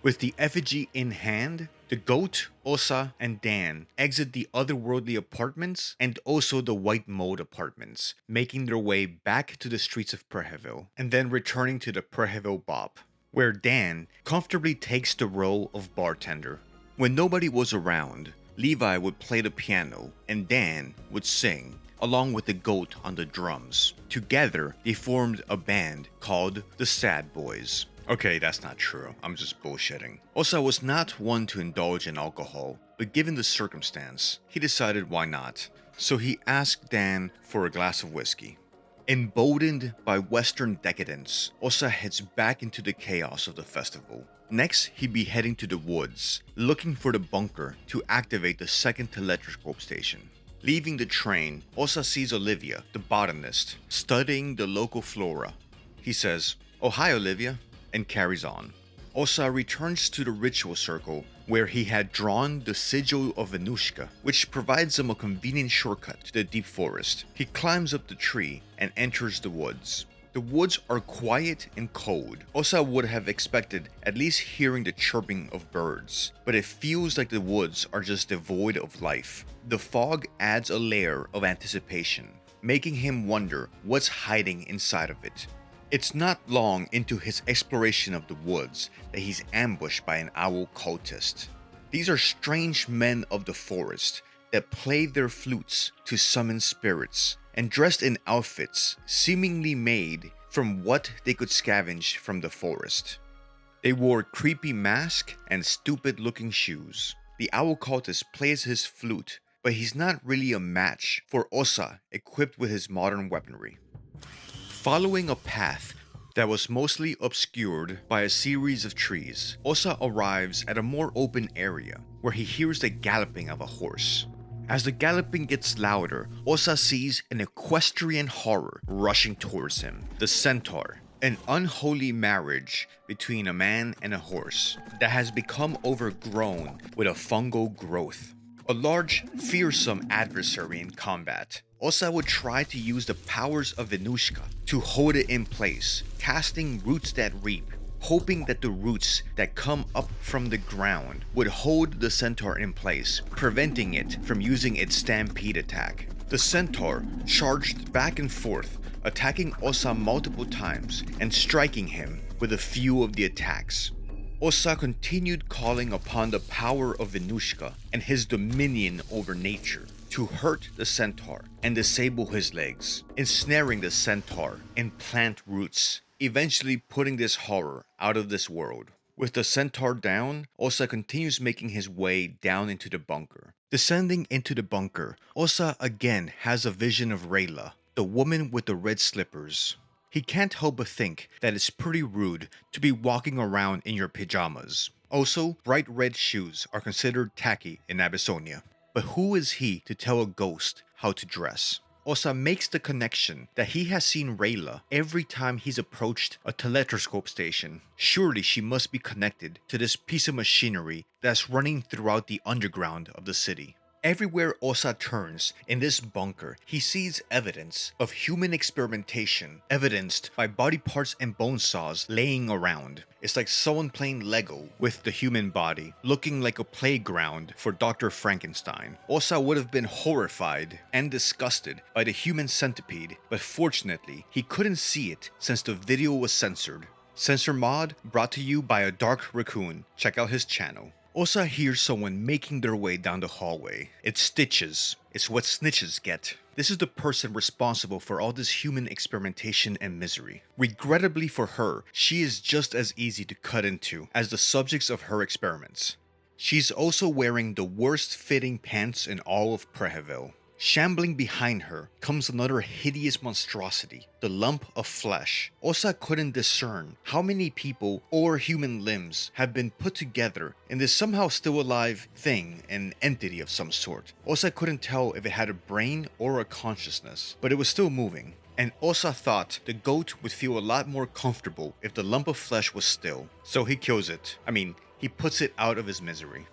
with the effigy in hand, The goat, Osaa, and Dan exit the otherworldly apartments and also the white mold apartments, making their way back to the streets of Preheville, and then returning to the Prehevil Bop, where Dan comfortably takes the role of bartender. When nobody was around, Levi would play the piano and Dan would sing, along with the goat on the drums. Together, they formed a band called the Sad Boys. Okay, that's not true. I'm just bullshitting. Osaa was not one to indulge in alcohol, but given the circumstance, he decided why not. So he asked Dan for a glass of whiskey. Emboldened by Western decadence, Osaa heads back into the chaos of the festival. Next, he'd be heading to the woods, looking for the bunker to activate the second tele-scope station. Leaving the train, Osaa sees Olivia, the botanist, studying the local flora. He says, "Oh hi Olivia," and carries on. Osaa returns to the ritual circle where he had drawn the sigil of Venushka, which provides him a convenient shortcut to the deep forest. He climbs up the tree and enters the woods. The woods are quiet and cold. Osaa would have expected at least hearing the chirping of birds, but it feels like the woods are just devoid of life. The fog adds a layer of anticipation, making him wonder what's hiding inside of it. It's not long into his exploration of the woods that he's ambushed by an owl cultist. These are strange men of the forest that play their flutes to summon spirits, and dressed in outfits seemingly made from what they could scavenge from the forest. They wore creepy masks and stupid-looking shoes. The owl cultist plays his flute, but he's not really a match for Osaa equipped with his modern weaponry. Following a path that was mostly obscured by a series of trees, Osaa arrives at a more open area where he hears the galloping of a horse. As the galloping gets louder, Osaa sees an equestrian horror rushing towards him, the centaur, an unholy marriage between a man and a horse that has become overgrown with a fungal growth. A large, fearsome adversary in combat, Osaa would try to use the powers of Venushka to hold it in place, casting roots that reap, hoping that the roots that come up from the ground would hold the centaur in place, preventing it from using its stampede attack. The centaur charged back and forth, attacking Osaa multiple times and striking him with a few of the attacks. Osaa continued calling upon the power of Venushka and his dominion over nature to hurt the centaur and disable his legs, ensnaring the centaur in plant roots, eventually putting this horror out of this world. With the centaur down, Osaa continues making his way down into the bunker. Descending into the bunker, Osaa again has a vision of Rayla, the woman with the red slippers. He can't help but think that it's pretty rude to be walking around in your pajamas. Also, bright red shoes are considered tacky in Abyssonia. But who is he to tell a ghost how to dress? Osaa makes the connection that he has seen Rayla every time he's approached a tele-scope station. Surely she must be connected to this piece of machinery that's running throughout the underground of the city. Everywhere Osaa turns in this bunker, he sees evidence of human experimentation, evidenced by body parts and bone saws laying around. It's like someone playing Lego with the human body, looking like a playground for Dr. Frankenstein. Osaa would have been horrified and disgusted by the human centipede, but fortunately, he couldn't see it since the video was censored. Censor Mod brought to you by a dark raccoon. Check out his channel. Osaa hears someone making their way down the hallway. It's Stitches. It's what snitches get. This is the person responsible for all this human experimentation and misery. Regrettably for her, she is just as easy to cut into as the subjects of her experiments. She's also wearing the worst fitting pants in all of Preheville. Shambling behind her comes another hideous monstrosity, the lump of flesh. Osaa couldn't discern how many people or human limbs have been put together in this somehow still alive thing, an entity of some sort. Osaa couldn't tell if it had a brain or a consciousness, but it was still moving. And Osaa thought the goat would feel a lot more comfortable if the lump of flesh was still. So he kills it. He puts it out of his misery.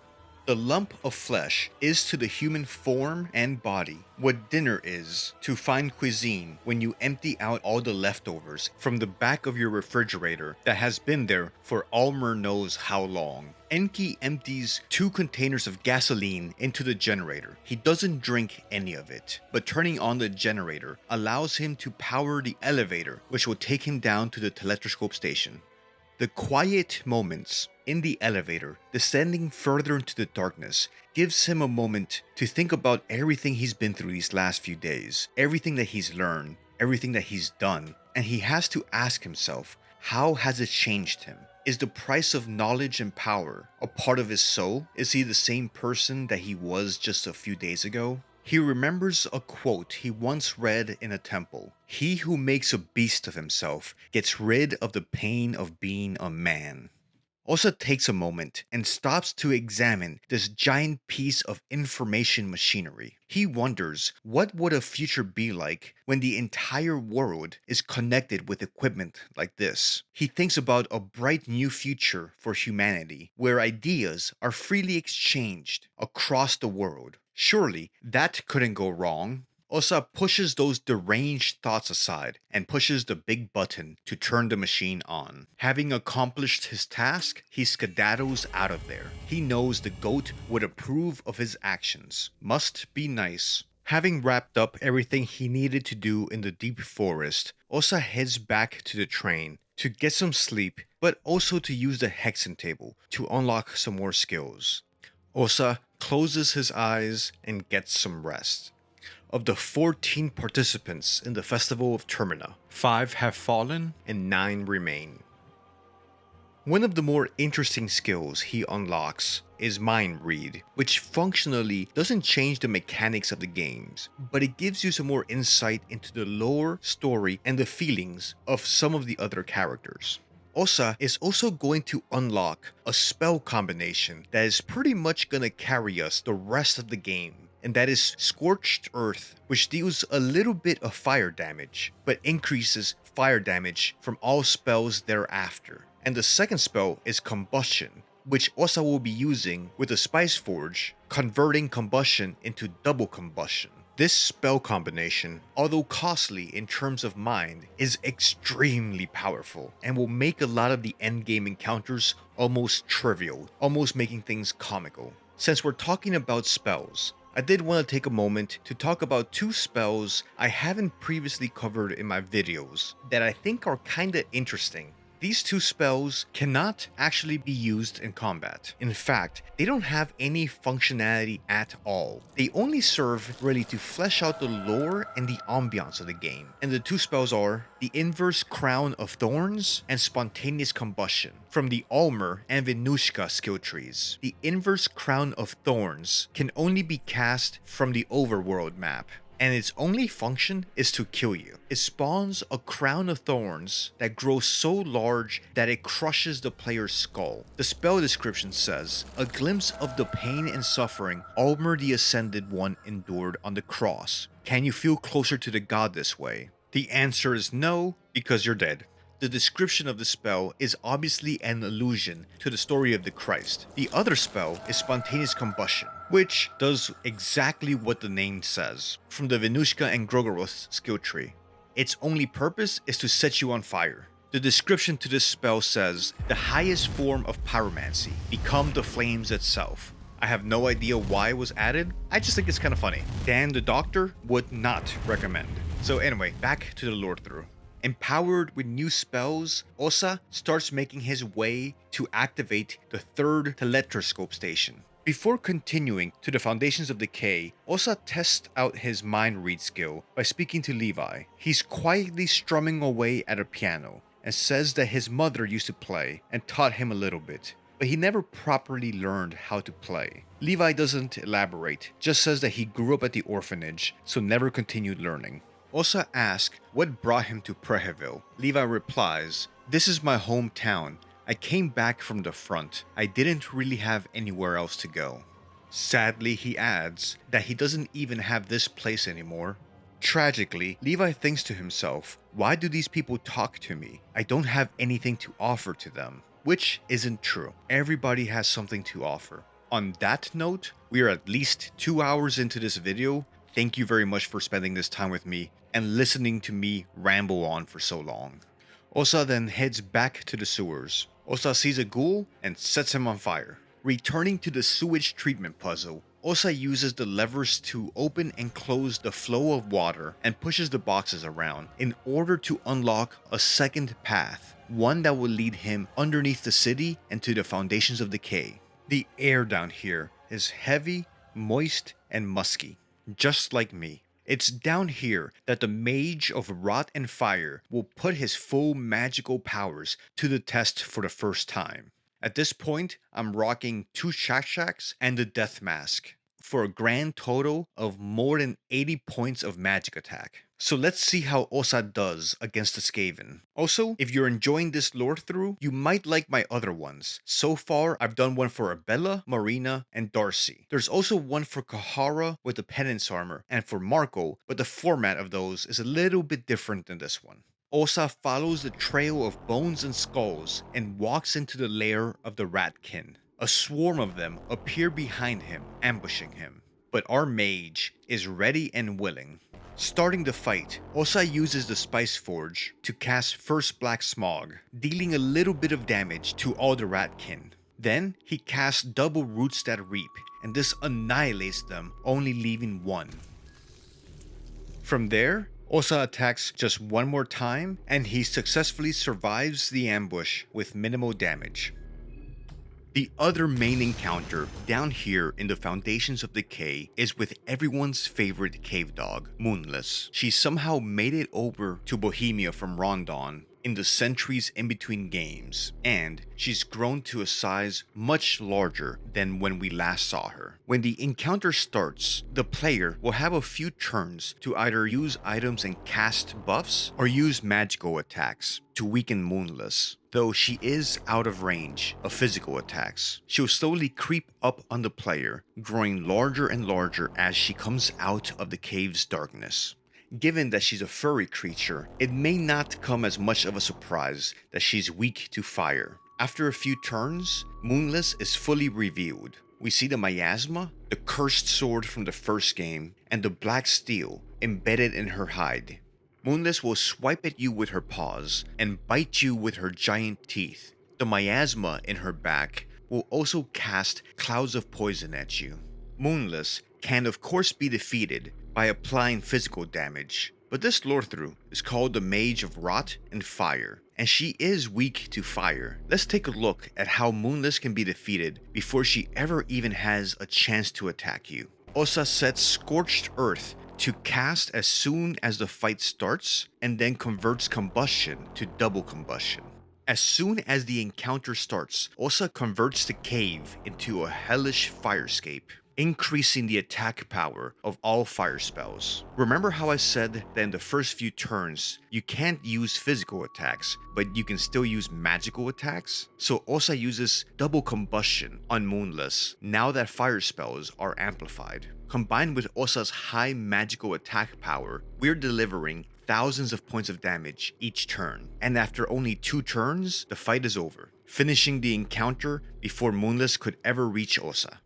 The lump of flesh is to the human form and body what dinner is to fine cuisine when you empty out all the leftovers from the back of your refrigerator that has been there for Alll-mer knows how long. Enki empties 2 containers of gasoline into the generator. He doesn't drink any of it, but turning on the generator allows him to power the elevator, which will take him down to the tele-scope station. The quiet moments in the elevator, descending further into the darkness, gives him a moment to think about everything he's been through these last few days, everything that he's learned, everything that he's done, and he has to ask himself, how has it changed him? Is the price of knowledge and power a part of his soul? Is he the same person that he was just a few days ago? He remembers a quote he once read in a temple. He who makes a beast of himself gets rid of the pain of being a man. Osaa takes a moment and stops to examine this giant piece of information machinery. He wonders, what would a future be like when the entire world is connected with equipment like this? He thinks about a bright new future for humanity, where ideas are freely exchanged across the world. Surely that couldn't go wrong. Osaa pushes those deranged thoughts aside and pushes the big button to turn the machine on. Having accomplished his task, he skedaddles out of there. He knows the goat would approve of his actions. Must be nice. Having wrapped up everything he needed to do in the deep forest, Osaa heads back to the train to get some sleep, but also to use the hexen table to unlock some more skills. Osaa closes his eyes and gets some rest. Of the 14 participants in the Festival of Termina, 5 have fallen and 9 remain. One of the more interesting skills he unlocks is Mind Read, which functionally doesn't change the mechanics of the games, but it gives you some more insight into the lore, story, and the feelings of some of the other characters. Osaa is also going to unlock a spell combination that is pretty much gonna carry us the rest of the game, and that is Scorched Earth, which deals a little bit of fire damage, but increases fire damage from all spells thereafter. And the second spell is Combustion, which Osaa will be using with the Spice Forge, converting combustion into double combustion. This spell combination, although costly in terms of mind, is extremely powerful and will make a lot of the endgame encounters almost trivial, almost making things comical. Since we're talking about spells, I did want to take a moment to talk about 2 spells I haven't previously covered in my videos that I think are kinda interesting. These 2 spells cannot actually be used in combat. In fact, they don't have any functionality at all. They only serve really to flesh out the lore and the ambiance of the game. And the 2 spells are the Inverse Crown of Thorns and Spontaneous Combustion from the Alll-mer and Venushka skill trees. The Inverse Crown of Thorns can only be cast from the overworld map, and its only function is to kill you. It spawns a crown of thorns that grows so large that it crushes the player's skull. The spell description says, a glimpse of the pain and suffering Alll-mer the Ascended One endured on the cross. Can you feel closer to the god this way? The answer is no, because you're dead. The description of the spell is obviously an allusion to the story of the Christ. The other spell is Spontaneous Combustion, which does exactly what the name says, from the Venushka and Grogoroth skill tree. Its only purpose is to set you on fire. The description to this spell says, the highest form of pyromancy, become the flames itself. I have no idea why it was added, I just think it's kinda funny. Dan the Doctor would not recommend. So anyway, back to the Lorethrough. Empowered with new spells, Osaa starts making his way to activate the 3rd tele-scope station. Before continuing to the Foundations of Decay, Osaa tests out his mind read skill by speaking to Levi. He's quietly strumming away at a piano and says that his mother used to play and taught him a little bit, but he never properly learned how to play. Levi doesn't elaborate, just says that he grew up at the orphanage, so never continued learning. Osaa asks what brought him to Preheville. Levi replies, this is my hometown. I came back from the front. I didn't really have anywhere else to go. Sadly, he adds that he doesn't even have this place anymore. Tragically, Levi thinks to himself, why do these people talk to me? I don't have anything to offer to them. Which isn't true. Everybody has something to offer. On that note, we are at least 2 hours into this video. Thank you very much for spending this time with me and listening to me ramble on for so long. Osaa then heads back to the sewers. Osaa sees a ghoul and sets him on fire. Returning to the sewage treatment puzzle, Osaa uses the levers to open and close the flow of water and pushes the boxes around in order to unlock a second path, one that will lead him underneath the city and to the foundations of decay. The air down here is heavy, moist, and musky, just like me. It's down here that the Mage of Rot and Fire will put his full magical powers to the test for the first time. At this point, I'm rocking 2 Shacks and the Death Mask, for a grand total of more than 80 points of magic attack. So let's see how Osaa does against the Skaven. Also, if you're enjoying this lore through, you might like my other ones. So far, I've done one for Abella, Marina, and Darcy. There's also one for Kahara with the penance armor, and for Marcoh, but the format of those is a little bit different than this one. Osaa follows the trail of bones and skulls and walks into the lair of the Ratkin. A swarm of them appear behind him, ambushing him. But our mage is ready and willing. Starting the fight, Osaa uses the Spice Forge to cast First Black Smog, dealing a little bit of damage to all the Ratkin. Then he casts double Roots that Reap, and this annihilates them, only leaving one. From there, Osaa attacks just one more time, and he successfully survives the ambush with minimal damage. The other main encounter down here in the Foundations of Decay is with everyone's favorite cave dog, Moonless. She somehow made it over to Bohemia from Rondon in the centuries in between games, and she's grown to a size much larger than when we last saw her. When the encounter starts, the player will have a few turns to either use items and cast buffs or use magical attacks to weaken Moonless. Though she is out of range of physical attacks, she'll slowly creep up on the player, growing larger and larger as she comes out of the cave's darkness. Given that she's a furry creature, it may not come as much of a surprise that she's weak to fire. After a few turns, Moonless is fully revealed. We see the miasma, the cursed sword from the first game, and the black steel embedded in her hide. Moonless will swipe at you with her paws and bite you with her giant teeth. The miasma in her back will also cast clouds of poison at you. Moonless can of course be defeated by applying physical damage, but this lore through is called the Mage of Rot and Fire, and she is weak to fire. Let's take a look at how Moonless can be defeated before she ever even has a chance to attack you. Osaa sets Scorched Earth to cast as soon as the fight starts, and then converts combustion to double combustion. As soon as the encounter starts, Osaa converts the cave into a hellish firescape, increasing the attack power of all fire spells. Remember how I said that in the first few turns, you can't use physical attacks, but you can still use magical attacks? So Osaa uses double combustion on Moonless, now that fire spells are amplified. Combined with Osaa's high magical attack power, we're delivering thousands of points of damage each turn, and after only 2 turns, the fight is over, finishing the encounter before Moonless could ever reach Osaa.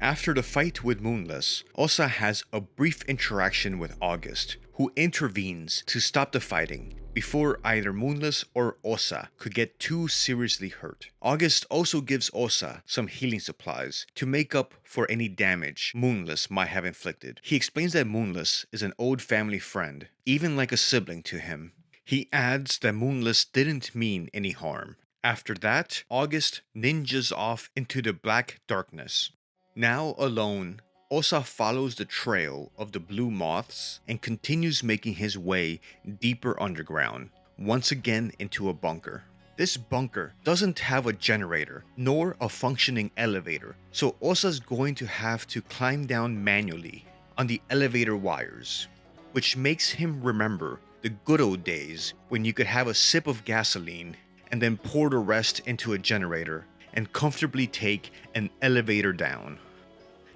After the fight with Moonless, Osaa has a brief interaction with August, who intervenes to stop the fighting before either Moonless or Osaa could get too seriously hurt. August also gives Osaa some healing supplies to make up for any damage Moonless might have inflicted. He explains that Moonless is an old family friend, even like a sibling to him. He adds that Moonless didn't mean any harm. After that, August ninjas off into the black darkness. Now alone, Osaa follows the trail of the blue moths and continues making his way deeper underground, once again into a bunker. This bunker doesn't have a generator nor a functioning elevator, so Osaa's going to have to climb down manually on the elevator wires, which makes him remember the good old days when you could have a sip of gasoline and then pour the rest into a generator and comfortably take an elevator down.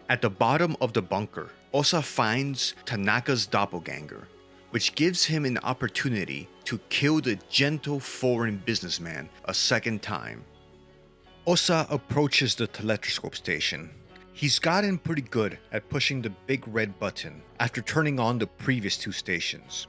At the bottom of the bunker, Osaa finds Tanaka's doppelganger, which gives him an opportunity to kill the gentle foreign businessman a second time. Osaa approaches the tele-scope station. He's gotten pretty good at pushing the big red button after turning on the previous 2 stations.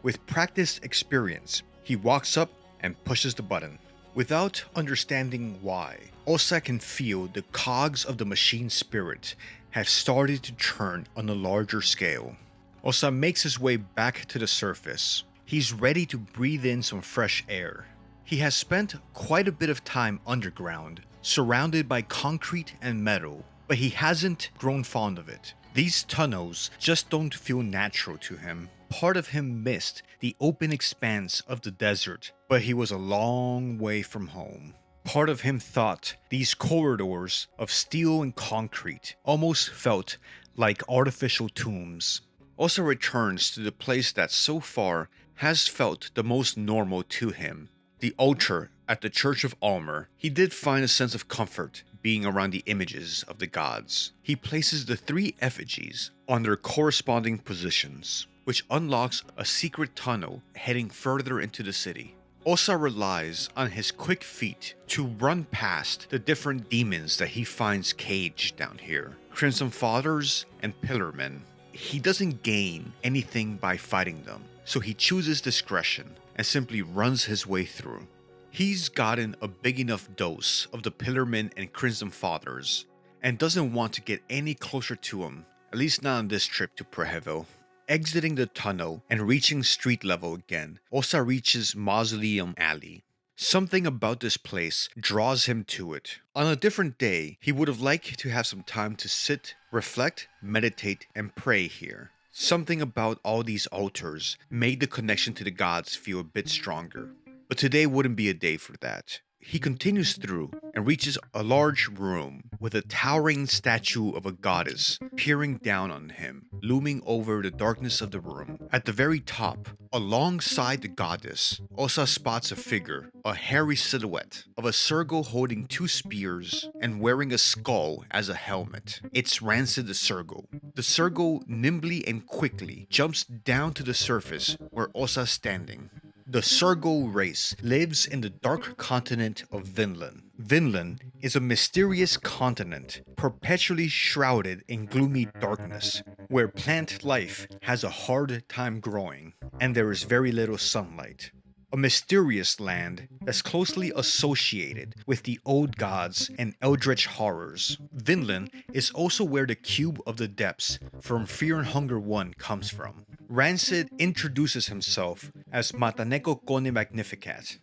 With practiced experience, he walks up and pushes the button. Without understanding why, Osaa can feel the cogs of the machine spirit have started to turn on a larger scale. Osaa makes his way back to the surface. He's ready to breathe in some fresh air. He has spent quite a bit of time underground, surrounded by concrete and metal, but he hasn't grown fond of it. These tunnels just don't feel natural to him. Part of him missed the open expanse of the desert, but he was a long way from home. Part of him thought these corridors of steel and concrete almost felt like artificial tombs. Osaa returns to the place that so far has felt the most normal to him, the altar at the Church of Alll-mer. He did find a sense of comfort being around the images of the gods. He places the 3 effigies on their corresponding positions, which unlocks a secret tunnel heading further into the city. Osaa relies on his quick feet to run past the different demons that he finds caged down here, Crimson Fathers and Pillarmen. He doesn't gain anything by fighting them, so he chooses discretion and simply runs his way through. He's gotten a big enough dose of the Pillarmen and Crimson Fathers, and doesn't want to get any closer to them, at least not on this trip to Preheville. Exiting the tunnel and reaching street level again, Osaa reaches Mausoleum Alley. Something about this place draws him to it. On a different day, he would have liked to have some time to sit, reflect, meditate, and pray here. Something about all these altars made the connection to the gods feel a bit stronger. But today wouldn't be a day for that. He continues through and reaches a large room with a towering statue of a goddess peering down on him, looming over the darkness of the room. At the very top, alongside the goddess, Osaa spots a figure, a hairy silhouette of a Sergal holding 2 spears and wearing a skull as a helmet. It's Rancid the Sergal. The Sergal nimbly and quickly jumps down to the surface where Osaa's standing. The Sergal race lives in the dark continent of Vinland. Vinland is a mysterious continent perpetually shrouded in gloomy darkness, where plant life has a hard time growing, and there is very little sunlight. A mysterious land that's closely associated with the old gods and eldritch horrors. Vinland is also where the Cube of the Depths from Fear and Hunger 1 comes from. Rancid introduces himself as Mataneko Kone Magnificat.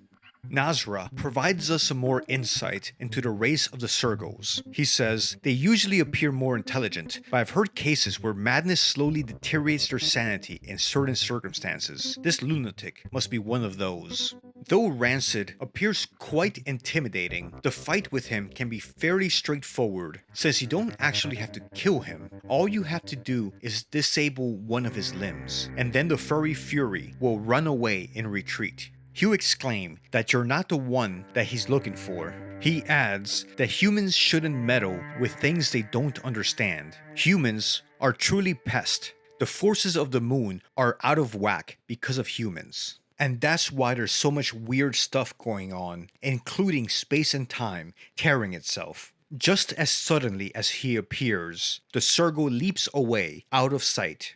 Nasrah provides us some more insight into the race of the Sergals. He says, they usually appear more intelligent, but I've heard cases where madness slowly deteriorates their sanity in certain circumstances. This lunatic must be one of those. Though Rancid appears quite intimidating, the fight with him can be fairly straightforward, since you don't actually have to kill him. All you have to do is disable one of his limbs, and then the furry fury will run away in retreat. He'll exclaim that you're not the one that he's looking for. He adds that humans shouldn't meddle with things they don't understand. Humans are truly pests. The forces of the moon are out of whack because of humans. And that's why there's so much weird stuff going on, including space and time tearing itself. Just as suddenly as he appears, the Sergal leaps away out of sight.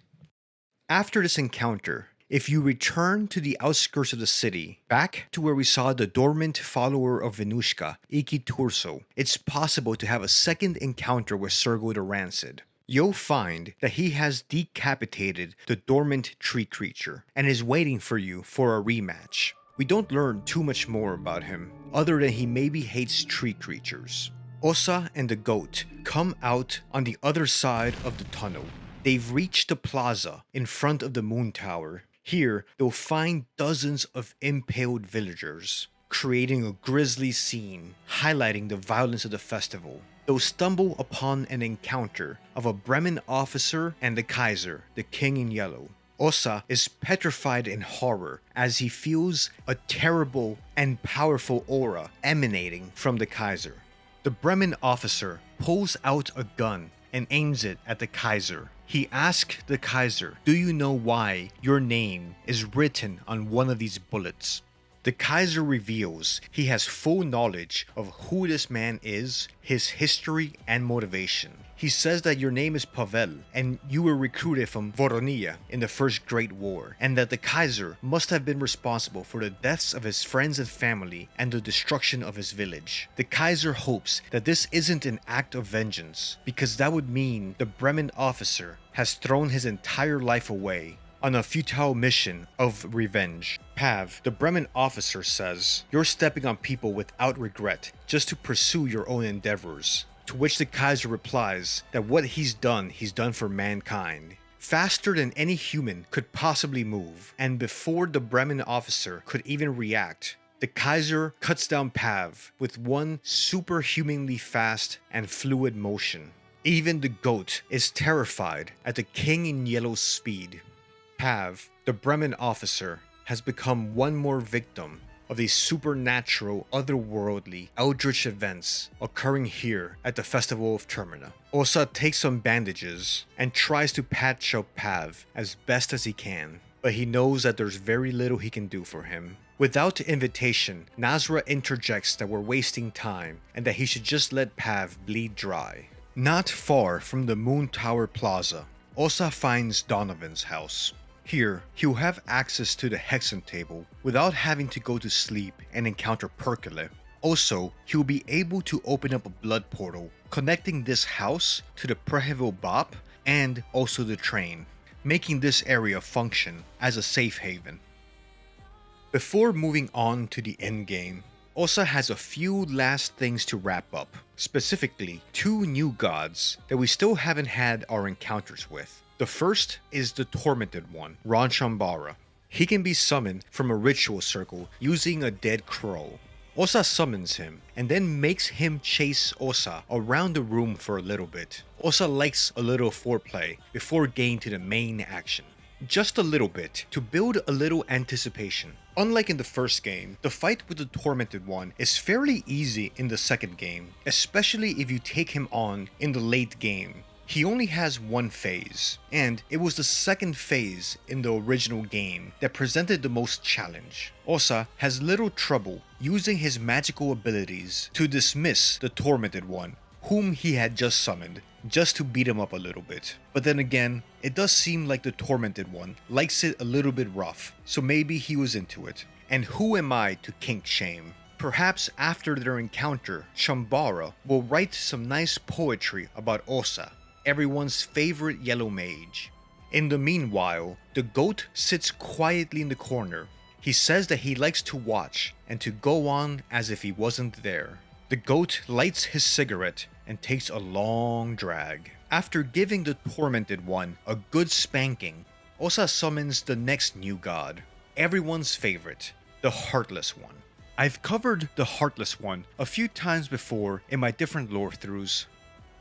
After this encounter, if you return to the outskirts of the city, back to where we saw the dormant follower of Venushka, Iki Turso, it's possible to have a second encounter with Sergal the Rancid. You'll find that he has decapitated the dormant tree creature and is waiting for you for a rematch. We don't learn too much more about him, other than he maybe hates tree creatures. Osaa and the goat come out on the other side of the tunnel. They've reached the plaza in front of the moon tower. Here, they'll find dozens of impaled villagers, creating a grisly scene, highlighting the violence of the festival. They'll stumble upon an encounter of a Bremen officer and the Kaiser, the King in Yellow. Osaa is petrified in horror as he feels a terrible and powerful aura emanating from the Kaiser. The Bremen officer pulls out a gun and aims it at the Kaiser. He asks the Kaiser, "Do you know why your name is written on one of these bullets?" The Kaiser reveals he has full knowledge of who this man is, his history, and motivation. He says that your name is Preheville, and you were recruited from Abysonnia in the First Great War, and that the Kaiser must have been responsible for the deaths of his friends and family and the destruction of his village. The Kaiser hopes that this isn't an act of vengeance, because that would mean the Bremen officer has thrown his entire life away on a futile mission of revenge. Pav, the Bremen officer, says, "You're stepping on people without regret, just to pursue your own endeavors." To which the Kaiser replies that what he's done for mankind. Faster than any human could possibly move, and before the Bremen officer could even react, the Kaiser cuts down Pav with one superhumanly fast and fluid motion. Even the goat is terrified at the King in Yellow's speed. Pav, the Bremen officer, has become one more victim of these supernatural, otherworldly, eldritch events occurring here at the Festival of Termina. Osaa takes some bandages and tries to patch up Pav as best as he can, but he knows that there's very little he can do for him. Without invitation, Nasrah interjects that we're wasting time and that he should just let Pav bleed dry. Not far from the Moon Tower Plaza, Osaa finds Donovan's house. Here, he'll have access to the Hexen table without having to go to sleep and encounter Perkele. Also, he'll be able to open up a blood portal, connecting this house to the Prehevil Bop and also the train, making this area function as a safe haven. Before moving on to the endgame, Osaa has a few last things to wrap up, specifically 2 new gods that we still haven't had our encounters with. The first is the Tormented One, Rancid. He can be summoned from a ritual circle using a dead crow. Osaa summons him and then makes him chase Osaa around the room for a little bit. Osaa likes a little foreplay before getting to the main action. Just a little bit to build a little anticipation. Unlike in the first game, the fight with the Tormented One is fairly easy in the second game, especially if you take him on in the late game. He only has one phase, and it was the second phase in the original game that presented the most challenge. Osaa has little trouble using his magical abilities to dismiss the Tormented One, whom he had just summoned, just to beat him up a little bit. But then again, it does seem like the Tormented One likes it a little bit rough, so maybe he was into it. And who am I to kink shame? Perhaps after their encounter, Chagnar will write some nice poetry about Osaa, everyone's favorite yellow mage. In the meanwhile, the goat sits quietly in the corner. He says that he likes to watch and to go on as if he wasn't there. The goat lights his cigarette and takes a long drag. After giving the Tormented One a good spanking, Osaa summons the next new god, everyone's favorite, the Heartless One. I've covered the Heartless One a few times before in my different lore-throughs,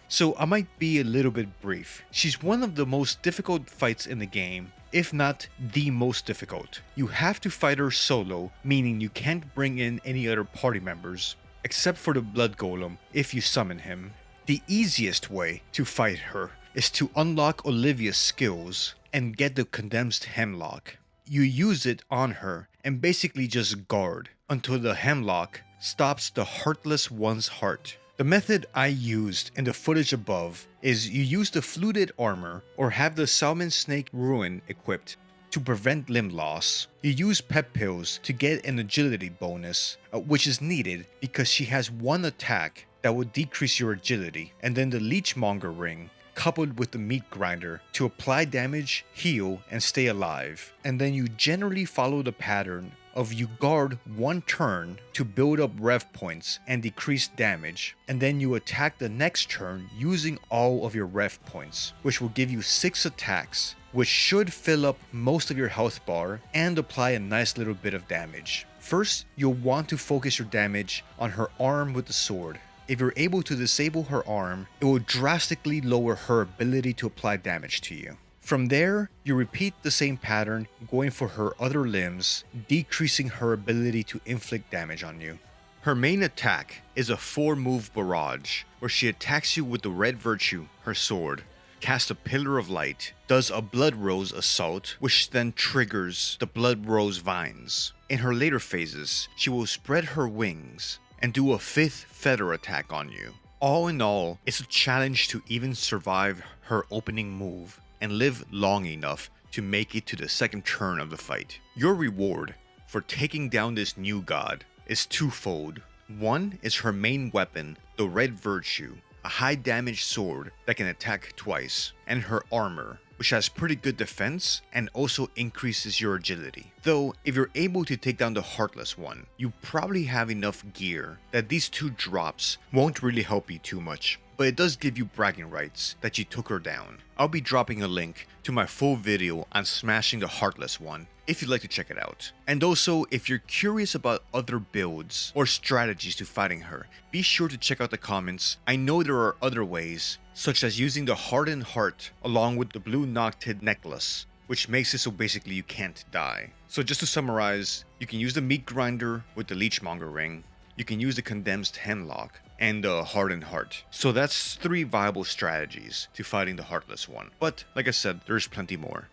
so I might be a little bit brief. She's one of the most difficult fights in the game, if not the most difficult. You have to fight her solo, meaning you can't bring in any other party members, except for the Blood Golem if you summon him. The easiest way to fight her is to unlock Olivia's skills and get the Condensed Hemlock. You use it on her and basically just guard until the Hemlock stops the Heartless One's heart. The method I used in the footage above is you use the fluted armor or have the Salmon Snake Ruin equipped to prevent limb loss. You use pep pills to get an agility bonus, which is needed because she has one attack that will decrease your agility, and then the Leechmonger ring coupled with the meat grinder to apply damage, heal, and stay alive. And then you generally follow the pattern of you guard one turn to build up rev points and decrease damage, and then you attack the next turn using all of your rev points, which will give you 6 attacks, which should fill up most of your health bar and apply a nice little bit of damage. First, you'll want to focus your damage on her arm with the sword. If you're able to disable her arm, it will drastically lower her ability to apply damage to you. From there, you repeat the same pattern, going for her other limbs, decreasing her ability to inflict damage on you. Her main attack is a 4-move barrage, where she attacks you with the Red Virtue, her sword, casts a Pillar of Light, does a Blood Rose assault, which then triggers the Blood Rose vines. In her later phases, she will spread her wings and do a 5th feather attack on you. All in all, it's a challenge to even survive her opening move and live long enough to make it to the second turn of the fight. Your reward for taking down this new god is twofold. One is her main weapon, the Red Virtue, a high damage sword that can attack twice, and her armor, which has pretty good defense and also increases your agility. Though, if you're able to take down the Heartless One, you probably have enough gear that these 2 drops won't really help you too much. But it does give you bragging rights that you took her down. I'll be dropping a link to my full video on smashing the Heartless One if you'd like to check it out. And also, if you're curious about other builds or strategies to fighting her, be sure to check out the comments. I know there are other ways, such as using the Hardened Heart along with the Blue Noctid Necklace, which makes it so basically you can't die. So just to summarize, you can use the Meat Grinder with the Leechmonger Ring, you can use the Condensed Hemlock, and the Hardened Heart. So that's 3 viable strategies to fighting the Heartless One. But like I said, there's plenty more.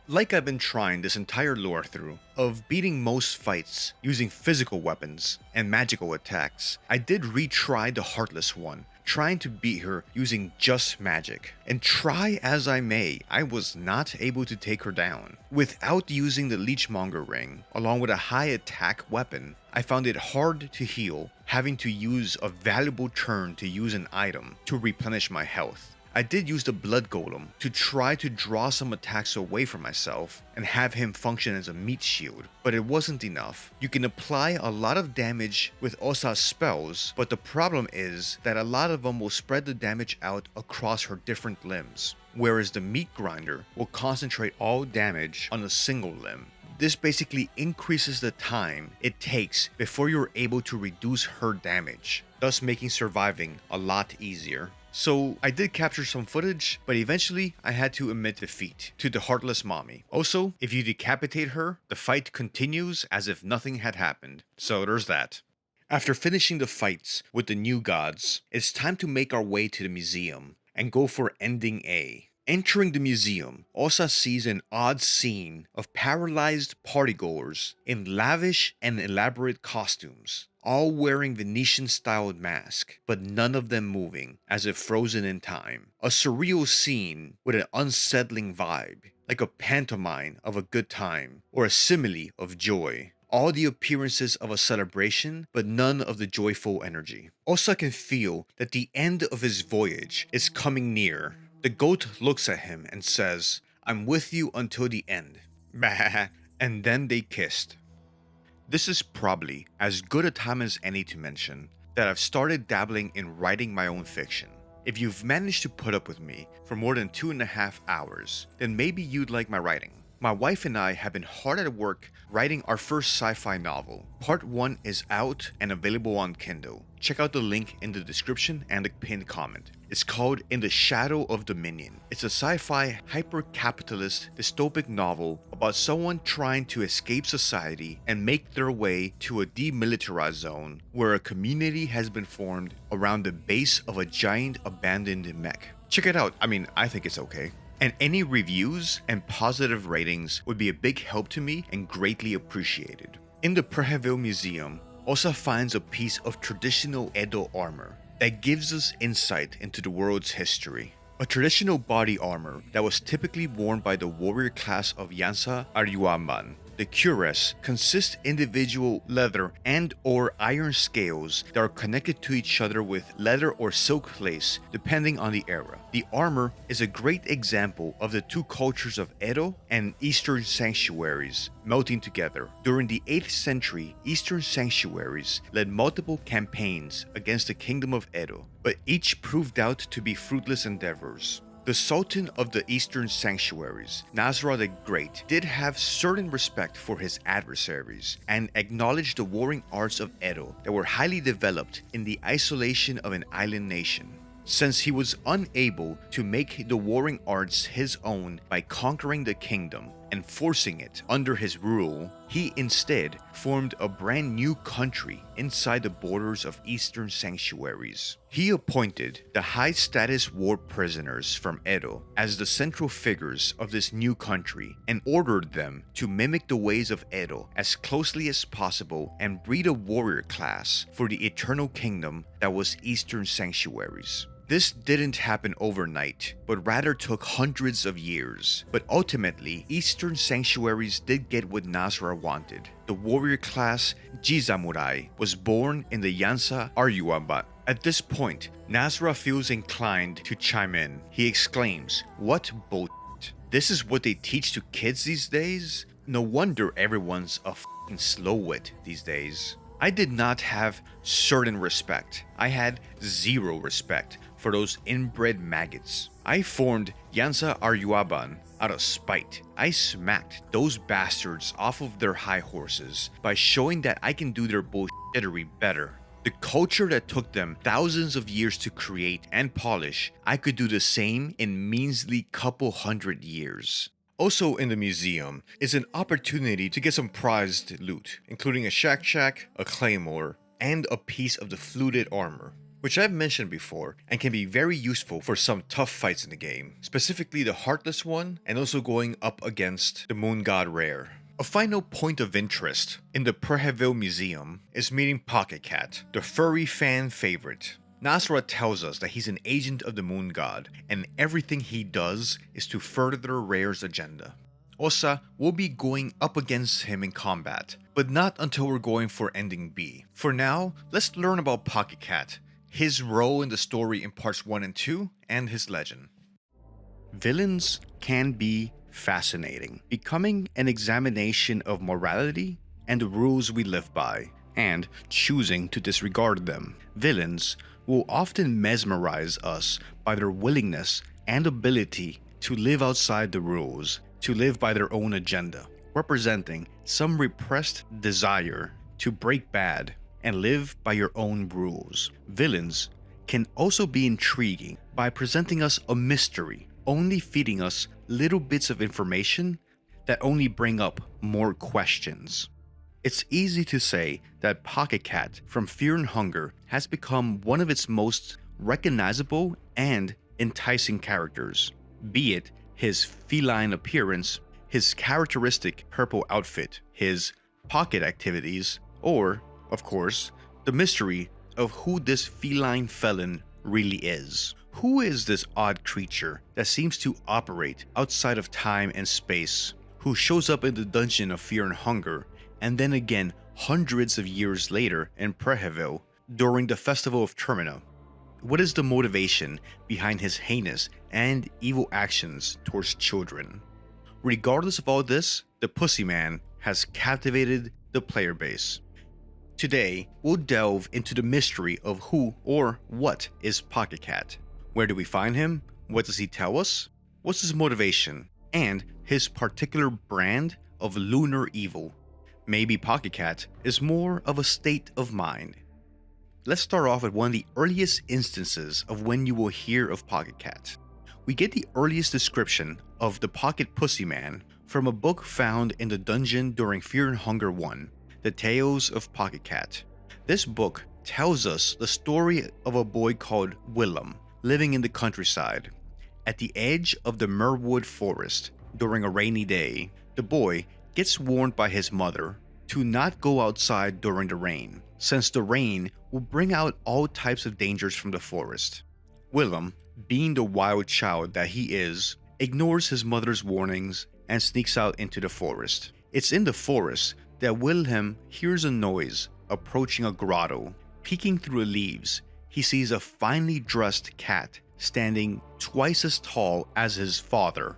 Like I've been trying this entire lore through of beating most fights using physical weapons and magical attacks, I did retry the Heartless One, trying to beat her using just magic. And try as I may, I was not able to take her down. Without using the Leechmonger Ring, along with a high attack weapon, I found it hard to heal, having to use a valuable turn to use an item to replenish my health. I did use the Blood Golem to try to draw some attacks away from myself and have him function as a meat shield, but it wasn't enough. You can apply a lot of damage with Osaa's spells, but the problem is that a lot of them will spread the damage out across her different limbs, whereas the Meat Grinder will concentrate all damage on a single limb. This basically increases the time it takes before you're able to reduce her damage, thus making surviving a lot easier. So I did capture some footage, but eventually I had to admit defeat to the Heartless Mommy. Also, if you decapitate her, the fight continues as if nothing had happened. So there's that. After finishing the fights with the new gods, it's time to make our way to the museum and go for Ending A. Entering the museum, Osaa sees an odd scene of paralyzed partygoers in lavish and elaborate costumes, all wearing Venetian-styled masks, but none of them moving, as if frozen in time. A surreal scene with an unsettling vibe, like a pantomime of a good time, or a simile of joy. All the appearances of a celebration, but none of the joyful energy. Osaa can feel that the end of his voyage is coming near. The goat looks at him and says, "I'm with you until the end." Bah, and then they kissed. This is probably as good a time as any to mention that I've started dabbling in writing my own fiction. If you've managed to put up with me for more than 2.5 hours, then maybe you'd like my writing. My wife and I have been hard at work writing our first sci-fi novel. Part 1 is out and available on Kindle. Check out the link in the description and the pinned comment. It's called In the Shadow of Dominion. It's a sci-fi, hyper-capitalist, dystopic novel about someone trying to escape society and make their way to a demilitarized zone where a community has been formed around the base of a giant abandoned mech. Check it out. I think it's okay. And any reviews and positive ratings would be a big help to me and greatly appreciated. In the Preheville Museum, Osaa finds a piece of traditional Edo armor that gives us insight into the world's history. A traditional body armor that was typically worn by the warrior class of Yansa Aryuaman. The cuirass consists individual leather and or iron scales that are connected to each other with leather or silk lace depending on the era. The armor is a great example of the two cultures of Edo and Eastern sanctuaries melting together. During the 8th century, Eastern sanctuaries led multiple campaigns against the Kingdom of Edo, but each proved out to be fruitless endeavors. The Sultan of the Eastern Sanctuaries, Nasrah the Great, did have certain respect for his adversaries and acknowledged the warring arts of Edo that were highly developed in the isolation of an island nation. Since he was unable to make the warring arts his own by conquering the kingdom and forcing it under his rule, he instead formed a brand new country inside the borders of Eastern sanctuaries. He appointed the high-status war prisoners from Edo as the central figures of this new country and ordered them to mimic the ways of Edo as closely as possible and breed a warrior class for the eternal kingdom that was Eastern sanctuaries. This didn't happen overnight, but rather took hundreds of years. But ultimately, Eastern sanctuaries did get what Nasrah wanted. The warrior class Jizamurai was born in the Yansa Aryuaba. At this point, Nasrah feels inclined to chime in. He exclaims, "What bullshit? This is what they teach to kids these days? No wonder everyone's a f***ing slow-wit these days." I did not have certain respect. I had zero respect for those inbred maggots. I formed Yansa Aryuaban out of spite. I smacked those bastards off of their high horses by showing that I can do their bullshittery better. The culture that took them thousands of years to create and polish, I could do the same in measly couple hundred years. Also in the museum is an opportunity to get some prized loot, including a shack, a claymore, and a piece of the fluted armor, which I've mentioned before and can be very useful for some tough fights in the game, specifically the Heartless One and also going up against the moon god Rher. A final point of interest in the Preheville Museum is meeting Pocket Cat, the furry fan favorite. Nasrah tells us that he's an agent of the moon god, and everything he does is to further Rher's agenda. Osaa will be going up against him in combat, but not until we're going for ending B. For now, let's learn about Pocket Cat, his role in the story in parts 1 and 2, and his legend. Villains can be fascinating, becoming an examination of morality and the rules we live by, and choosing to disregard them. Villains will often mesmerize us by their willingness and ability to live outside the rules, to live by their own agenda, representing some repressed desire to break bad and live by your own rules. Villains can also be intriguing by presenting us a mystery, only feeding us little bits of information that only bring up more questions. It's easy to say that Pocket Cat from Fear and Hunger has become one of its most recognizable and enticing characters, be it his feline appearance, his characteristic purple outfit, his pocket activities, or, of course, the mystery of who this feline felon really is. Who is this odd creature that seems to operate outside of time and space, who shows up in the dungeon of Fear and Hunger, and then again hundreds of years later in Preheville during the festival of Termina? What is the motivation behind his heinous and evil actions towards children? Regardless of all this, the Pussy Man has captivated the player base. Today, we'll delve into the mystery of who or what is Pocket Cat. Where do we find him? What does he tell us? What's his motivation? And his particular brand of lunar evil. Maybe Pocket Cat is more of a state of mind. Let's start off with one of the earliest instances of when you will hear of Pocket Cat. We get the earliest description of the Pocket Pussy Man from a book found in the dungeon during Fear and Hunger 1, The Tales of Pocket Cat. This book tells us the story of a boy called Willem living in the countryside. At the edge of the Merwood forest during a rainy day, the boy gets warned by his mother to not go outside during the rain, since the rain will bring out all types of dangers from the forest. Willem, being the wild child that he is, ignores his mother's warnings and sneaks out into the forest. It's in the forest that Willem hears a noise approaching a grotto. Peeking through the leaves, he sees a finely dressed cat standing twice as tall as his father.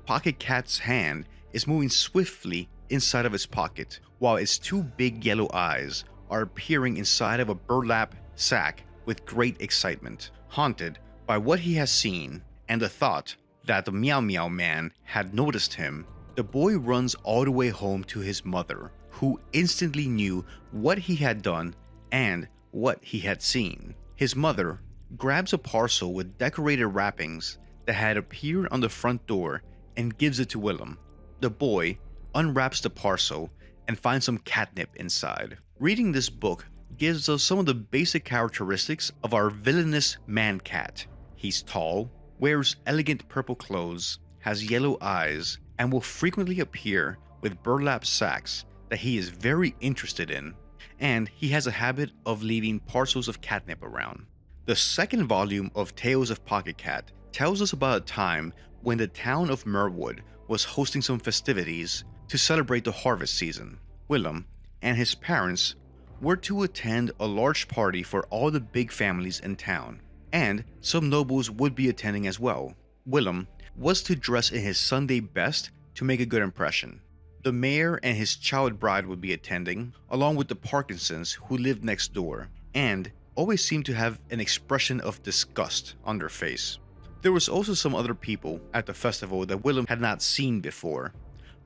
Pocket Cat's hand is moving swiftly inside of his pocket, while its two big yellow eyes are appearing inside of a burlap sack with great excitement. Haunted by what he has seen and the thought that the Meow Meow Man had noticed him, the boy runs all the way home to his mother, who instantly knew what he had done and what he had seen. His mother grabs a parcel with decorated wrappings that had appeared on the front door and gives it to Willem. The boy unwraps the parcel and finds some catnip inside. Reading this book gives us some of the basic characteristics of our villainous man-cat. He's tall, wears elegant purple clothes, has yellow eyes, and will frequently appear with burlap sacks that he is very interested in, and he has a habit of leaving parcels of catnip around. The second volume of Tales of Pocket Cat tells us about a time when the town of Merwood was hosting some festivities to celebrate the harvest season. Willem and his parents were to attend a large party for all the big families in town, and some nobles would be attending as well. Willem was to dress in his Sunday best to make a good impression. The mayor and his child bride would be attending, along with the Parkinsons who lived next door, and always seemed to have an expression of disgust on their face. There was also some other people at the festival that Willem had not seen before.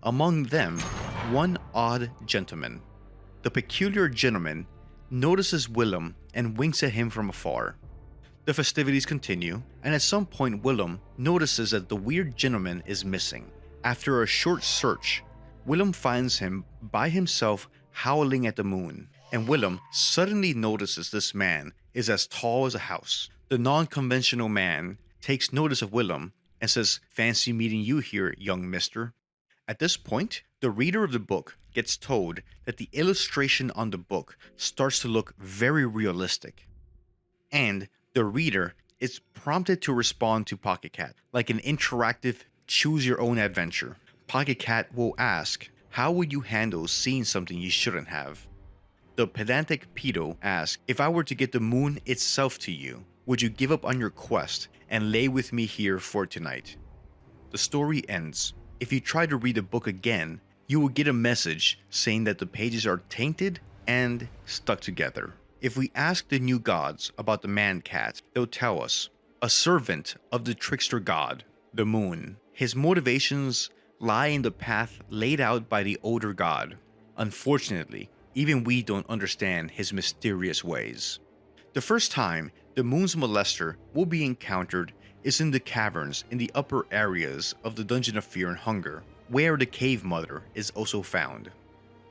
Among them, one odd gentleman. The peculiar gentleman notices Willem and winks at him from afar. The festivities continue, and at some point Willem notices that the weird gentleman is missing. After a short search, Willem finds him by himself howling at the moon, and Willem suddenly notices this man is as tall as a house. The non-conventional man takes notice of Willem and says, "Fancy meeting you here, young mister." At this point, the reader of the book gets told that the illustration on the book starts to look very realistic, and the reader is prompted to respond to Pocket Cat like an interactive choose-your-own-adventure. Pocket Cat will ask, "How would you handle seeing something you shouldn't have?" The pedantic pedo asks, "If I were to get the moon itself to you, would you give up on your quest and lay with me here for tonight?" The story ends. If you try to read the book again, you will get a message saying that the pages are tainted and stuck together. If we ask the new gods about the man-cat, they'll tell us, a servant of the trickster god, the moon. His motivations lie in the path laid out by the older god. Unfortunately, even we don't understand his mysterious ways. The first time the moon's molester will be encountered is in the caverns in the upper areas of the Dungeon of Fear and Hunger, where the cave mother is also found.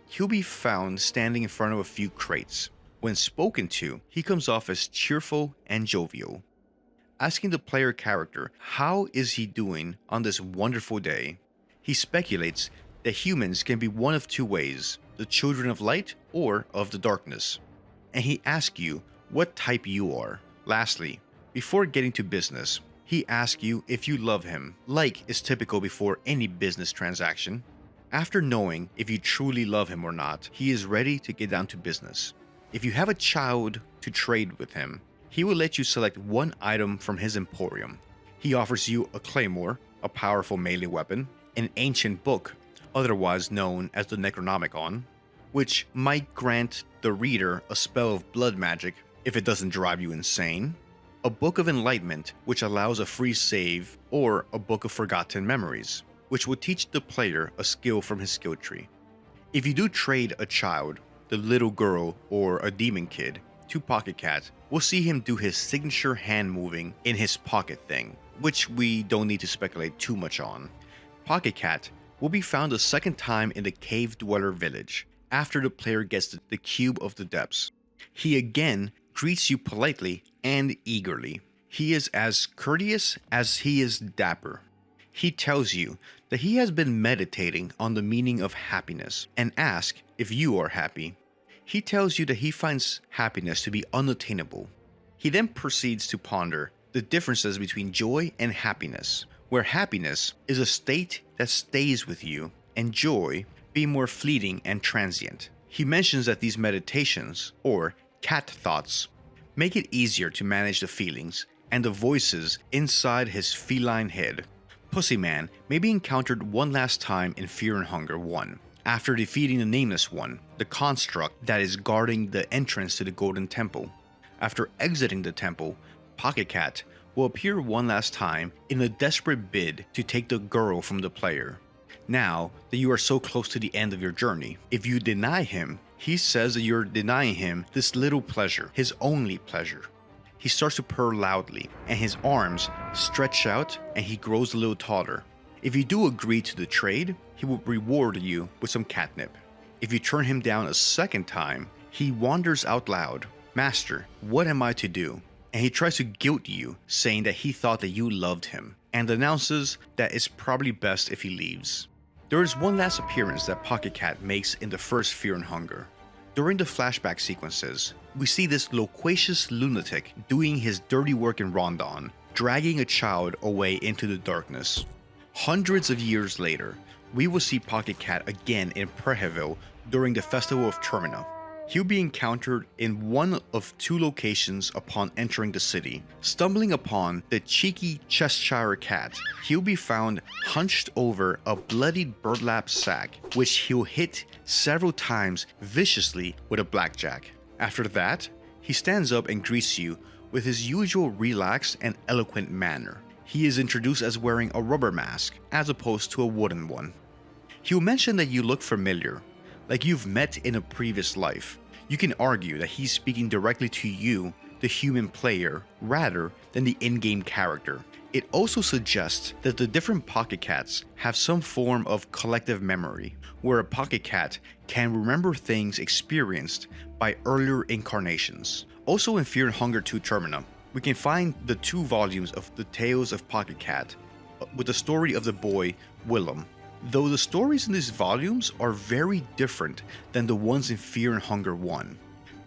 He'll be found standing in front of a few crates. When spoken to, he comes off as cheerful and jovial. Asking the player character how is he doing on this wonderful day, he speculates that humans can be one of two ways, the children of light or of the darkness. And he asks you what type you are. Lastly, before getting to business, he asks you if you love him, like is typical before any business transaction. After knowing if you truly love him or not, he is ready to get down to business. If you have a child to trade with him, he will let you select one item from his emporium. He offers you a claymore, a powerful melee weapon, an ancient book, otherwise known as the Necronomicon, which might grant the reader a spell of blood magic if it doesn't drive you insane, a book of enlightenment which allows a free save, or a book of forgotten memories, which will teach the player a skill from his skill tree. If you do trade a child, the little girl or a demon kid, to Pocket Cat, we'll see him do his signature hand moving in his pocket thing, which we don't need to speculate too much on. Pocket Cat will be found a second time in the Cave Dweller village, after the player gets the Cube of the Depths. He again greets you politely and eagerly. He is as courteous as he is dapper. He tells you that he has been meditating on the meaning of happiness and asks if you are happy. He tells you that he finds happiness to be unattainable. He then proceeds to ponder the differences between joy and happiness, where happiness is a state that stays with you and joy being more fleeting and transient. He mentions that these meditations, or cat thoughts, make it easier to manage the feelings and the voices inside his feline head. Pussyman may be encountered one last time in Fear and Hunger 1, after defeating the Nameless One, the construct that is guarding the entrance to the Golden Temple. After exiting the temple, Pocket Cat will appear one last time in a desperate bid to take the girl from the player. Now that you are so close to the end of your journey, if you deny him, he says that you're denying him this little pleasure, his only pleasure. He starts to purr loudly, and his arms stretch out and he grows a little taller. If you do agree to the trade, he will reward you with some catnip. If you turn him down a second time, he wonders out loud, "Master, what am I to do?" And he tries to guilt you, saying that he thought that you loved him, and announces that it's probably best if he leaves. There is one last appearance that Pocket Cat makes in the first Fear and Hunger. During the flashback sequences, we see this loquacious lunatic doing his dirty work in Rondon, dragging a child away into the darkness. Hundreds of years later, we will see Pocket Cat again in Preheville during the Festival of Termina. He'll be encountered in one of two locations upon entering the city. Stumbling upon the cheeky Cheshire cat, he'll be found hunched over a bloodied burlap sack, which he'll hit several times viciously with a blackjack. After that, he stands up and greets you with his usual relaxed and eloquent manner. He is introduced as wearing a rubber mask as opposed to a wooden one. He'll mention that you look familiar, like you've met in a previous life. You can argue that he's speaking directly to you, the human player, rather than the in-game character. It also suggests that the different Pocket Cats have some form of collective memory, where a Pocket Cat can remember things experienced by earlier incarnations. Also in Fear and Hunger 2 Termina, we can find the 2 volumes of the Tales of Pocket Cat with the story of the boy Willem. Though the stories in these volumes are very different than the ones in Fear and Hunger 1.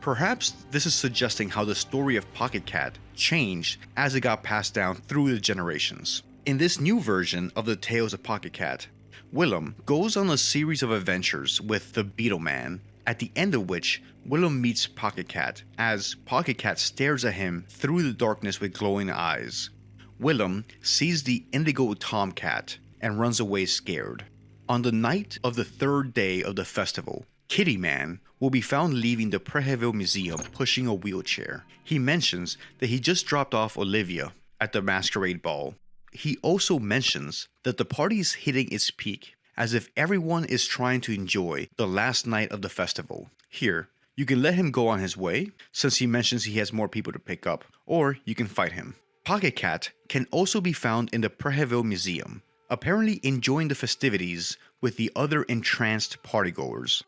Perhaps this is suggesting how the story of Pocket Cat changed as it got passed down through the generations. In this new version of the Tales of Pocket Cat, Willem goes on a series of adventures with the Beetle Man, at the end of which Willem meets Pocket Cat as Pocket Cat stares at him through the darkness with glowing eyes. Willem sees the Indigo Tomcat and runs away scared. On the night of the 3rd day of the festival, Kitty Man will be found leaving the Preheville Museum pushing a wheelchair. He mentions that he just dropped off Olivia at the masquerade ball. He also mentions that the party is hitting its peak, as if everyone is trying to enjoy the last night of the festival. Here, you can let him go on his way, since he mentions he has more people to pick up, or you can fight him. Pocket Cat can also be found in the Preheville Museum, apparently enjoying the festivities with the other entranced partygoers.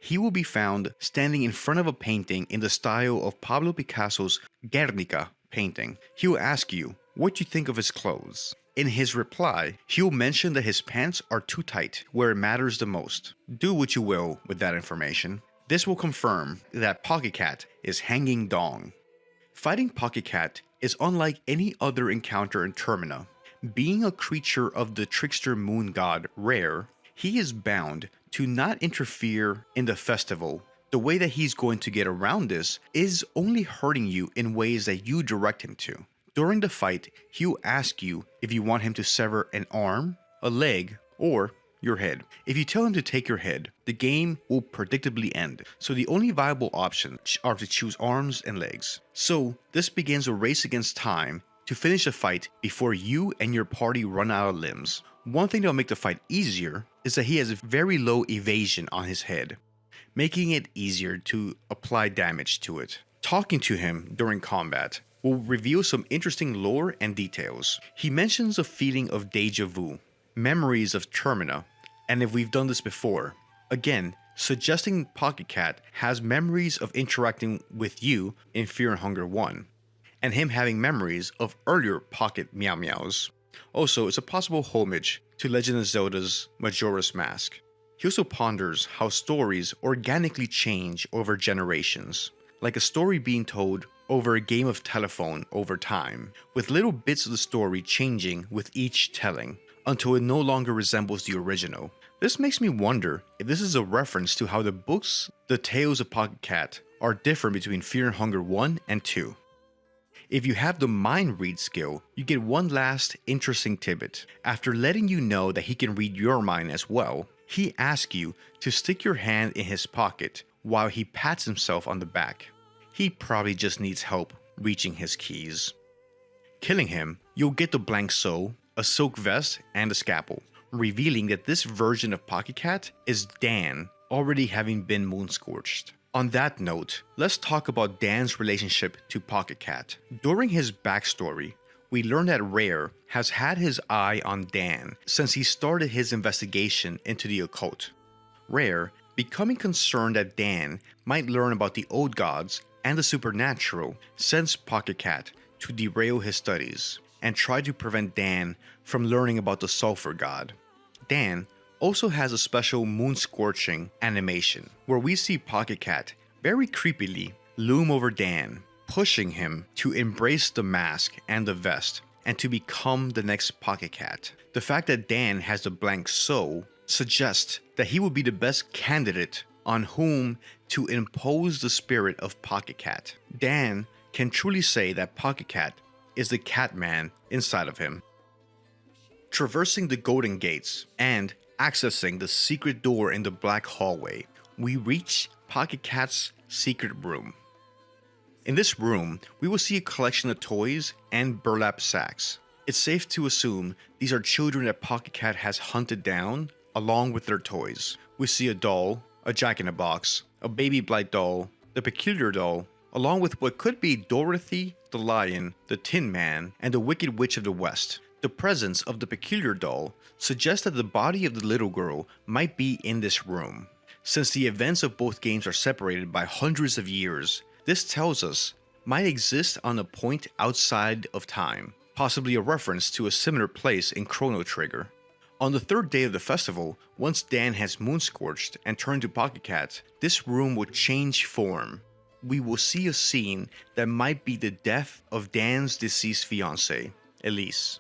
He will be found standing in front of a painting in the style of Pablo Picasso's Guernica painting. He will ask you what you think of his clothes. In his reply, he will mention that his pants are too tight where it matters the most. Do what you will with that information. This will confirm that Pocket Cat is hanging dong. Fighting Pocket Cat is unlike any other encounter in Termina. Being a creature of the trickster moon god Rher, he is bound to not interfere in the festival. The way that he's going to get around this is only hurting you in ways that you direct him to. During the fight, he'll ask you if you want him to sever an arm, a leg, or your head. If you tell him to take your head, the game will predictably end. So the only viable options are to choose arms and legs. So this begins a race against time to finish the fight before you and your party run out of limbs. One thing that will make the fight easier is that he has very low evasion on his head, making it easier to apply damage to it. Talking to him during combat will reveal some interesting lore and details. He mentions a feeling of deja vu, memories of Termina, and if we've done this before. Again, suggesting Pocket Cat has memories of interacting with you in Fear and Hunger 1. And him having memories of earlier Pocket Meow Meows. Also, it's a possible homage to Legend of Zelda's Majora's Mask. He also ponders how stories organically change over generations, like a story being told over a game of telephone over time, with little bits of the story changing with each telling, until it no longer resembles the original. This makes me wonder if this is a reference to how the books, The Tales of Pocket Cat, are different between Fear and Hunger 1 and 2. If you have the mind read skill, you get one last interesting tidbit. After letting you know that he can read your mind as well, he asks you to stick your hand in his pocket while he pats himself on the back. He probably just needs help reaching his keys. Killing him, you'll get the blank soul, a silk vest, and a scalpel, revealing that this version of Pocket Cat is Dan, already having been moon-scorched. On that note, let's talk about Dan's relationship to Pocket Cat. During his backstory, we learn that Rher has had his eye on Dan since he started his investigation into the occult. Rher, becoming concerned that Dan might learn about the old gods and the supernatural, sends Pocket Cat to derail his studies and try to prevent Dan from learning about the sulfur god. Dan also has a special moon scorching animation where we see Pocket Cat very creepily loom over Dan, pushing him to embrace the mask and the vest and to become the next Pocket Cat. The fact that Dan has the blank soul suggests that he would be the best candidate on whom to impose the spirit of Pocket Cat. Dan can truly say that Pocket Cat is the Catman inside of him. Traversing the Golden Gates and accessing the secret door in the black hallway, we reach Pocket Cat's secret room. In this room, we will see a collection of toys and burlap sacks. It's safe to assume these are children that Pocket Cat has hunted down along with their toys. We see a doll, a jack-in-a-box, a baby blight doll, the peculiar doll, along with what could be Dorothy, the Lion, the Tin Man, and the Wicked Witch of the West. The presence of the peculiar doll suggests that the body of the little girl might be in this room. Since the events of both games are separated by hundreds of years, this tells us might exist on a point outside of time, possibly a reference to a similar place in Chrono Trigger. On the third day of the festival, once Dan has moonscorched and turned to Pocket Cat, this room will change form. We will see a scene that might be the death of Dan's deceased fiancée, Elise.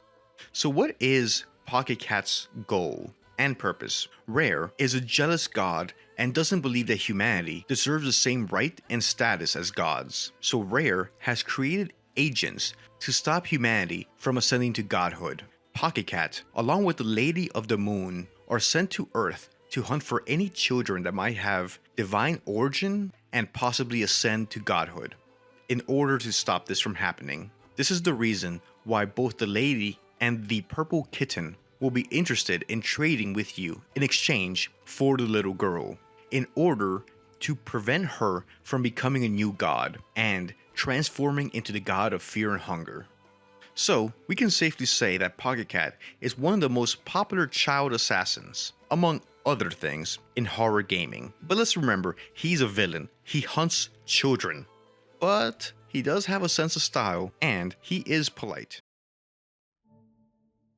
So what is Pocket Cat's goal and purpose? Rher is a jealous god and doesn't believe that humanity deserves the same right and status as gods. So Rher has created agents to stop humanity from ascending to godhood. Pocket Cat, along with the Lady of the Moon, are sent to Earth to hunt for any children that might have divine origin and possibly ascend to godhood. In order to stop this from happening, this is the reason why both the lady and the purple kitten will be interested in trading with you in exchange for the little girl, in order to prevent her from becoming a new god and transforming into the god of fear and hunger. So, we can safely say that Pocket Cat is one of the most popular child assassins, among other things, in horror gaming. But let's remember, he's a villain. He hunts children. But he does have a sense of style, and he is polite.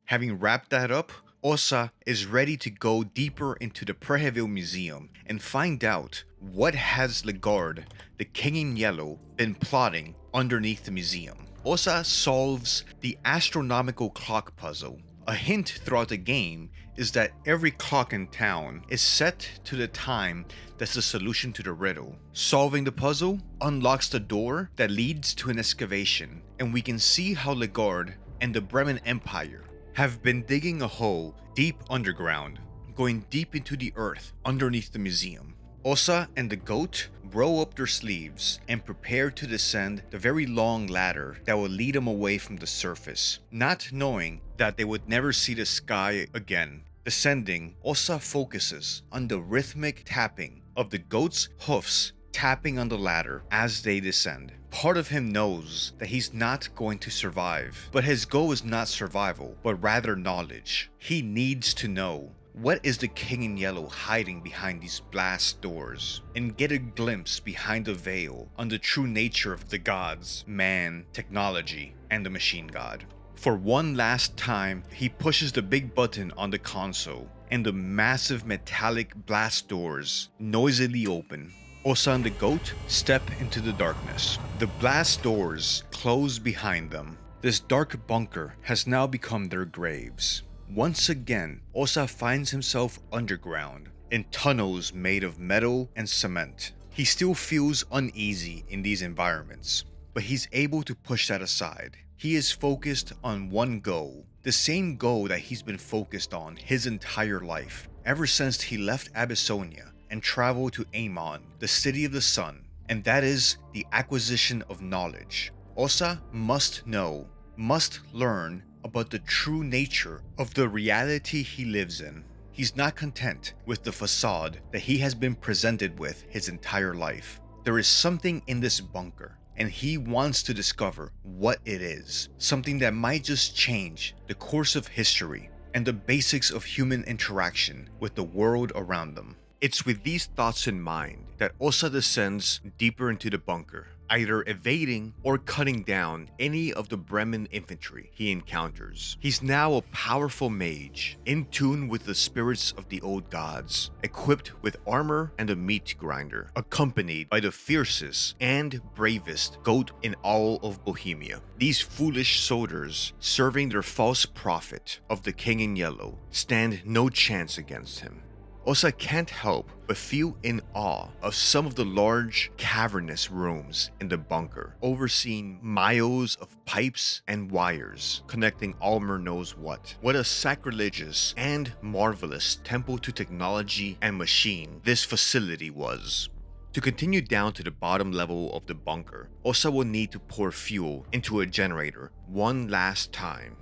Having wrapped that up, Osaa is ready to go deeper into the Preheville Museum and find out what has Legard, the King in Yellow, been plotting underneath the museum. Osaa solves the astronomical clock puzzle. A hint throughout the game is that every clock in town is set to the time that's the solution to the riddle. Solving the puzzle unlocks the door that leads to an excavation, and we can see how Legard and the Bremen Empire have been digging a hole deep underground, going deep into the earth underneath the museum. Osaa and the goat roll up their sleeves and prepare to descend the very long ladder that will lead them away from the surface, not knowing that they would never see the sky again. Descending, Osaa focuses on the rhythmic tapping of the goat's hoofs tapping on the ladder as they descend. Part of him knows that he's not going to survive, but his goal is not survival, but rather knowledge. He needs to know what is the King in Yellow hiding behind these blast doors, and get a glimpse behind the veil on the true nature of the gods, man, technology, and the machine god. For one last time, he pushes the big button on the console, and the massive metallic blast doors noisily open. Osaa and the goat step into the darkness. The blast doors close behind them. This dark bunker has now become their graves. Once again, Osaa finds himself underground, in tunnels made of metal and cement. He still feels uneasy in these environments, but he's able to push that aside. He is focused on one goal, the same goal that he's been focused on his entire life, ever since he left Abyssonia and traveled to Amon, the city of the sun, and that is the acquisition of knowledge. Osaa must know, must learn about the true nature of the reality he lives in. He's not content with the facade that he has been presented with his entire life. There is something in this bunker, and he wants to discover what it is, something that might just change the course of history and the basics of human interaction with the world around them. It's with these thoughts in mind that Osaa descends deeper into the bunker, either evading or cutting down any of the Bremen infantry he encounters. He's now a powerful mage, in tune with the spirits of the old gods, equipped with armor and a meat grinder, accompanied by the fiercest and bravest goat in all of Bohemia. These foolish soldiers, serving their false prophet of the King in Yellow, stand no chance against him. Osaa can't help but feel in awe of some of the large, cavernous rooms in the bunker, overseeing miles of pipes and wires connecting Alll-mer knows what. What a sacrilegious and marvelous temple to technology and machine this facility was. To continue down to the bottom level of the bunker, Osaa will need to pour fuel into a generator one last time.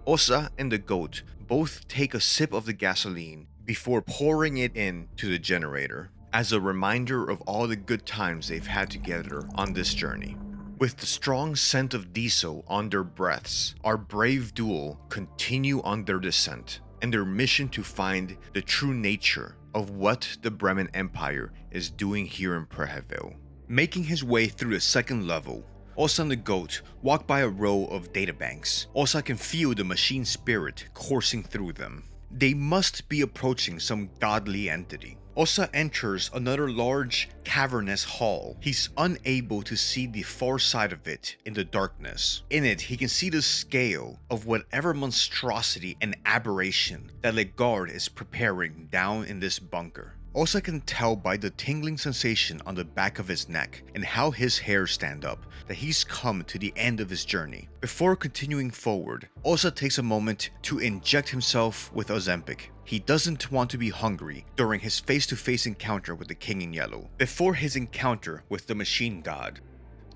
Osaa and the goat both take a sip of the gasoline before pouring it into the generator, as a reminder of all the good times they've had together on this journey. With the strong scent of diesel on their breaths, our brave duo continue on their descent and their mission to find the true nature of what the Bremen Empire is doing here in Preheville. Making his way through the second level, Osaa and the goat walk by a row of databanks. Osaa can feel the machine spirit coursing through them. They must be approaching some godly entity. Osaa enters another large, cavernous hall. He's unable to see the far side of it in the darkness. In it, he can see the scale of whatever monstrosity and aberration that Legard is preparing down in this bunker. Osaa can tell by the tingling sensation on the back of his neck and how his hairs stand up that he's come to the end of his journey. Before continuing forward, Osaa takes a moment to inject himself with Ozempic. He doesn't want to be hungry during his face-to-face encounter with the King in Yellow. Before his encounter with the Machine God,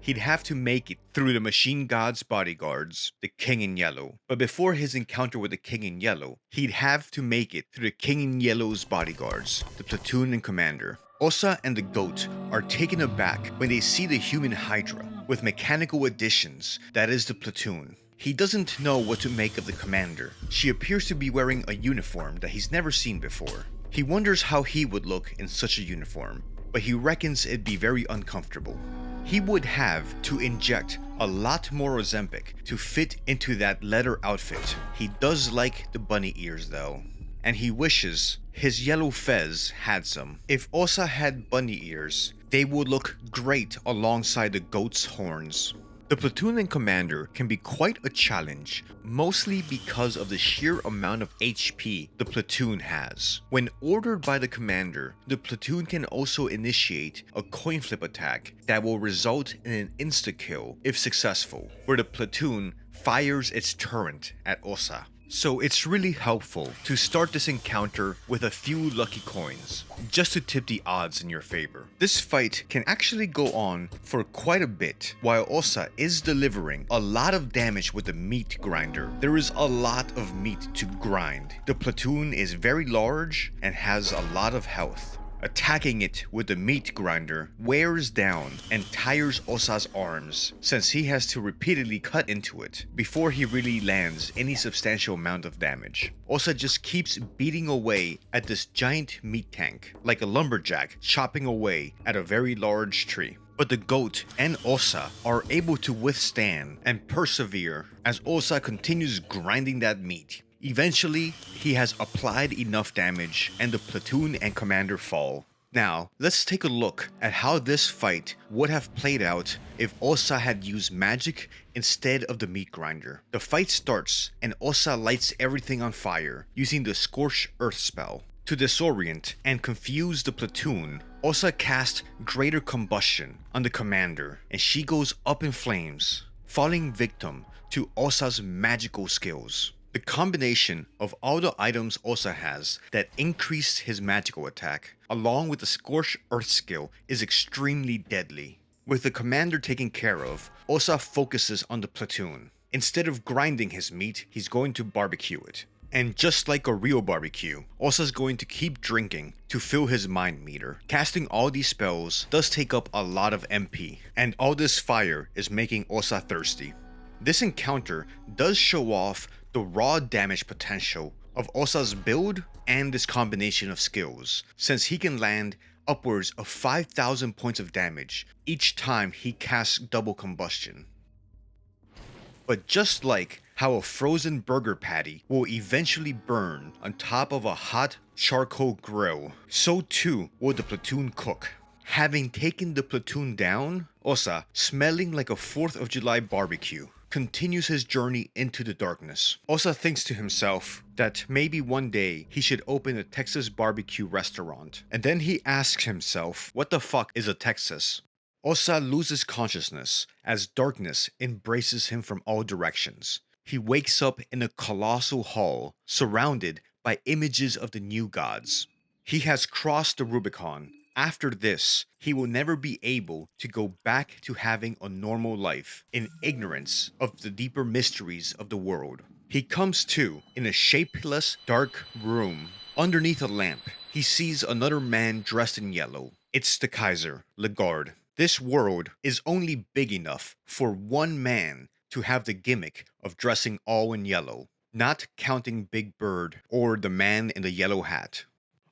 he'd have to make it through the Machine God's bodyguards, the King in Yellow. But before his encounter with the King in Yellow, he'd have to make it through the King in Yellow's bodyguards, the platoon and commander. Osaa and the goat are taken aback when they see the human Hydra with mechanical additions, that is the platoon. He doesn't know what to make of the commander. She appears to be wearing a uniform that he's never seen before. He wonders how he would look in such a uniform, but he reckons it'd be very uncomfortable. He would have to inject a lot more Ozempic to fit into that leather outfit. He does like the bunny ears though, and he wishes his yellow fez had some. If Osaa had bunny ears, they would look great alongside the goat's horns. The platoon and commander can be quite a challenge, mostly because of the sheer amount of HP the platoon has. When ordered by the commander, the platoon can also initiate a coin flip attack that will result in an insta-kill if successful, where the platoon fires its turret at Osaa. So it's really helpful to start this encounter with a few lucky coins, just to tip the odds in your favor. This fight can actually go on for quite a bit, while Osaa is delivering a lot of damage with the meat grinder. There is a lot of meat to grind. The platoon is very large and has a lot of health. Attacking it with the meat grinder wears down and tires Osaa's arms, since he has to repeatedly cut into it before he really lands any substantial amount of damage. Osaa just keeps beating away at this giant meat tank, like a lumberjack chopping away at a very large tree. But the goat and Osaa are able to withstand and persevere as Osaa continues grinding that meat. Eventually, he has applied enough damage and the platoon and commander fall. Now, let's take a look at how this fight would have played out if Osaa had used magic instead of the meat grinder. The fight starts and Osaa lights everything on fire using the Scorch Earth spell. To disorient and confuse the platoon, Osaa casts Greater Combustion on the commander and she goes up in flames, falling victim to Osaa's magical skills. The combination of all the items Osaa has that increase his magical attack, along with the Scorched Earth skill, is extremely deadly. With the commander taken care of, Osaa focuses on the platoon. Instead of grinding his meat, he's going to barbecue it. And just like a real barbecue, Osaa's going to keep drinking to fill his mind meter. Casting all these spells does take up a lot of MP, and all this fire is making Osaa thirsty. This encounter does show off the raw damage potential of Osaa's build and this combination of skills, since he can land upwards of 5,000 points of damage each time he casts double combustion. But just like how a frozen burger patty will eventually burn on top of a hot charcoal grill, so too will the platoon cook. Having taken the platoon down, Osaa, smelling like a 4th of July barbecue, continues his journey into the darkness. Osaa thinks to himself that maybe one day he should open a Texas barbecue restaurant, and then he asks himself, what the fuck is a Texas? Osaa loses consciousness as darkness embraces him from all directions. He wakes up in a colossal hall, surrounded by images of the new gods. He has crossed the Rubicon. After this, he will never be able to go back to having a normal life in ignorance of the deeper mysteries of the world. He comes to in a shapeless, dark room. Underneath a lamp, he sees another man dressed in yellow. It's the Kaiser, Legard. This world is only big enough for one man to have the gimmick of dressing all in yellow, not counting Big Bird or the man in the yellow hat.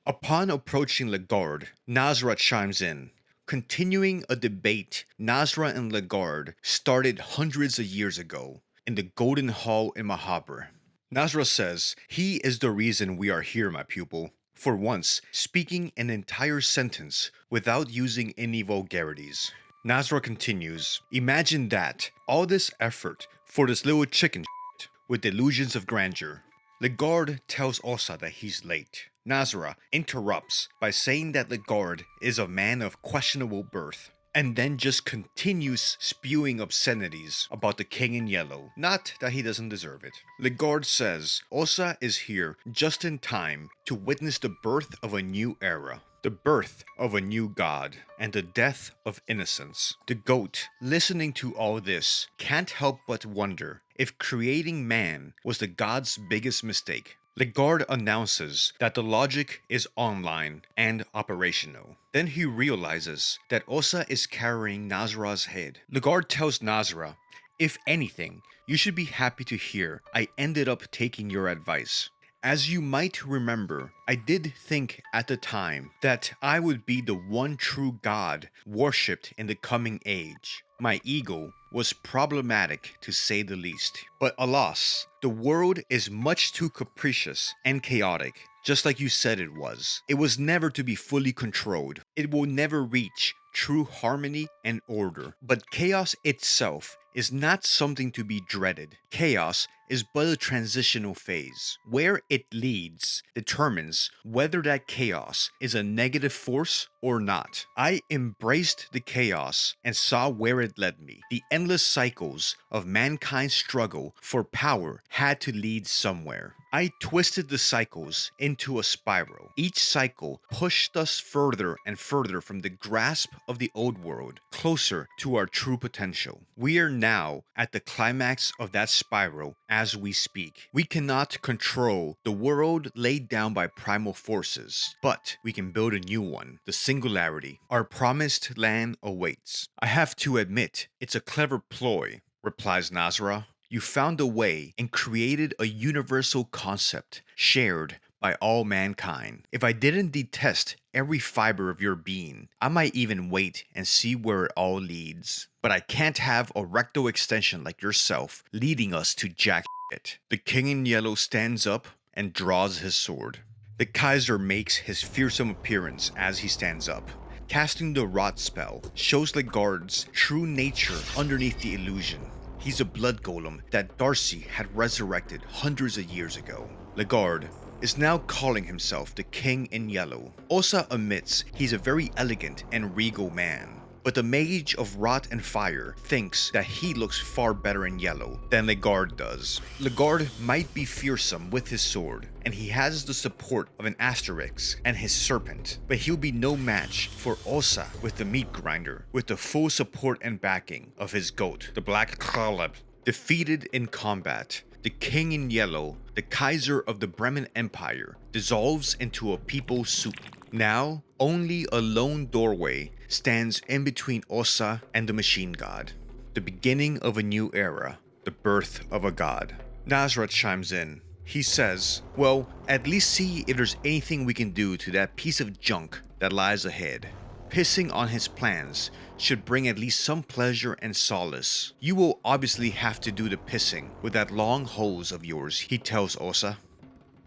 Upon approaching Legard, Nasrah chimes in. Continuing a debate Nasrah and Legard started hundreds of years ago in the Golden Hall in Mahabur. Nasrah says, he is the reason we are here, my pupil. For once, speaking an entire sentence without using any vulgarities. Nasrah continues, imagine that, all this effort for this little chicken shit with delusions of grandeur. Legard tells Osaa that he's late. Nasrah interrupts by saying that Legard is a man of questionable birth, and then just continues spewing obscenities about the king in yellow. Not that he doesn't deserve it. Legard says Osaa is here just in time to witness the birth of a new era. The birth of a new god, and the death of innocence. The goat, listening to all this, can't help but wonder if creating man was the god's biggest mistake. Legard announces that the logic is online and operational. Then he realizes that Osaa is carrying Nasrah's head. Legard tells Nasrah, if anything, you should be happy to hear I ended up taking your advice. As you might remember, I did think at the time that I would be the one true god worshipped in the coming age. My ego was problematic to say the least. But alas, the world is much too capricious and chaotic, just like you said it was. It was never to be fully controlled. It will never reach true harmony and order. But chaos itself is not something to be dreaded. Chaos is but a transitional phase. Where it leads determines whether that chaos is a negative force or not. I embraced the chaos and saw where it led me. The endless cycles of mankind's struggle for power had to lead somewhere. I twisted the cycles into a spiral. Each cycle pushed us further and further from the grasp of the old world, closer to our true potential. We are now at the climax of that spiral as we speak. We cannot control the world laid down by primal forces, but we can build a new one, the singularity. Our promised land awaits. I have to admit, it's a clever ploy, replies Nasrah. You found a way and created a universal concept shared by all mankind. If I didn't detest every fiber of your being, I might even wait and see where it all leads. But I can't have a rectal extension like yourself leading us to jack shit. The king in yellow stands up and draws his sword. The Kaiser makes his fearsome appearance as he stands up. Casting the rot spell shows Legard's true nature underneath the illusion. He's a blood golem that Darcy had resurrected hundreds of years ago. Legard is now calling himself the King in Yellow. Osaa admits he's a very elegant and regal man, but the Mage of Rot and Fire thinks that he looks far better in yellow than Legard does. Legard might be fearsome with his sword, and he has the support of an Asterix and his serpent, but he'll be no match for Osaa with the meat grinder, with the full support and backing of his goat, the Black Kaleb. Defeated in combat, the king in yellow, the Kaiser of the Bremen Empire, dissolves into a people's soup. Now, only a lone doorway stands in between Osaa and the machine god. The beginning of a new era, the birth of a god. Nasrah chimes in. He says, well, at least see if there's anything we can do to that piece of junk that lies ahead. Pissing on his plans should bring at least some pleasure and solace. You will obviously have to do the pissing with that long hose of yours, he tells Osaa.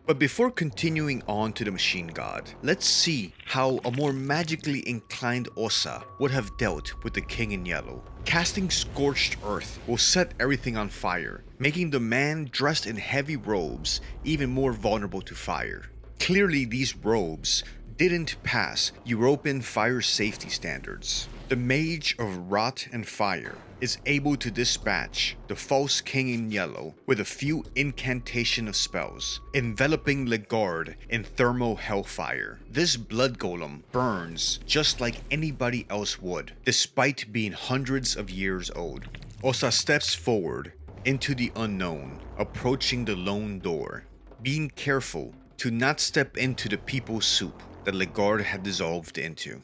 But before continuing on to the machine god, let's see how a more magically inclined Osaa would have dealt with the king in yellow. Casting Scorched Earth will set everything on fire, making the man dressed in heavy robes even more vulnerable to fire. Clearly, these robes didn't pass European fire safety standards. The Mage of Rot and Fire is able to dispatch the false king in yellow with a few incantation of spells, enveloping Legard in thermal hellfire. This blood golem burns just like anybody else would, despite being hundreds of years old. Osaa steps forward into the unknown, approaching the lone door, being careful to not step into the people's soup that Legard had dissolved into.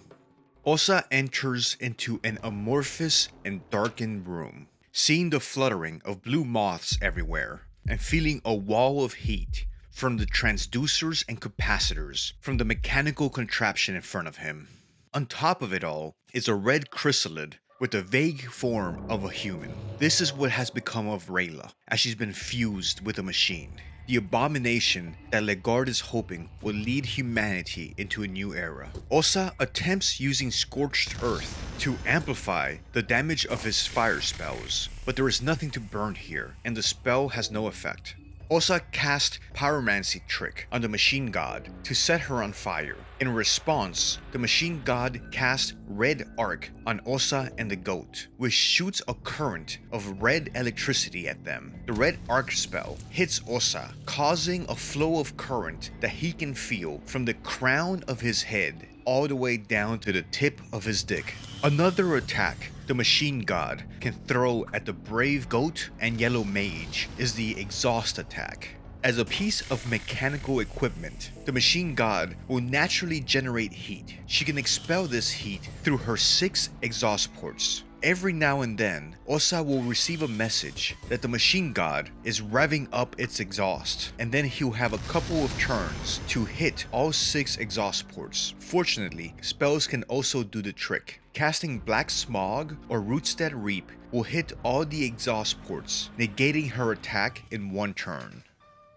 Osaa enters into an amorphous and darkened room, seeing the fluttering of blue moths everywhere, and feeling a wall of heat from the transducers and capacitors from the mechanical contraption in front of him. On top of it all is a red chrysalid with a vague form of a human. This is what has become of Rayla, as she's been fused with a machine. The abomination that Legard is hoping will lead humanity into a new era. Osaa attempts using Scorched Earth to amplify the damage of his fire spells, but there is nothing to burn here, and the spell has no effect. Osaa cast Pyromancy Trick on the machine god to set her on fire. In response, the machine god cast Red Arc on Osaa and the goat, which shoots a current of red electricity at them. The Red Arc spell hits Osaa, causing a flow of current that he can feel from the crown of his head all the way down to the tip of his dick. Another attack the machine god can throw at the brave goat and yellow mage is the exhaust attack. As a piece of mechanical equipment, the machine god will naturally generate heat. She can expel this heat through her 6 exhaust ports. Every now and then, Osaa will receive a message that the machine god is revving up its exhaust, and then he'll have a couple of turns to hit all 6 exhaust ports. Fortunately, spells can also do the trick. Casting Black Smog or Rootstead Reap will hit all the exhaust ports, negating her attack in 1 turn.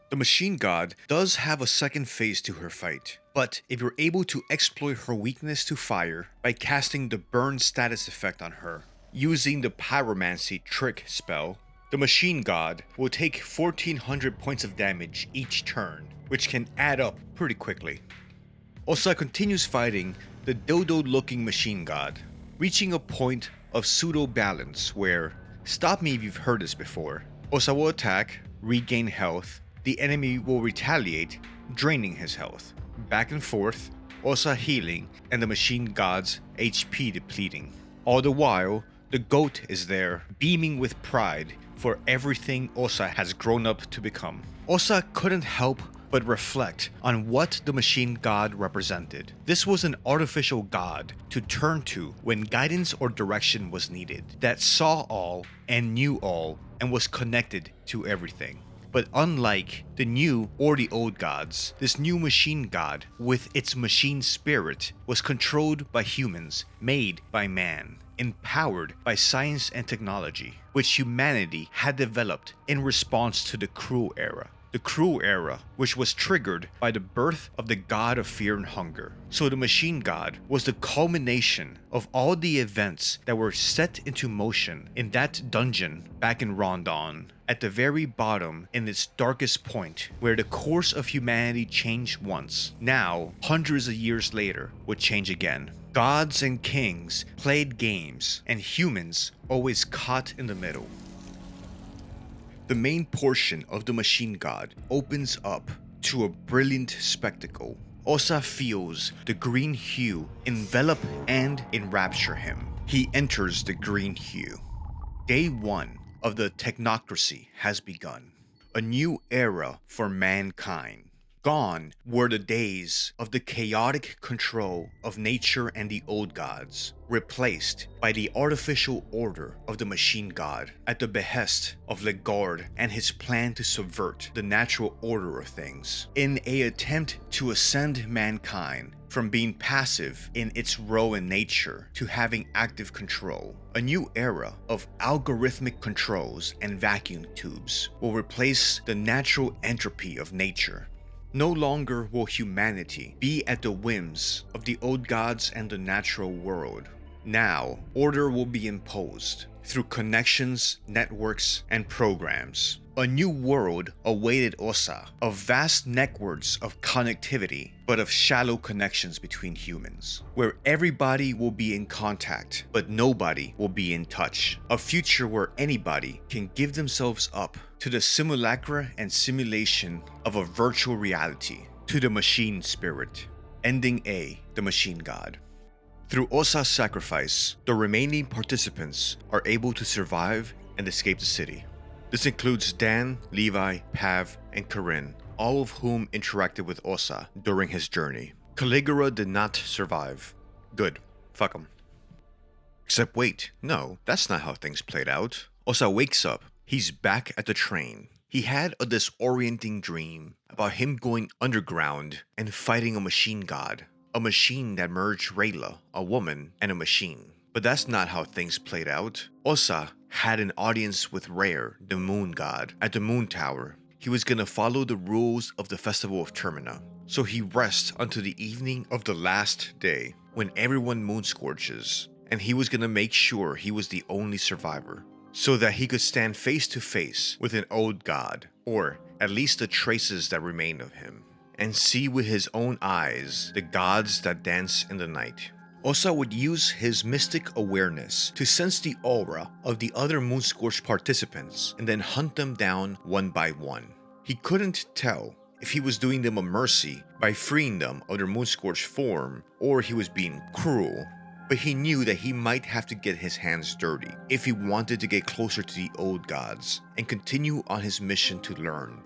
The machine god does have a second phase to her fight, but if you're able to exploit her weakness to fire by casting the burn status effect on her, using the Pyromancy Trick spell, the machine god will take 1400 points of damage each turn, which can add up pretty quickly. Osaa continues fighting the dodo-looking machine god, reaching a point of pseudo-balance where, stop me if you've heard this before, Osaa will attack, regain health, the enemy will retaliate, draining his health. Back and forth, Osaa healing and the machine god's HP depleting. All the while, the goat is there, beaming with pride for everything Osaa has grown up to become. Osaa couldn't help but reflect on what the machine god represented. This was an artificial god to turn to when guidance or direction was needed, that saw all and knew all and was connected to everything. But unlike the new or the old gods, this new machine god, with its machine spirit, was controlled by humans, made by man, empowered by science and technology, which humanity had developed in response to the cruel era. The cruel era, which was triggered by the birth of the god of fear and hunger. So the machine god was the culmination of all the events that were set into motion in that dungeon back in Rondon, at the very bottom in its darkest point, where the course of humanity changed once, now, hundreds of years later, would change again. Gods and kings played games, and humans always caught in the middle. The main portion of the machine god opens up to a brilliant spectacle. Osaa feels the green hue envelop and enrapture him. He enters the green hue. Day 1 of the technocracy has begun. A new era for mankind. Gone were the days of the chaotic control of nature and the old gods, replaced by the artificial order of the machine god at the behest of Legard and his plan to subvert the natural order of things in an attempt to ascend mankind from being passive in its role in nature to having active control. A new era of algorithmic controls and vacuum tubes will replace the natural entropy of nature. No longer will humanity be at the whims of the old gods and the natural world. Now, order will be imposed through connections, networks, and programs. A new world awaited Osaa, of vast networks of connectivity, but of shallow connections between humans, where everybody will be in contact, but nobody will be in touch. A future where anybody can give themselves up to the simulacra and simulation of a virtual reality, to the machine spirit, ending the machine god. Through Osaa's sacrifice, the remaining participants are able to survive and escape the city. This includes Dan, Levi, Pav, and Karin, all of whom interacted with Osaa during his journey. Caligura did not survive. Good. Fuck him. Except wait, no, that's not how things played out. Osaa wakes up. He's back at the train. He had a disorienting dream about him going underground and fighting a machine god. A machine that merged Rayla, a woman, and a machine. But that's not how things played out. Osaa had an audience with Rher, the moon god, at the moon tower. He was gonna follow the rules of the festival of Termina. So he rests until the evening of the last day, when everyone moon scorches, and he was gonna make sure he was the only survivor, so that he could stand face to face with an old god, or at least the traces that remain of him, and see with his own eyes the gods that dance in the night. Osaa would use his mystic awareness to sense the aura of the other Moonscorch participants and then hunt them down one by one. He couldn't tell if he was doing them a mercy by freeing them of their Moonscorch form or he was being cruel, but he knew that he might have to get his hands dirty if he wanted to get closer to the old gods and continue on his mission to learn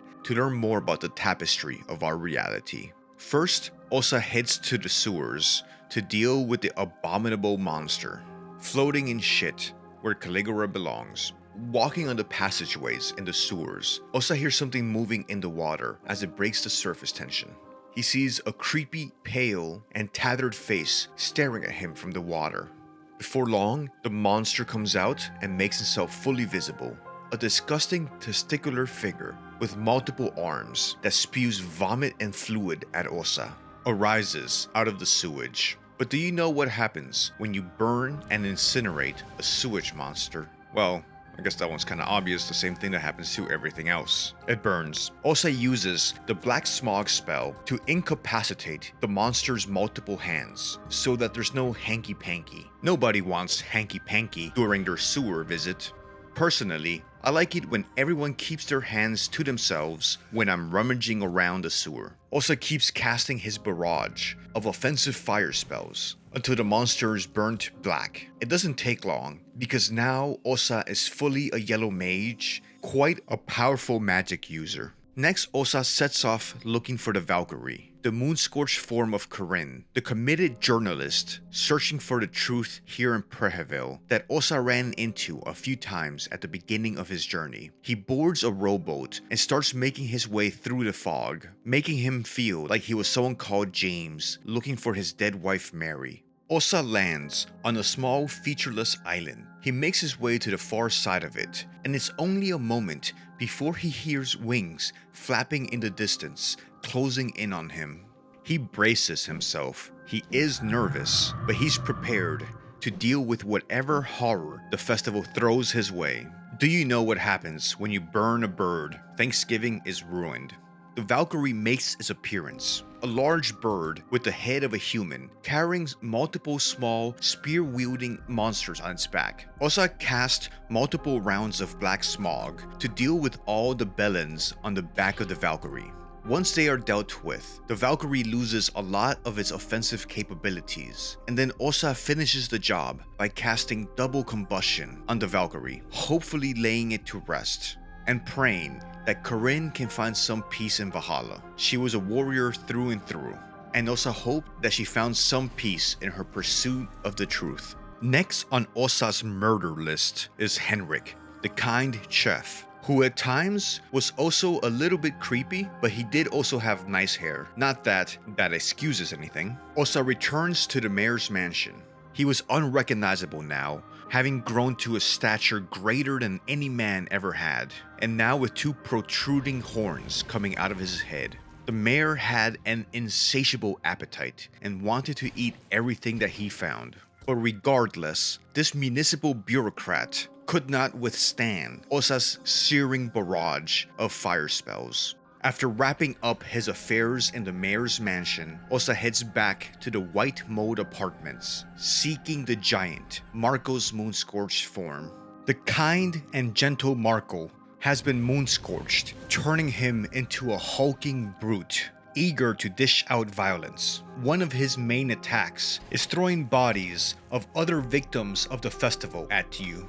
more about the tapestry of our reality. First, Osaa heads to the sewers to deal with the abominable monster, floating in shit where Caligura belongs. Walking on the passageways in the sewers, Osaa hears something moving in the water as it breaks the surface tension. He sees a creepy, pale, and tattered face staring at him from the water. Before long, the monster comes out and makes himself fully visible. A disgusting testicular figure with multiple arms that spews vomit and fluid at Osaa arises out of the sewage. But do you know what happens when you burn and incinerate a sewage monster? Well, I guess that one's kinda obvious, the same thing that happens to everything else. It burns. Osaa uses the Black Smog spell to incapacitate the monster's multiple hands, so that there's no hanky-panky. Nobody wants hanky-panky during their sewer visit. Personally, I like it when everyone keeps their hands to themselves when I'm rummaging around the sewer. Osaa keeps casting his barrage of offensive fire spells until the monster is burnt black. It doesn't take long, because now Osaa is fully a yellow mage, quite a powerful magic user. Next, Osaa sets off looking for the Valkyrie, the moon-scorched form of Karin, the committed journalist searching for the truth here in Preheville that Osaa ran into a few times at the beginning of his journey. He boards a rowboat and starts making his way through the fog, making him feel like he was someone called James looking for his dead wife Mary. Osaa lands on a small featureless island. He makes his way to the far side of it, and it's only a moment before he hears wings flapping in the distance, closing in on him. He braces himself. He is nervous, but he's prepared to deal with whatever horror the festival throws his way. Do you know what happens when you burn a bird? Thanksgiving is ruined. The Valkyrie makes its appearance. A large bird with the head of a human, carrying multiple small, spear-wielding monsters on its back. Osaa casts multiple rounds of black smog to deal with all the bellends on the back of the Valkyrie. Once they are dealt with, the Valkyrie loses a lot of its offensive capabilities, and then Osaa finishes the job by casting double combustion on the Valkyrie, hopefully laying it to rest. and praying that Karin can find some peace in Valhalla. She was a warrior through and through, and Osaa hoped that she found some peace in her pursuit of the truth. Next on Osaa's murder list is Henrik, the kind chef, who at times was also a little bit creepy, but he did also have nice hair. Not that that excuses anything. Osaa returns to the mayor's mansion. He was unrecognizable now, having grown to a stature greater than any man ever had, and now with two protruding horns coming out of his head. The mayor had an insatiable appetite and wanted to eat everything that he found. But regardless, this municipal bureaucrat could not withstand Osaa's searing barrage of fire spells. After wrapping up his affairs in the mayor's mansion, Osaa heads back to the white mold apartments, seeking the giant, Marcoh's moon-scorched form. The kind and gentle Marcoh has been moon-scorched, turning him into a hulking brute, eager to dish out violence. One of his main attacks is throwing bodies of other victims of the festival at you.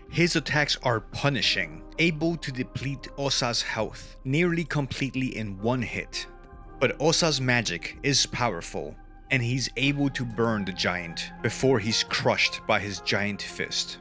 His attacks are punishing, able to deplete Osaa's health nearly completely in one hit. But Osaa's magic is powerful, and he's able to burn the giant before he's crushed by his giant fist.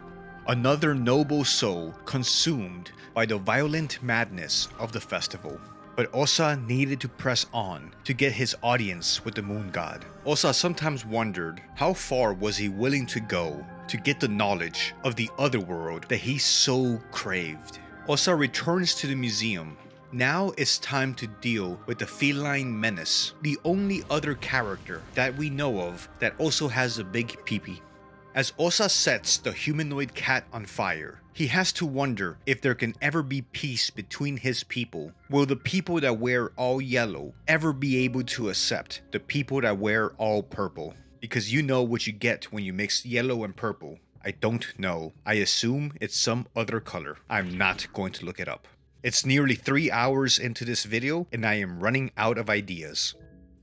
Another noble soul consumed by the violent madness of the festival. But Osaa needed to press on to get his audience with the moon god. Osaa sometimes wondered how far was he willing to go to get the knowledge of the other world that he so craved. Osaa returns to the museum. Now it's time to deal with the feline menace, the only other character that we know of that also has a big peepee. As Osaa sets the humanoid cat on fire, he has to wonder if there can ever be peace between his people. Will the people that wear all yellow ever be able to accept the people that wear all purple? Because you know what you get when you mix yellow and purple. I don't know. I assume it's some other color. I'm not going to look it up. It's nearly 3 hours into this video and I am running out of ideas.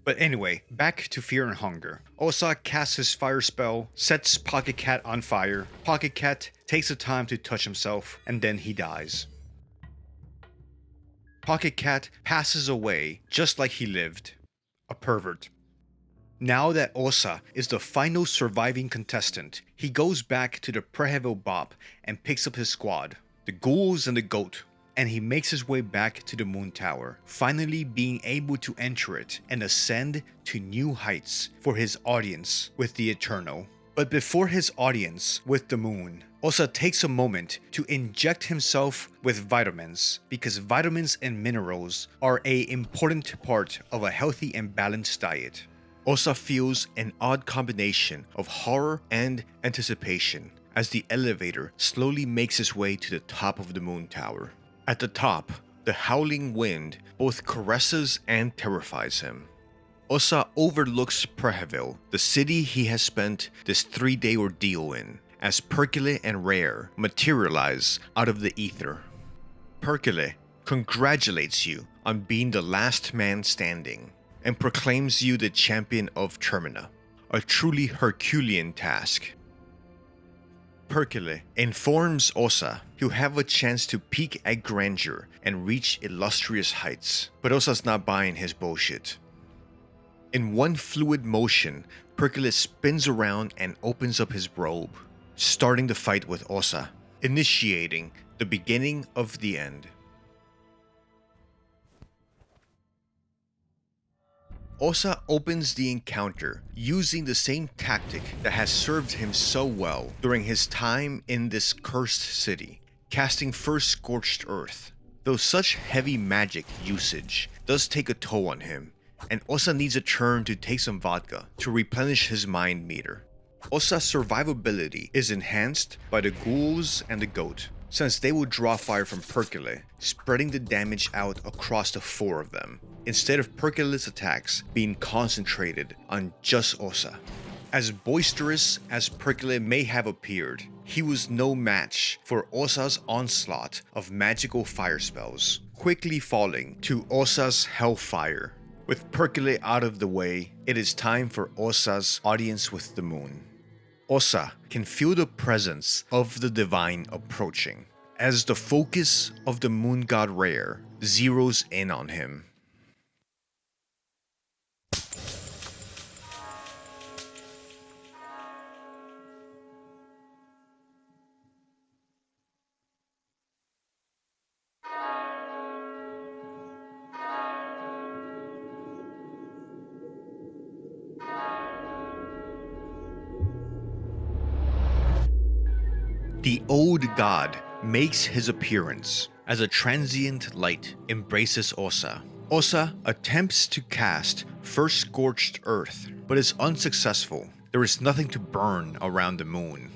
But anyway, back to Fear and Hunger. Osaa casts his fire spell, sets Pocket Cat on fire. Pocket Cat takes the time to touch himself, and then he dies. Pocket Cat passes away just like he lived. A pervert. Now that Osaa is the final surviving contestant, he goes back to the Prehevil Bop and picks up his squad, the ghouls and the goat. And he makes his way back to the moon tower, finally being able to enter it and ascend to new heights for his audience with the Eternal. But before his audience with the moon, Osaa takes a moment to inject himself with vitamins, because vitamins and minerals are an important part of a healthy and balanced diet. Osaa feels an odd combination of horror and anticipation as the elevator slowly makes its way to the top of the moon tower. At the top, the howling wind both caresses and terrifies him. Osaa overlooks Preheville, the city he has spent this 3-day ordeal in, as Perkele and Rher materialize out of the ether. Perkele congratulates you on being the last man standing, and proclaims you the champion of Termina, a truly Herculean task. Perkele informs Osaa he'll have a chance to peak at grandeur and reach illustrious heights, but Osaa's not buying his bullshit. In one fluid motion, Perkele spins around and opens up his robe, starting the fight with Osaa, initiating the beginning of the end. Osaa opens the encounter using the same tactic that has served him so well during his time in this cursed city, casting first Scorched Earth. Though such heavy magic usage does take a toll on him, and Osaa needs a turn to take some vodka to replenish his mind meter. Osaa's survivability is enhanced by the ghouls and the goat, since they will draw fire from Perkele, spreading the damage out across the 4 of them, instead of Perkele's attacks being concentrated on just Osaa. As boisterous as Perkele may have appeared, he was no match for Osaa's onslaught of magical fire spells, quickly falling to Osaa's hellfire. With Perkele out of the way, it is time for Osaa's audience with the moon. Osaa can feel the presence of the divine approaching, as the focus of the moon god Rher zeroes in on him. The old god makes his appearance as a transient light embraces Osaa. Osaa attempts to cast First Scorched Earth, but is unsuccessful. There is nothing to burn around the moon.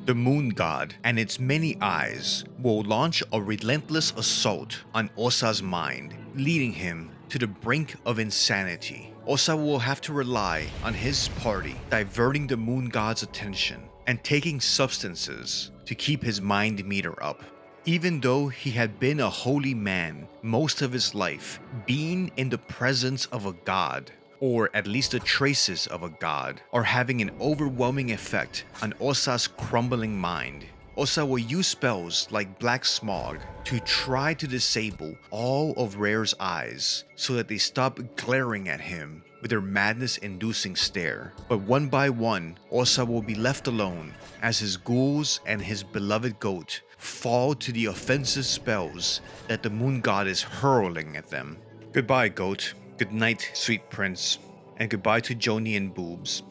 The moon god and its many eyes will launch a relentless assault on Osaa's mind, leading him to the brink of insanity. Osaa will have to rely on his party diverting the moon god's attention and taking substances to keep his mind meter up. Even though he had been a holy man most of his life, being in the presence of a god, or at least the traces of a god, are having an overwhelming effect on Osaa's crumbling mind. Osaa will use spells like Black Smog to try to disable all of Rher's eyes so that they stop glaring at him with their madness-inducing stare. But one by one, Osaa will be left alone as his ghouls and his beloved goat fall to the offensive spells that the moon god is hurling at them. Goodbye, goat. Good night, sweet prince. And goodbye to Joni and Boobs.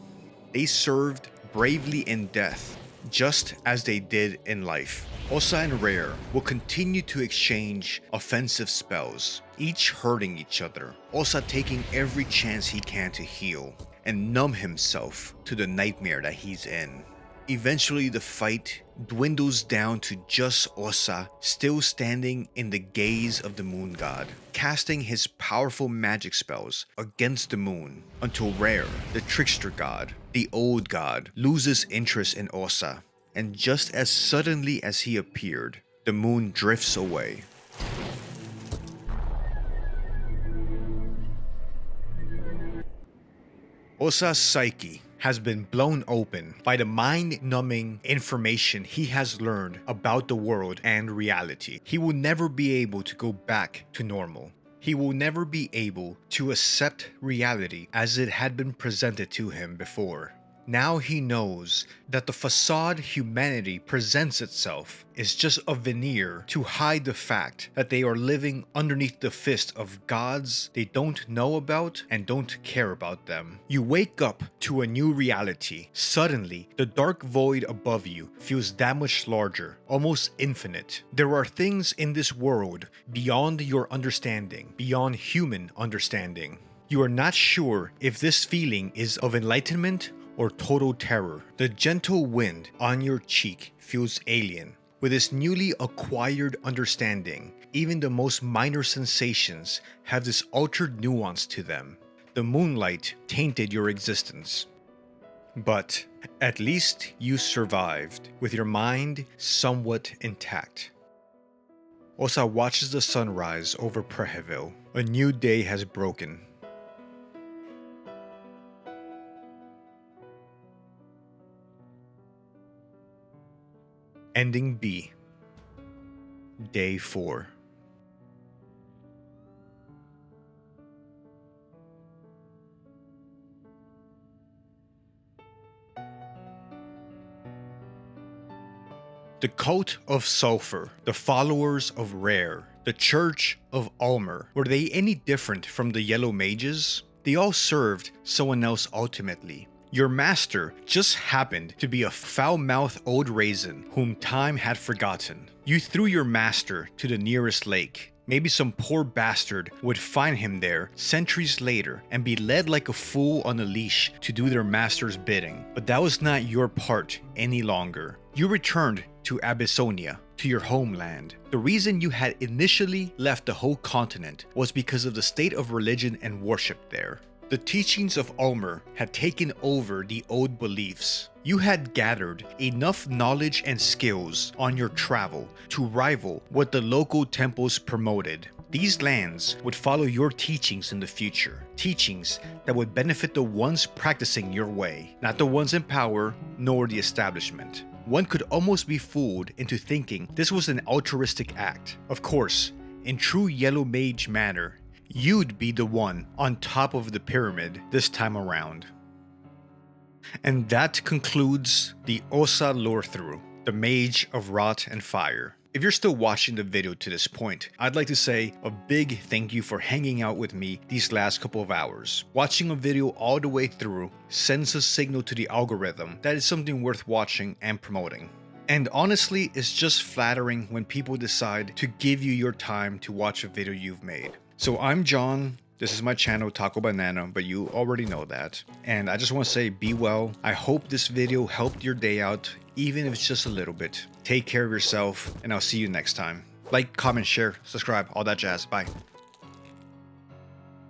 They served bravely in death, just as they did in life. Osaa and Rher will continue to exchange offensive spells, each hurting each other. Osaa taking every chance he can to heal and numb himself to the nightmare that he's in. Eventually, the fight dwindles down to just Osaa still standing in the gaze of the moon god, casting his powerful magic spells against the moon until Rher, the trickster god, the old god, loses interest in Osaa, and just as suddenly as he appeared, the moon drifts away. Osaa's psyche has been blown open by the mind-numbing information he has learned about the world and reality. He will never be able to go back to normal. He will never be able to accept reality as it had been presented to him before. Now he knows that the facade humanity presents itself is just a veneer to hide the fact that they are living underneath the fist of gods they don't know about and don't care about them. You wake up to a new reality. Suddenly, the dark void above you feels that much larger, almost infinite. There are things in this world beyond your understanding, beyond human understanding. You are not sure if this feeling is of enlightenment or total terror. The gentle wind on your cheek feels alien. With this newly acquired understanding, even the most minor sensations have this altered nuance to them. The moonlight tainted your existence. But at least you survived, with your mind somewhat intact. Osaa watches the sunrise over Preheville. A new day has broken. Ending B. Day 4. The cult of sulfur, the followers of Rher, the Church of Alll-mer, were they any different from the Yellow Mages? They all served someone else ultimately. Your master just happened to be a foul-mouthed old raisin whom time had forgotten. You threw your master to the nearest lake. Maybe some poor bastard would find him there centuries later and be led like a fool on a leash to do their master's bidding. But that was not your part any longer. You returned to Abyssonia, to your homeland. The reason you had initially left the whole continent was because of the state of religion and worship there. The teachings of Alll-mer had taken over the old beliefs. You had gathered enough knowledge and skills on your travel to rival what the local temples promoted. These lands would follow your teachings in the future, teachings that would benefit the ones practicing your way, not the ones in power nor the establishment. one could almost be fooled into thinking this was an altruistic act. Of course, in true Yellow Mage manner, you'd be the one on top of the pyramid this time around. And that concludes the Osaa Lorethrough, the Mage of Rot and Fire. If you're still watching the video to this point, I'd like to say a big thank you for hanging out with me these last couple of hours. Watching a video all the way through sends a signal to the algorithm that it's something worth watching and promoting. And honestly, it's just flattering when people decide to give you your time to watch a video you've made. So I'm John. This is my channel, TacoBanana, but you already know that. And I just want to say, be well. I hope this video helped your day out, even if it's just a little bit. Take care of yourself, and I'll see you next time. Like, comment, share, subscribe, all that jazz. Bye.